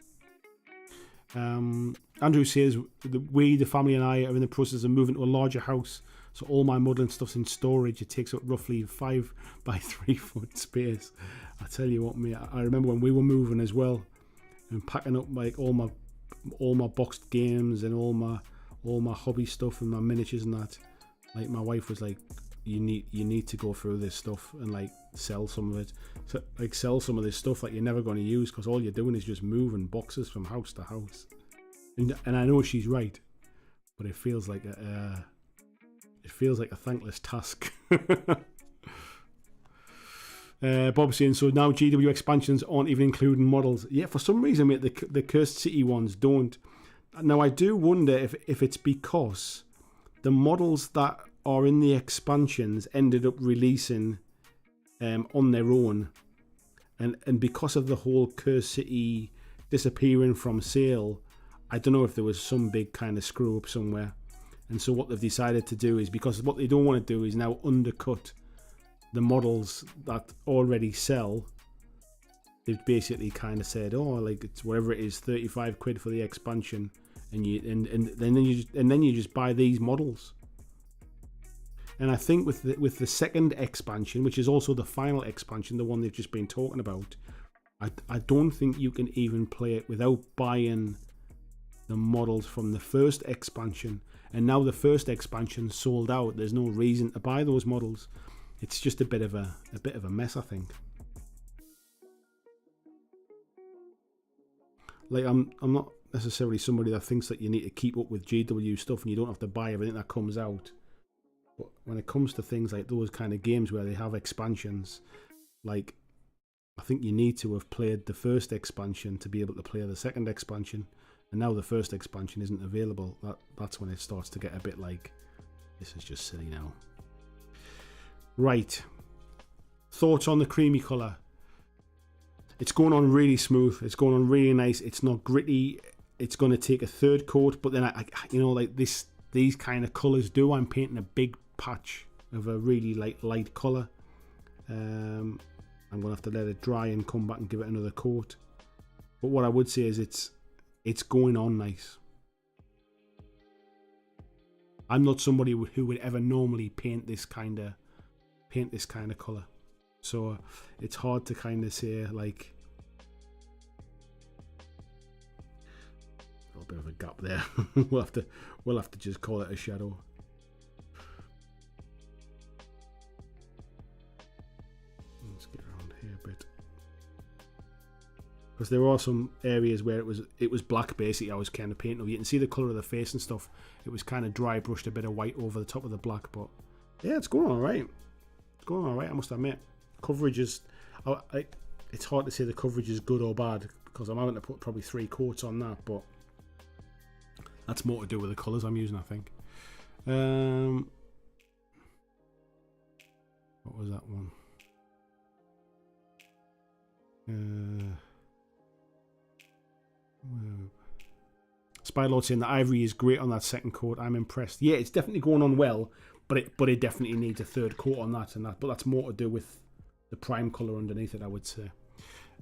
Andrew says, the family and I are in the process of moving to a larger house, so all my modelling stuff's in storage. It takes up roughly 5 by 3 foot space. I tell you what, mate, I remember when we were moving as well, and packing up like all my boxed games and all my hobby stuff and my miniatures and that. Like, my wife was like, you need to go through this stuff and like sell some of it. So, like, sell some of this stuff that you're never going to use, because all you're doing is just moving boxes from house to house. And I know she's right, but it feels like a thankless task. Bob's saying, so now GW expansions aren't even including models. Yeah, for some reason, mate, the Cursed City ones don't. Now, I do wonder if it's because the models that are in the expansions ended up releasing on their own, and because of the whole Cursed City disappearing from sale, I don't know if there was some big kind of screw up somewhere. And so what they've decided to do is, because what they don't want to do is now undercut the models that already sell, they've basically kind of said, oh, like, it's whatever it is, 35 quid for the expansion, and then you just buy these models. And I think with the second expansion, which is also the final expansion, the one they've just been talking about, I don't think you can even play it without buying the models from the first expansion. And now the first expansion sold out. There's no reason to buy those models. It's just a bit of a mess, I think. Like, I'm not necessarily somebody that thinks that you need to keep up with GW stuff and you don't have to buy everything that comes out. But when it comes to things like those kind of games where they have expansions, like, I think you need to have played the first expansion to be able to play the second expansion. And now the first expansion isn't available. That's when it starts to get a bit like, this is just silly now. Right. Thoughts on the creamy colour? It's going on really smooth. It's going on really nice. It's not gritty. It's going to take a third coat, but then I like these kind of colours do. I'm painting a big patch of a really light colour. I'm going to have to let it dry and come back and give it another coat. But what I would say is it's going on nice. I'm not somebody who would ever normally paint this kind of colour, so it's hard to kind of say, like, a little bit of a gap there. we'll have to just call it a shadow. Let's get around here a bit. because there are some areas where it was black basically. I was kind of painting. You can see the colour of the face and stuff. It was kind of dry brushed a bit of white over the top of the black, but yeah, it's going all right. It's going all right, I must admit. Coverage is, it's hard to say the coverage is good or bad because I'm having to put probably 3 coats on that, but that's more to do with the colours I'm using, I think. What was that one? Spylord saying the ivory is great on that second coat. I'm impressed. Yeah, it's definitely going on well, but it definitely needs a 3rd coat on that, but that's more to do with the prime colour underneath it, I would say.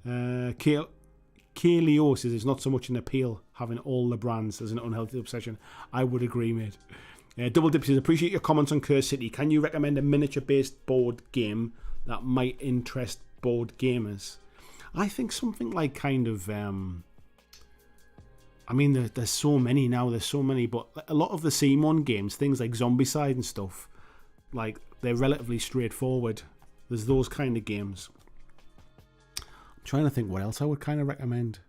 Leo says it's not so much an appeal having all the brands as an unhealthy obsession. I would agree, mate. Double Dip says, appreciate your comments on Curse City. Can you recommend a miniature-based board game that might interest board gamers? I think something like kind of... I mean, there's so many now. There's so many, but a lot of the Simon games, things like Zombicide and stuff, like they're relatively straightforward. There's those kind of games. I'm trying to think what else I would kind of recommend.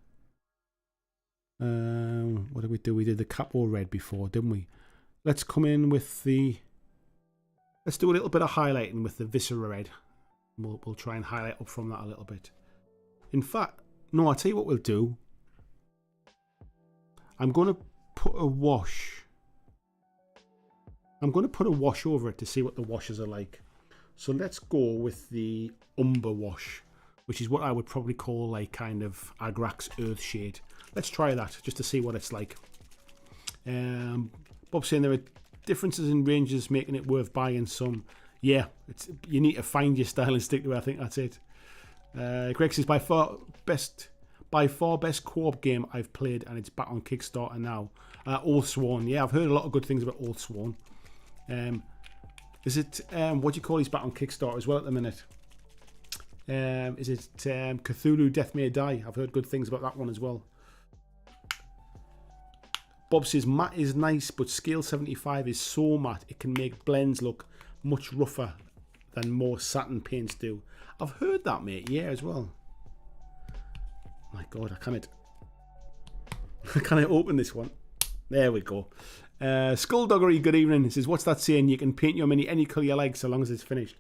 What did we do? We did the Capo Red before, didn't we? Let's come in with the... Let's do a little bit of highlighting with the Viscera Red. We'll try and highlight up from that a little bit. In fact, no, I'll tell you what we'll do. I'm going to put a wash. I'm going to put a wash over it to see what the washes are like. So let's go with the Umber wash, which is what I would probably call like kind of Agrax Earthshade. Let's try that just to see what it's like. Bob's saying there are differences in ranges making it worth buying some. Yeah, you need to find your style and stick to it. I think that's it. Greg says by far best co-op game I've played, and it's back on Kickstarter now. Old Sworn. Yeah, I've heard a lot of good things about Old Sworn. Is it what do you call? He's back on Kickstarter as well at the minute. Is it Cthulhu Death May Die? I've heard good things about that one as well. Bob says matte is nice, but scale 75 is so matte it can make blends look much rougher than more satin paints do. I've heard that, mate. Yeah, as well. My God, I can't open this one. There we go. Skulldoggery, good evening. He says, what's that saying? You can paint your mini any colour you like so long as it's finished.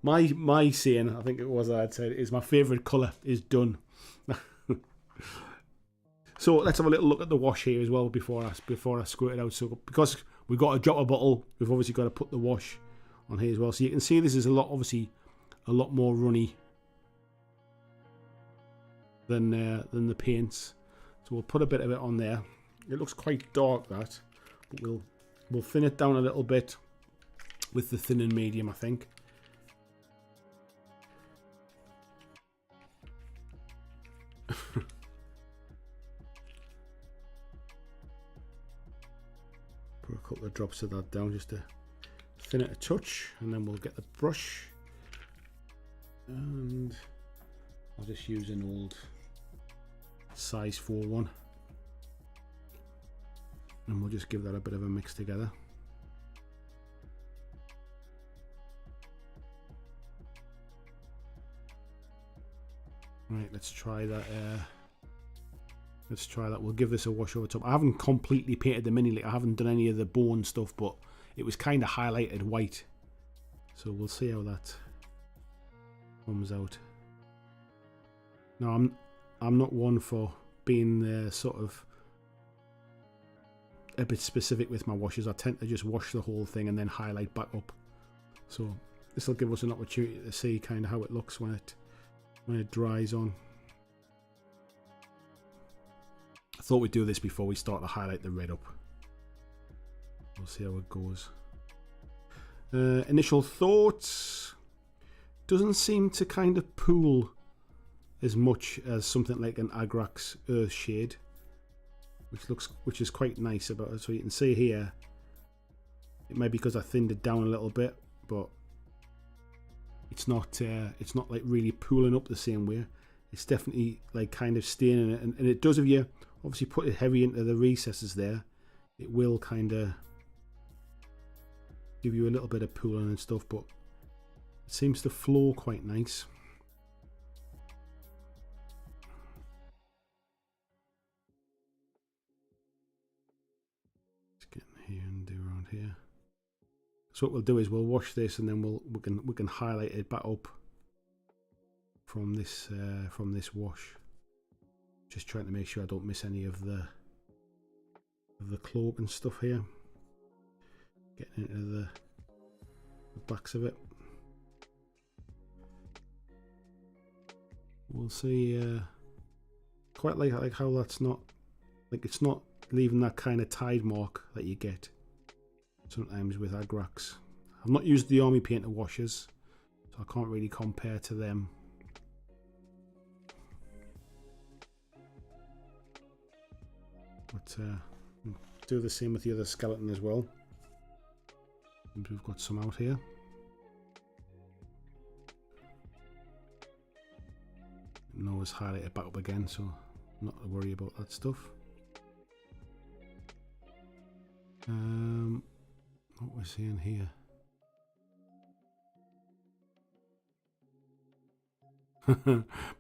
My saying, I think it was I'd said, is my favourite colour is done. So let's have a little look at the wash here as well before I squirt it out. So because we've got a dropper bottle, we've obviously got to put the wash on here as well. So you can see this is obviously a lot more runny than the paints. So we'll put a bit of it on there. It looks quite dark, that, but we'll thin it down a little bit with the thinning medium, I think. Put a couple of drops of that down just to thin it a touch, and then we'll get the brush, and I'll just use an old size 4 one, and we'll just give that a bit of a mix together. Right, let's try that. Let's try that. We'll give this a wash over top. I haven't completely painted the mini. I haven't done any of the bone stuff, but it was kind of highlighted white. So we'll see how that comes out. No, I'm not one for being sort of a bit specific with my washes. I tend to just wash the whole thing and then highlight back up. So this will give us an opportunity to see kind of how it looks when it dries on. I thought we'd do this before we start to highlight the red up. We'll see how it goes. Initial thoughts. Doesn't seem to kind of pool as much as something like an Agrax Earthshade, which is quite nice about it. So you can see here, it may be because I thinned it down a little bit, but it's not like really pooling up the same way. It's definitely like kind of staining it, and it does, if you obviously put it heavy into the recesses there, it will kind of give you a little bit of pooling and stuff, but it seems to flow quite nice. So what we'll do is we'll wash this, and then we can highlight it back up from this wash. Just trying to make sure I don't miss any of the cloak and stuff here. Getting into the backs of it. We'll see. Quite like how that's not, like, it's not leaving that kind of tide mark that you get sometimes with Agrax. I've not used the army painter washers, so I can't really compare to them. But do the same with the other skeleton as well. We've got some out here. Always highlight it back up again, so not to worry about that stuff. What we're seeing here.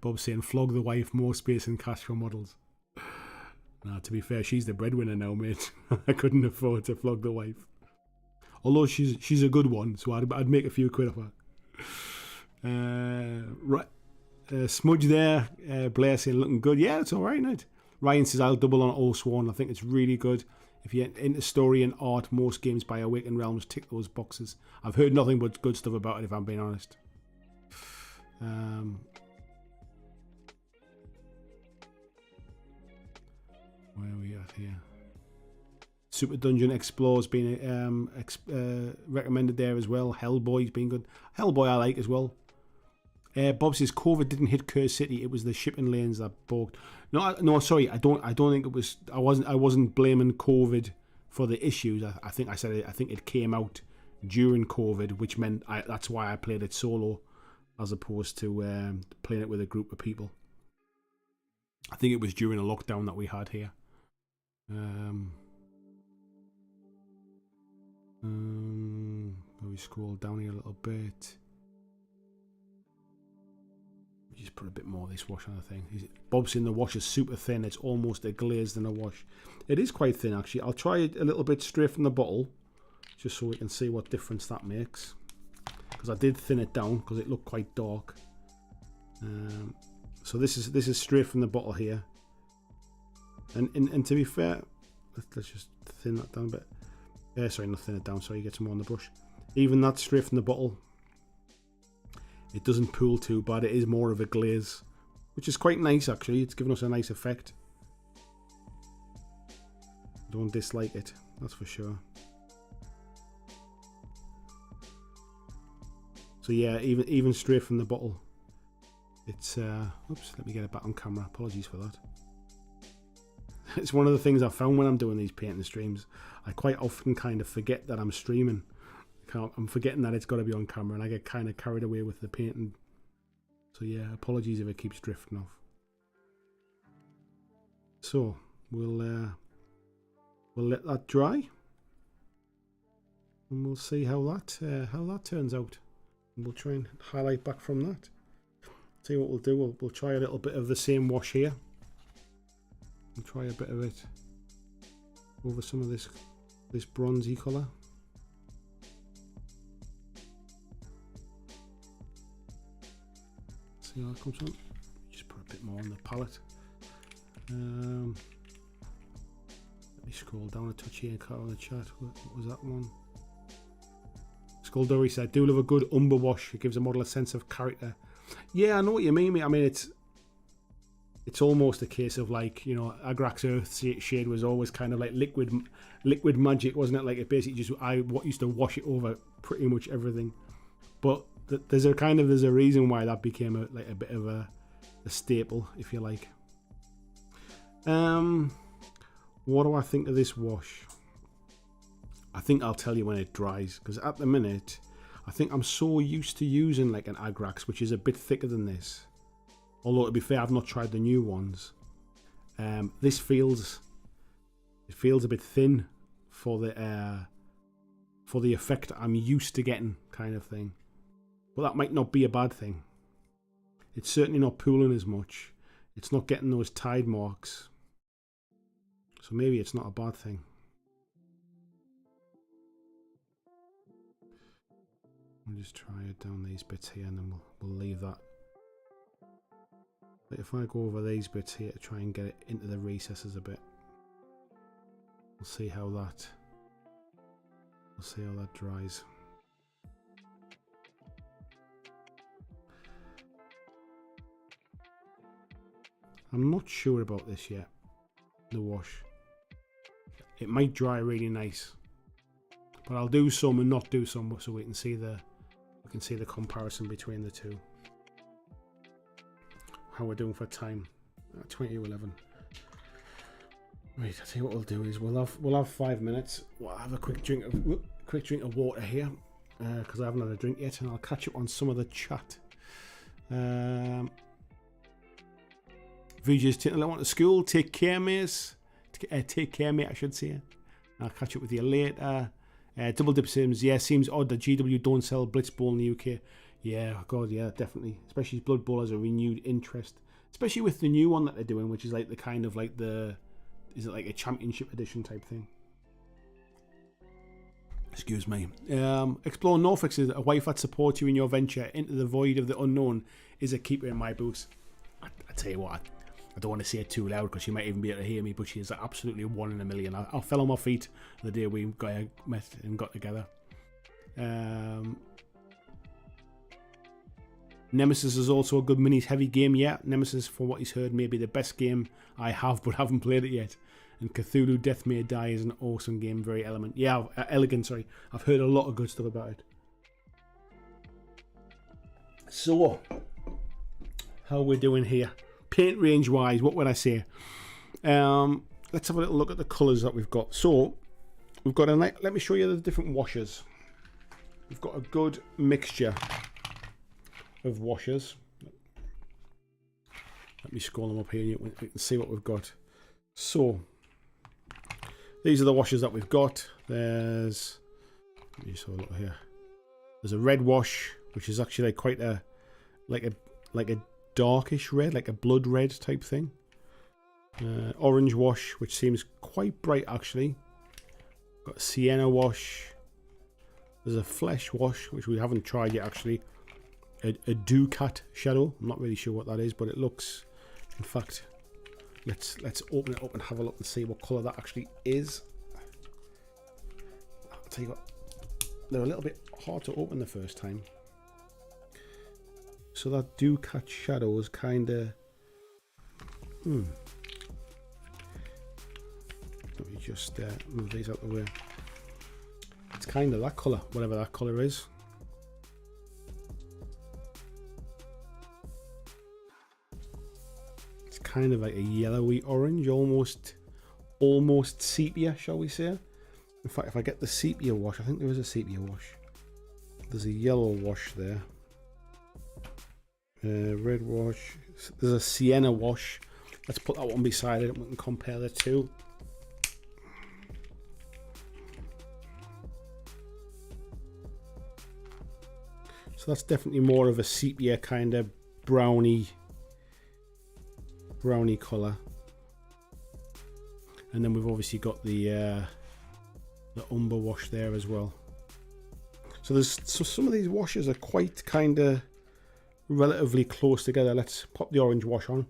Bob's saying flog the wife, more space and cash for models. Nah, to be fair, she's the breadwinner now, mate. I couldn't afford to flog the wife. Although she's a good one, so I'd make a few quid off her. Right. Smudge there, Blair saying looking good. Yeah, it's alright, mate. Ryan says I'll double on Allsworn. I think it's really good. If you're into story and art, most games by Awakened Realms tick those boxes. I've heard nothing but good stuff about it, if I'm being honest. Where are we at here? Super Dungeon Explorer's been recommended there as well. Hellboy's been good. Hellboy I like as well. Bob says COVID didn't hit Curse City. It was the shipping lanes that bogged. No, sorry. I don't think it was. I wasn't blaming COVID for the issues. I think I said it. I think it came out during COVID, which meant that's why I played it solo, as opposed to playing it with a group of people. I think it was during a lockdown that we had here. We scroll down here a little bit. Just put a bit more of this wash on the thing. Bob's in the wash is super thin. It's almost a glazed in a wash. It is quite thin actually. I'll try it a little bit straight from the bottle, just so we can see what difference that makes. Because I did thin it down because it looked quite dark. So this is straight from the bottle here. And to be fair, let's just thin that down a bit. Sorry, not thin it down. Sorry, you get some more on the brush. Even that straight from the bottle. It doesn't pool too bad. It is more of a glaze, which is quite nice actually. It's given us a nice effect. Don't dislike it, that's for sure. So yeah, even straight from the bottle, it's oops, let me get it back on camera. Apologies for that. It's one of the things I found when I'm doing these painting streams. I quite often kind of forget that I'm streaming. I'm forgetting that it's got to be on camera, and I get kind of carried away with the painting. So yeah, apologies if it keeps drifting off. So we'll let that dry, and we'll see how that turns out. And we'll try and highlight back from that. See what we'll do. We'll try a little bit of the same wash here. We'll try a bit of it over some of this bronzy colour. See how that comes on. Just put a bit more on the palette. Let me scroll down a touch here and cut on the chat. What was that one? Skulldurry said, "Do love a good umber wash. It gives a model a sense of character." Yeah, I know what you mean, mate. I mean, it's almost a case of like, you know, Agrax Earth Shade was always kind of like liquid magic, wasn't it? Like it basically just used to wash it over pretty much everything. But there's a reason why that became a bit of a staple, if you like. What do I think of this wash? I think I'll tell you when it dries, because at the minute I think I'm so used to using like an Agrax, which is a bit thicker than this. Although to be fair, I've not tried the new ones. This feels a bit thin for the effect I'm used to getting, kind of thing. But that might not be a bad thing. It's certainly not pooling as much. It's not getting those tide marks. So maybe it's not a bad thing. We'll just try it down these bits here, and then we'll leave that. But if I go over these bits here to try and get it into the recesses a bit, we'll see how that dries. I'm not sure about this yet. The wash. It might dry really nice, but I'll do some and not do some so we can see the comparison between the two. How we're doing for time? 20:11. Right. I tell you what we'll do is we'll have 5 minutes. We'll have a quick drink of water here because I haven't had a drink yet, and I'll catch up on some of the chat. VJ's taking a little one to school. Take care, mate. Take care, mate, I should say. I'll catch up with you later. Double Dip Sims. Yeah, seems odd that GW don't sell Blitz Bowl in the UK. Yeah, God, yeah, definitely. Especially Blood Bowl has a renewed interest. Especially with the new one that they're doing, which is like the kind of like the... Is it like a championship edition type thing? Excuse me. Explore Norfolk says a wife that supports you in your venture into the void of the unknown is a keeper in my books. I tell you what, I don't want to say it too loud because she might even be able to hear me, but she is absolutely 1 in a million. I fell on my feet the day we met and got together. Nemesis is also a good minis heavy game. Yeah, Nemesis, for what he's heard, may be the best game I have, but haven't played it yet. And Cthulhu Death May Die is an awesome game, very elegant. Sorry, I've heard a lot of good stuff about it. So, how we're doing here? Paint range wise, what would I say? Let's have a little look at the colours that we've got. So, we've got let me show you the different washes. We've got a good mixture of washers. Let me scroll them up here. You can see what we've got. So, these are the washers that we've got. Let me just have a look here. There's a red wash, which is actually quite like a darkish red, like a blood red type thing. Orange wash, which seems quite bright actually. Got a sienna wash. There's a flesh wash, which we haven't tried yet actually. A Ducat shadow. I'm not really sure what that is, but it looks. In fact, let's open it up and have a look and see what colour that actually is. I'll tell you what, they're a little bit hard to open the first time. So that Ducat shadow is kind of. Let me just move these out of the way. It's kind of that colour, whatever that colour is. It's kind of like a yellowy orange, almost sepia, shall we say. In fact, if I get the sepia wash, I think there is a sepia wash. There's a yellow wash there. Red wash. There's a sienna wash. Let's put that one beside it and we can compare the two. So that's definitely more of a sepia kind of brownie colour. And then we've obviously got the umber wash there as well. So some of these washes are quite kind of relatively close together. Let's pop the orange wash on.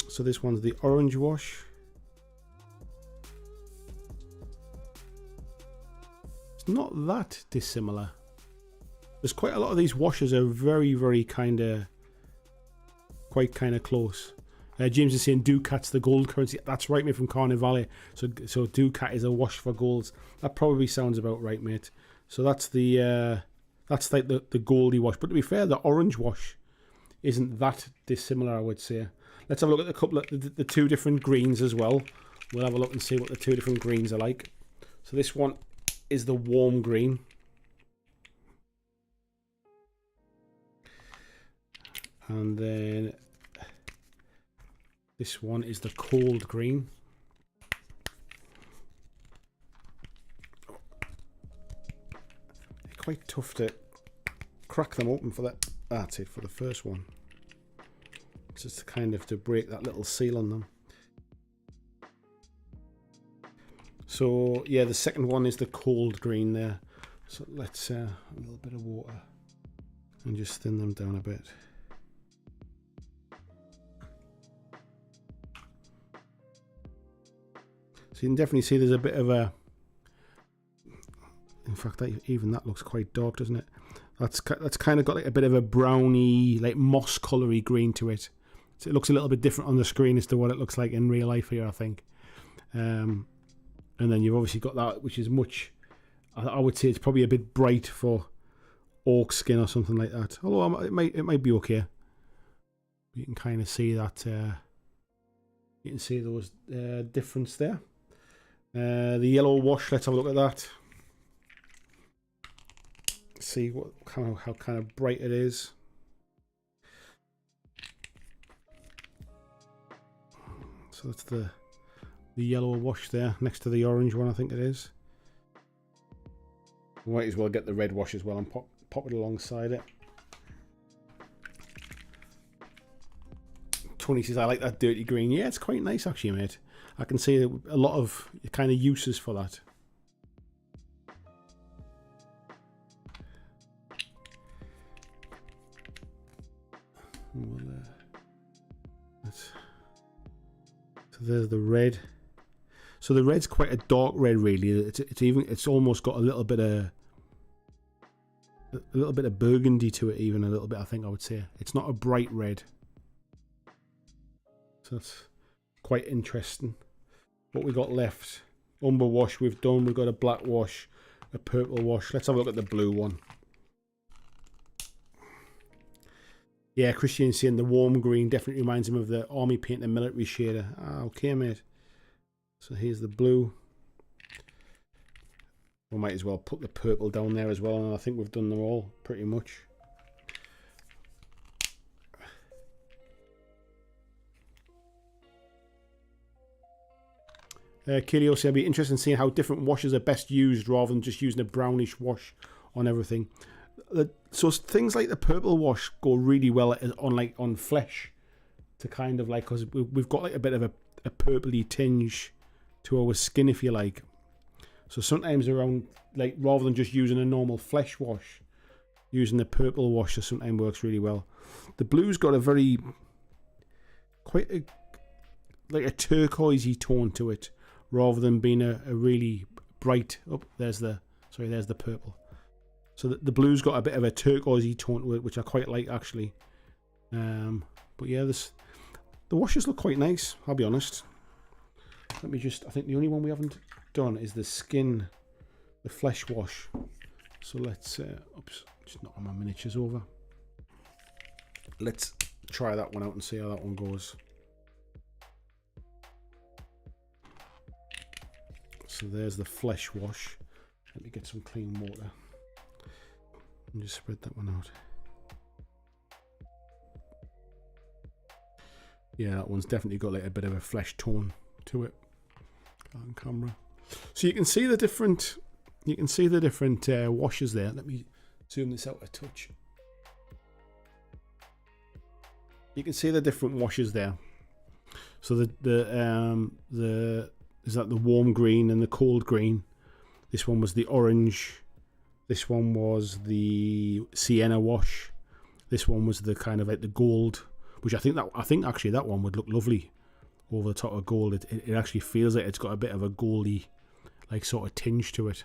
So this one's the orange wash. It's not that dissimilar. There's quite a lot of these washes are very quite kind of close. James is saying Ducat's the gold currency. That's right, mate, from Carnivale. So Ducat is a wash for golds. That probably sounds about right, mate. So that's that's like the goldy wash. But to be fair, the orange wash isn't that dissimilar, I would say. Let's have a look at the two different greens as well. We'll have a look and see what the two different greens are like. So this one is the warm green. And then this one is the cold green. Quite tough to crack them open for that. That's it for the first one. Just kind of to break that little seal on them. So yeah, the second one is the cold green there. So let's a little bit of water and just thin them down a bit. So you can definitely see there's a bit of a, in fact even that looks quite dark, doesn't it? That's kind of got like a bit of a browny, like moss colory green to it. So it looks a little bit different on the screen as to what it looks like in real life here, I think. And then you've obviously got that, which is much, I would say it's probably a bit bright for orc skin or something like that. Although it might be okay. You can kind of see that. You can see those difference there. The yellow wash. Let's have a look at that. See what how kind of bright it is. So that's the yellow wash there next to the orange one, I think it is. We might as well get the red wash as well and pop it alongside it. Tony says, I like that dirty green. Yeah, it's quite nice actually, mate. I can see a lot of kind of uses for that. So there's the red. So the red's quite a dark red, really. It's almost got a little bit of burgundy to it, even a little bit. I think I would say it's not a bright red. So that's quite interesting. What we got left? Umber wash we've done. We've got a black wash, a purple wash. Let's have a look at the blue one. Yeah, Christian's saying the warm green definitely reminds him of the army paint and military shader. Ah, okay, mate. So here's the blue. We might as well put the purple down there as well, and I think we've done them all pretty much. Kilio said, I'd be interested in seeing how different washes are best used rather than just using a brownish wash on everything. So things like the purple wash go really well on flesh, to kind of like, because we've got like a bit of a purpley tinge to our skin, if you like. So sometimes around, like, rather than just using a normal flesh wash, using the purple wash sometimes works really well. The blue's got a very like a turquoisey tone to it, rather than being a really bright. Oh, there's the purple. So the blue's got a bit of a turquoisey tone to it, which I quite like actually. But yeah, the washes look quite nice, I'll be honest. I think the only one we haven't done is the skin, the flesh wash. So let's, oops, just knocking my miniatures over. Let's try that one out and see how that one goes. So there's the flesh wash. Let me get some clean water and just spread that one out. Yeah, that one's definitely got like a bit of a flesh tone to it on camera. So you can see the different washes there. Let me zoom this out a touch. You can see the different washes there. So is that the warm green and the cold green? This one was the orange. This one was the sienna wash. This one was the kind of like the gold, which I think actually that one would look lovely over the top of gold. It actually feels like it's got a bit of a goldy, like, sort of tinge to it.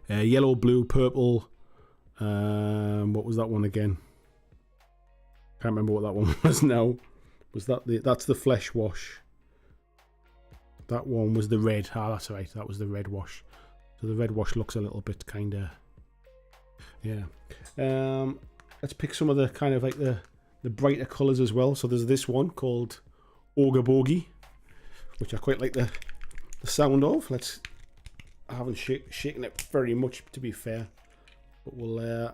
Yellow, blue, purple. What was that one again? Can't remember what that one was now. That's the flesh wash. That one was the red. Ah, that's right. That was the red wash. So the red wash looks a little bit kind of, yeah. Let's pick some of the kind of like the brighter colours as well. So there's this one called Ogre Bogey, which I quite like the sound of. I haven't shaken it very much, to be fair, but we'll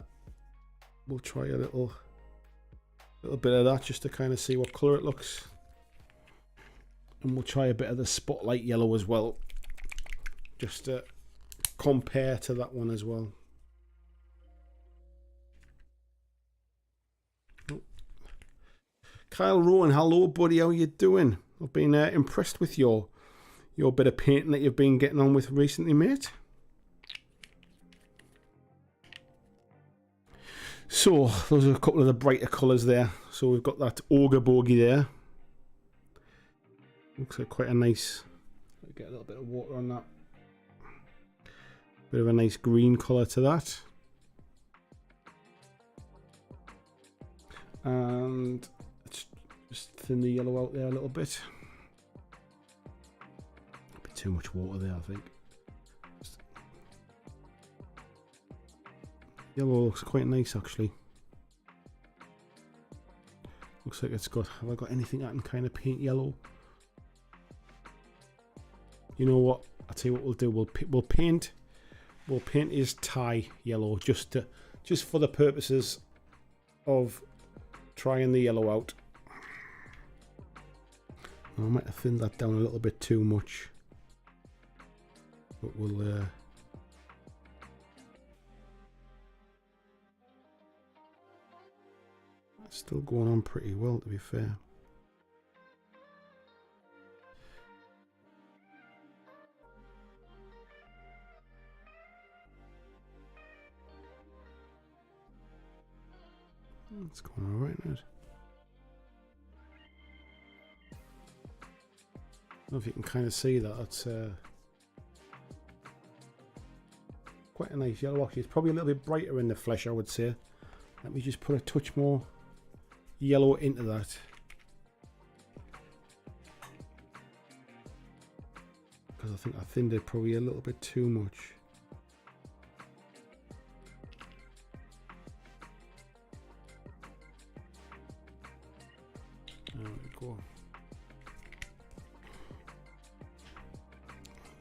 try a little bit of that just to kind of see what colour it looks. And we'll try a bit of the spotlight yellow as well, just to compare to that one as well. Kyle Rowan, hello buddy, how you doing? I've been impressed with your bit of painting that you've been getting on with recently, mate. So, those are a couple of the brighter colours there. So we've got that ogre bogey there. Looks like quite a nice... Get a little bit of water on that. Bit of a nice green colour to that. And let's just thin the yellow out there a little bit. A bit too much water there, I think. Yellow looks quite nice, actually. Looks like it's got... Have I got anything I can kind of paint yellow? You know what? I'll tell you what we'll do. We'll paint his tie yellow just for the purposes of trying the yellow out. I might have thinned that down a little bit too much, but we'll still going on pretty well, to be fair. It's going all right, isn't it? I don't know if you can kind of see that. That's quite a nice yellow. Actually, it's probably a little bit brighter in the flesh, I would say. Let me just put a touch more yellow into that. Because I think I thinned it probably a little bit too much. There we go.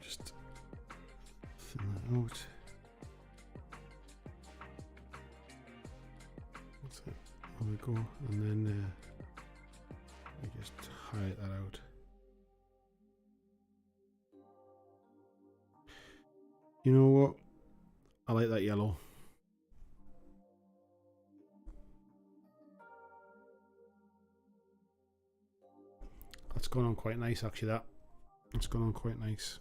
Just thin that out. That's it. There we go. And then we just highlight that out. You know what? I like that yellow. That's gone on quite nice, actually. That's gone on quite nice.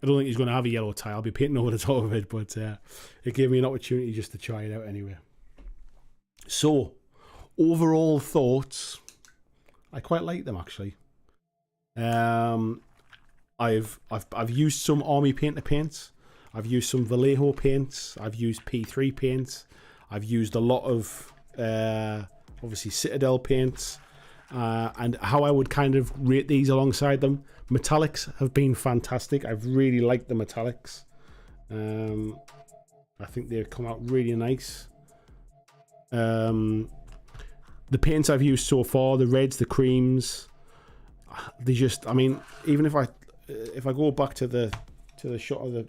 I don't think he's going to have a yellow tie. I'll be painting over the top of it, but it gave me an opportunity just to try it out anyway. So, overall thoughts, I quite like them, actually. I've used some Army Painter paints. I've used some Vallejo paints. I've used P3 paints. I've used a lot of obviously Citadel paints. And how I would kind of rate these alongside them. Metallics have been fantastic. I've really liked the metallics. I think they've come out really nice. The paints I've used so far, the reds, the creams, they just, I mean, even if I go back to the shot of the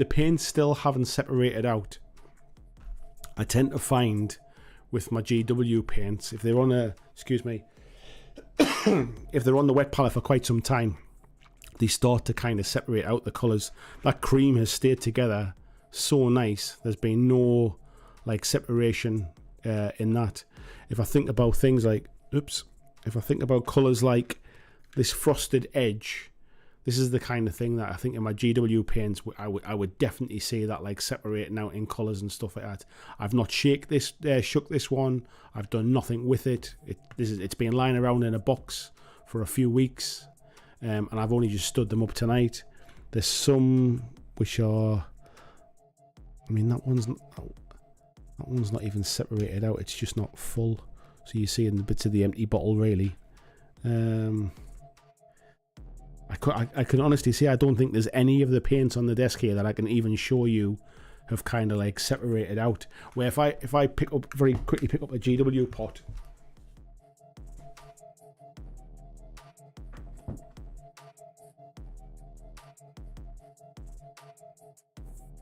paints still haven't separated out. I tend to find with my GW paints, if they're on a, excuse me, if they're on the wet palette for quite some time, they start to kind of separate out the colours. That cream has stayed together so nice. There's been no like separation in that. If I think about things like, if I think about colours like this frosted edge, this is the kind of thing that I think in my GW paints I would definitely see that like separating out in colours and stuff like that. I've not shook this one. I've done nothing with it. It's been lying around in a box for a few weeks, and I've only just stood them up tonight. There's some which are, I mean, that one's not even separated out. It's just not full. So you see in the bits of the empty bottle, really. I can honestly say I don't think there's any of the paints on the desk here that I can even show you have kind of like separated out. Where if I very quickly pick up a GW pot,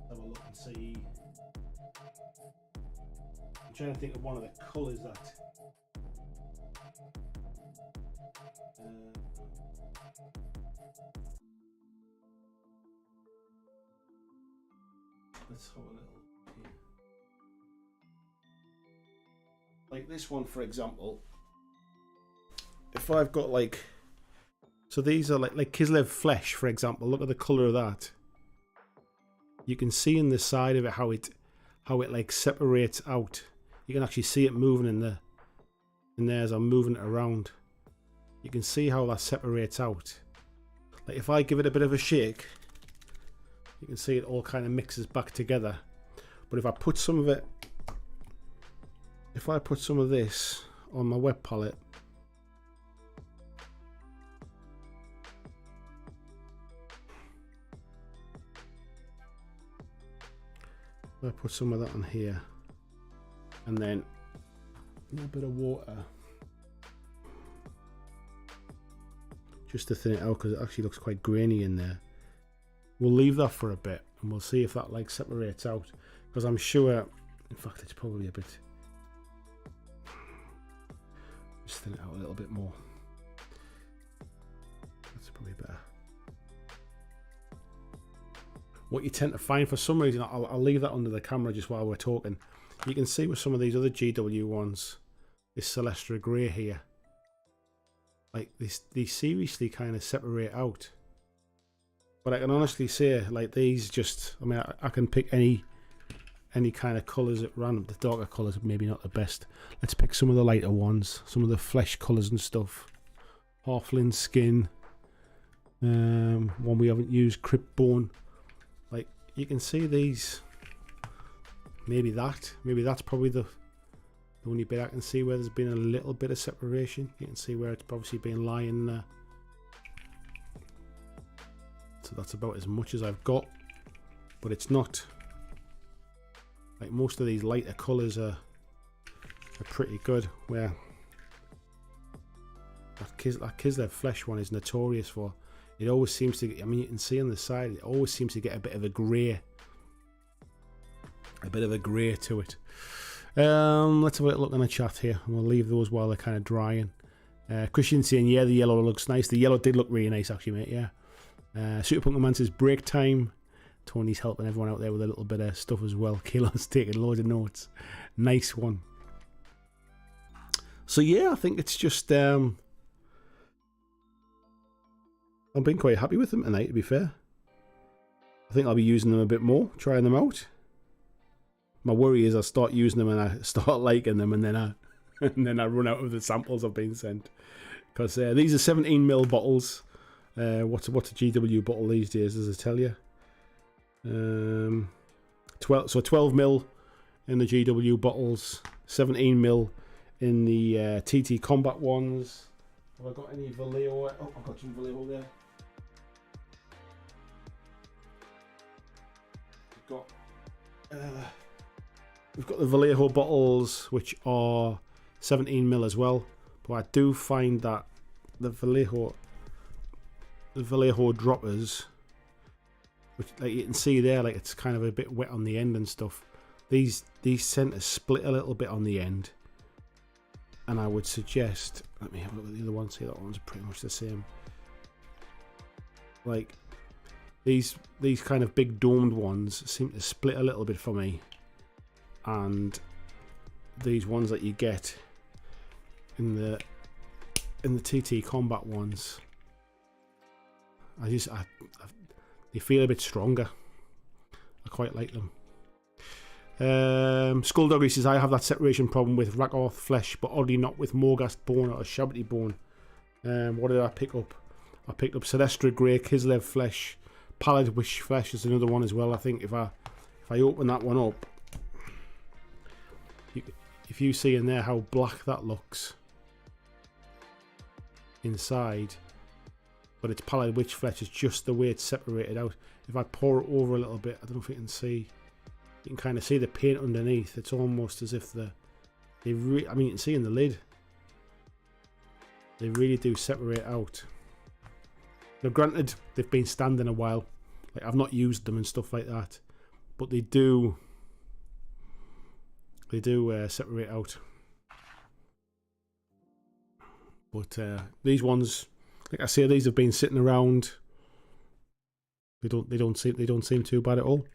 have a look and see. I'm trying to think of one of the colours that. Let's have a little here. like this one, for example, if I've got like, so these are like Kislev flesh, for example. Look at the color of that. You can see in the side of it how it like separates out. You can actually see it moving in there as I'm moving it around. You can see how that separates out. Like if I give it a bit of a shake, you can see it all kind of mixes back together. But if I put some of it, if I put some of this on my wet palette, I put some of that on here, and then a little bit of water just to thin it out, because it actually looks quite grainy in there. We'll leave that for a bit and we'll see if that like separates out, because I'm sure, in fact it's probably a bit, just thin it out a little bit more. That's probably better. What you tend to find, for some reason, I'll leave that under the camera just while we're talking. You can see with some of these other GW ones, this Celestra Grey here, like these seriously kind of separate out. But I can honestly say, like these just, I mean, I can pick any kind of colours at random. The darker colours are maybe not the best. Let's pick some of the lighter ones, some of the flesh colours and stuff. Halfling skin, one we haven't used, crypt bone. Like you can see these. Maybe that's probably the only bit I can see where there's been a little bit of separation. You can see where it's obviously been lying there. So that's about as much as I've got, but it's not like most of these lighter colours are pretty good. Where that Kislev flesh one is notorious for, it always seems to, I mean, you can see on the side, it always seems to get a bit of a grey to it. Let's have a look in the chat here, and we'll leave those while they're kind of drying. Christian saying, yeah, the yellow looks nice. The yellow did look really nice actually, mate. Yeah. Super Punk Man says break time. Tony's helping everyone out there with a little bit of stuff as well. Kilo's taking loads of notes. Nice one. So yeah, I think it's just I've been quite happy with them tonight, to be fair. I think I'll be using them a bit more, trying them out. My worry is I start using them and I start liking them, and then I run out of the samples I've been sent. Because these are 17ml bottles. What's a GW bottle these days, does it tell you? 12ml in the GW bottles, 17ml in the TT Combat ones. Have I got any Vallejo? Oh, I've got some Vallejo there. We've got the Vallejo bottles, which are 17ml as well. But I do find that the Vallejo droppers, which like you can see there, like it's kind of a bit wet on the end and stuff. These tend to split a little bit on the end, and I would suggest, let me have a look at the other one. See, that one's pretty much the same. Like these kind of big domed ones seem to split a little bit for me, and these ones that you get in the TT Combat ones, they feel a bit stronger. I quite like them. Skulldoggy says, I have that separation problem with Rakarth flesh, but oddly not with Morghast bone or Shabbaty bone. What did I pick up? I picked up Celestra Grey, Kislev flesh, Pallid Wish flesh is another one as well. I think if I open that one up, if you see in there how black that looks inside, but it's Pallid Witch flesh, is just the way it's separated out. If I pour it over a little bit, I don't know if you can see, you can kind of see the paint underneath. It's almost as if I mean, you can see in the lid, they really do separate out. Now granted, they've been standing a while, like I've not used them and stuff like that, but they do separate out. But these ones, like I say, these have been sitting around. They don't seem too bad at all.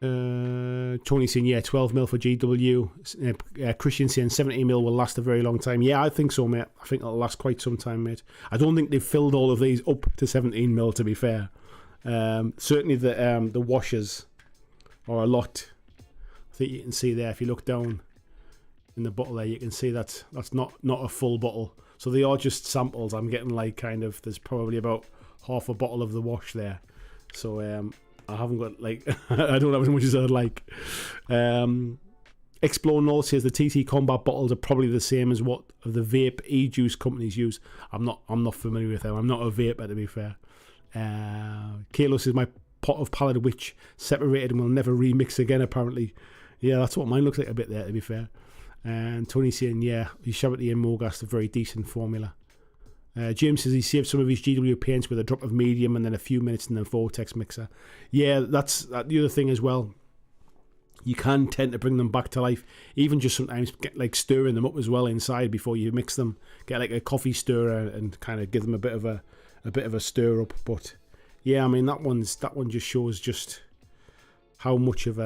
Tony saying, yeah, 12mm for GW. Christian saying 17mm will last a very long time. Yeah, I think so, mate. I think it'll last quite some time, mate. I don't think they've filled all of these up to 17mm, to be fair. Certainly the washers are a lot. I think you can see there, if you look down in the bottle there, you can see that's not a full bottle. So they are just samples. I'm getting like kind of, there's probably about half a bottle of the wash there. So I haven't got like, I don't have as much as I'd like. Explore North says the TT Combat bottles are probably the same as what the vape e-juice companies use. I'm not familiar with them. I'm not a vaper, to be fair. Kalo says my pot of Pallid Witch separated and will never remix again, apparently. Yeah, that's what mine looks like a bit there, to be fair. And Tony saying, yeah, you shove it in Morghast, a very decent formula. James says he saved some of his GW paints with a drop of medium and then a few minutes in the vortex mixer. Yeah, that's the other thing as well. You can tend to bring them back to life, even just sometimes get like stirring them up as well inside before you mix them. Get like a coffee stirrer and kind of give them a bit of a stir up. But yeah, I mean that one just shows just how much of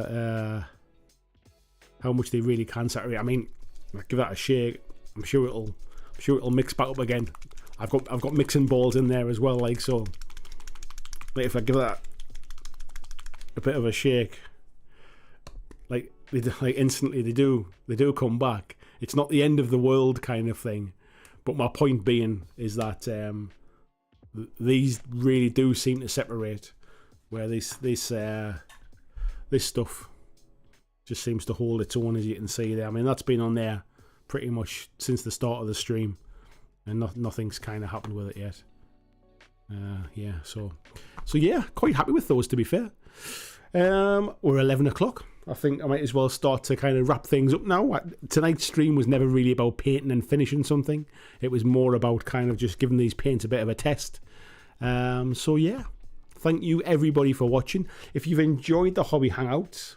how much they really can saturate. I mean, give that a shake. I'm sure it'll mix back up again. I've got mixing balls in there as well, like so. Like if I give that a bit of a shake, like instantly they do come back. It's not the end of the world kind of thing, but my point being is that these really do seem to separate, where this stuff just seems to hold its own, as you can see there. I mean, that's been on there pretty much since the start of the stream, and nothing's kind of happened with it yet. Yeah, so yeah, quite happy with those, to be fair. We're 11 o'clock. I think I might as well start to kind of wrap things up now. Tonight's stream was never really about painting and finishing something. It was more about kind of just giving these paints a bit of a test. So yeah, thank you everybody for watching. If you've enjoyed the hobby hangouts,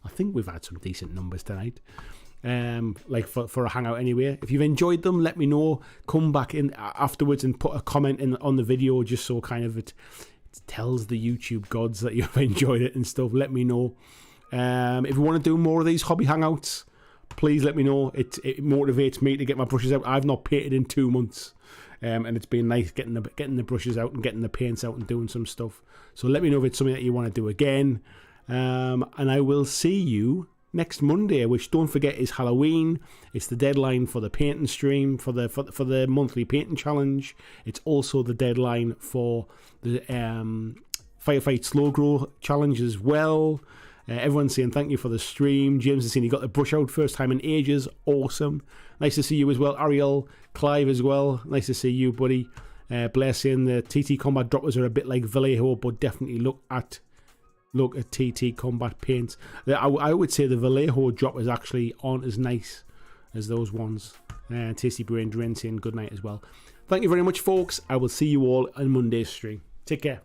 I think we've had some decent numbers tonight. Like for a hangout anyway. If you've enjoyed them, let me know. Come back in afterwards and put a comment on the video, just so kind of it tells the YouTube gods that you've enjoyed it and stuff. Let me know. If you want to do more of these hobby hangouts, please let me know. It motivates me to get my brushes out. I've not painted in 2 months, and it's been nice getting the brushes out and getting the paints out and doing some stuff. So let me know if it's something that you want to do again. And I will see you next Monday, which, don't forget, is Halloween. It's the deadline for the painting stream, for the monthly painting challenge. It's also the deadline for the Firefight Slow Grow challenge as well. Everyone's saying thank you for the stream. James is saying he got the brush out first time in ages. Awesome. Nice to see you as well. Ariel, Clive as well. Nice to see you, buddy. Blair saying the TT Combat droppers are a bit like Vallejo, but definitely look at TT Combat paints. I would say the Vallejo droppers actually aren't as nice as those ones. Tasty Brain Drain saying good night as well. Thank you very much, folks. I will see you all on Monday's stream. Take care.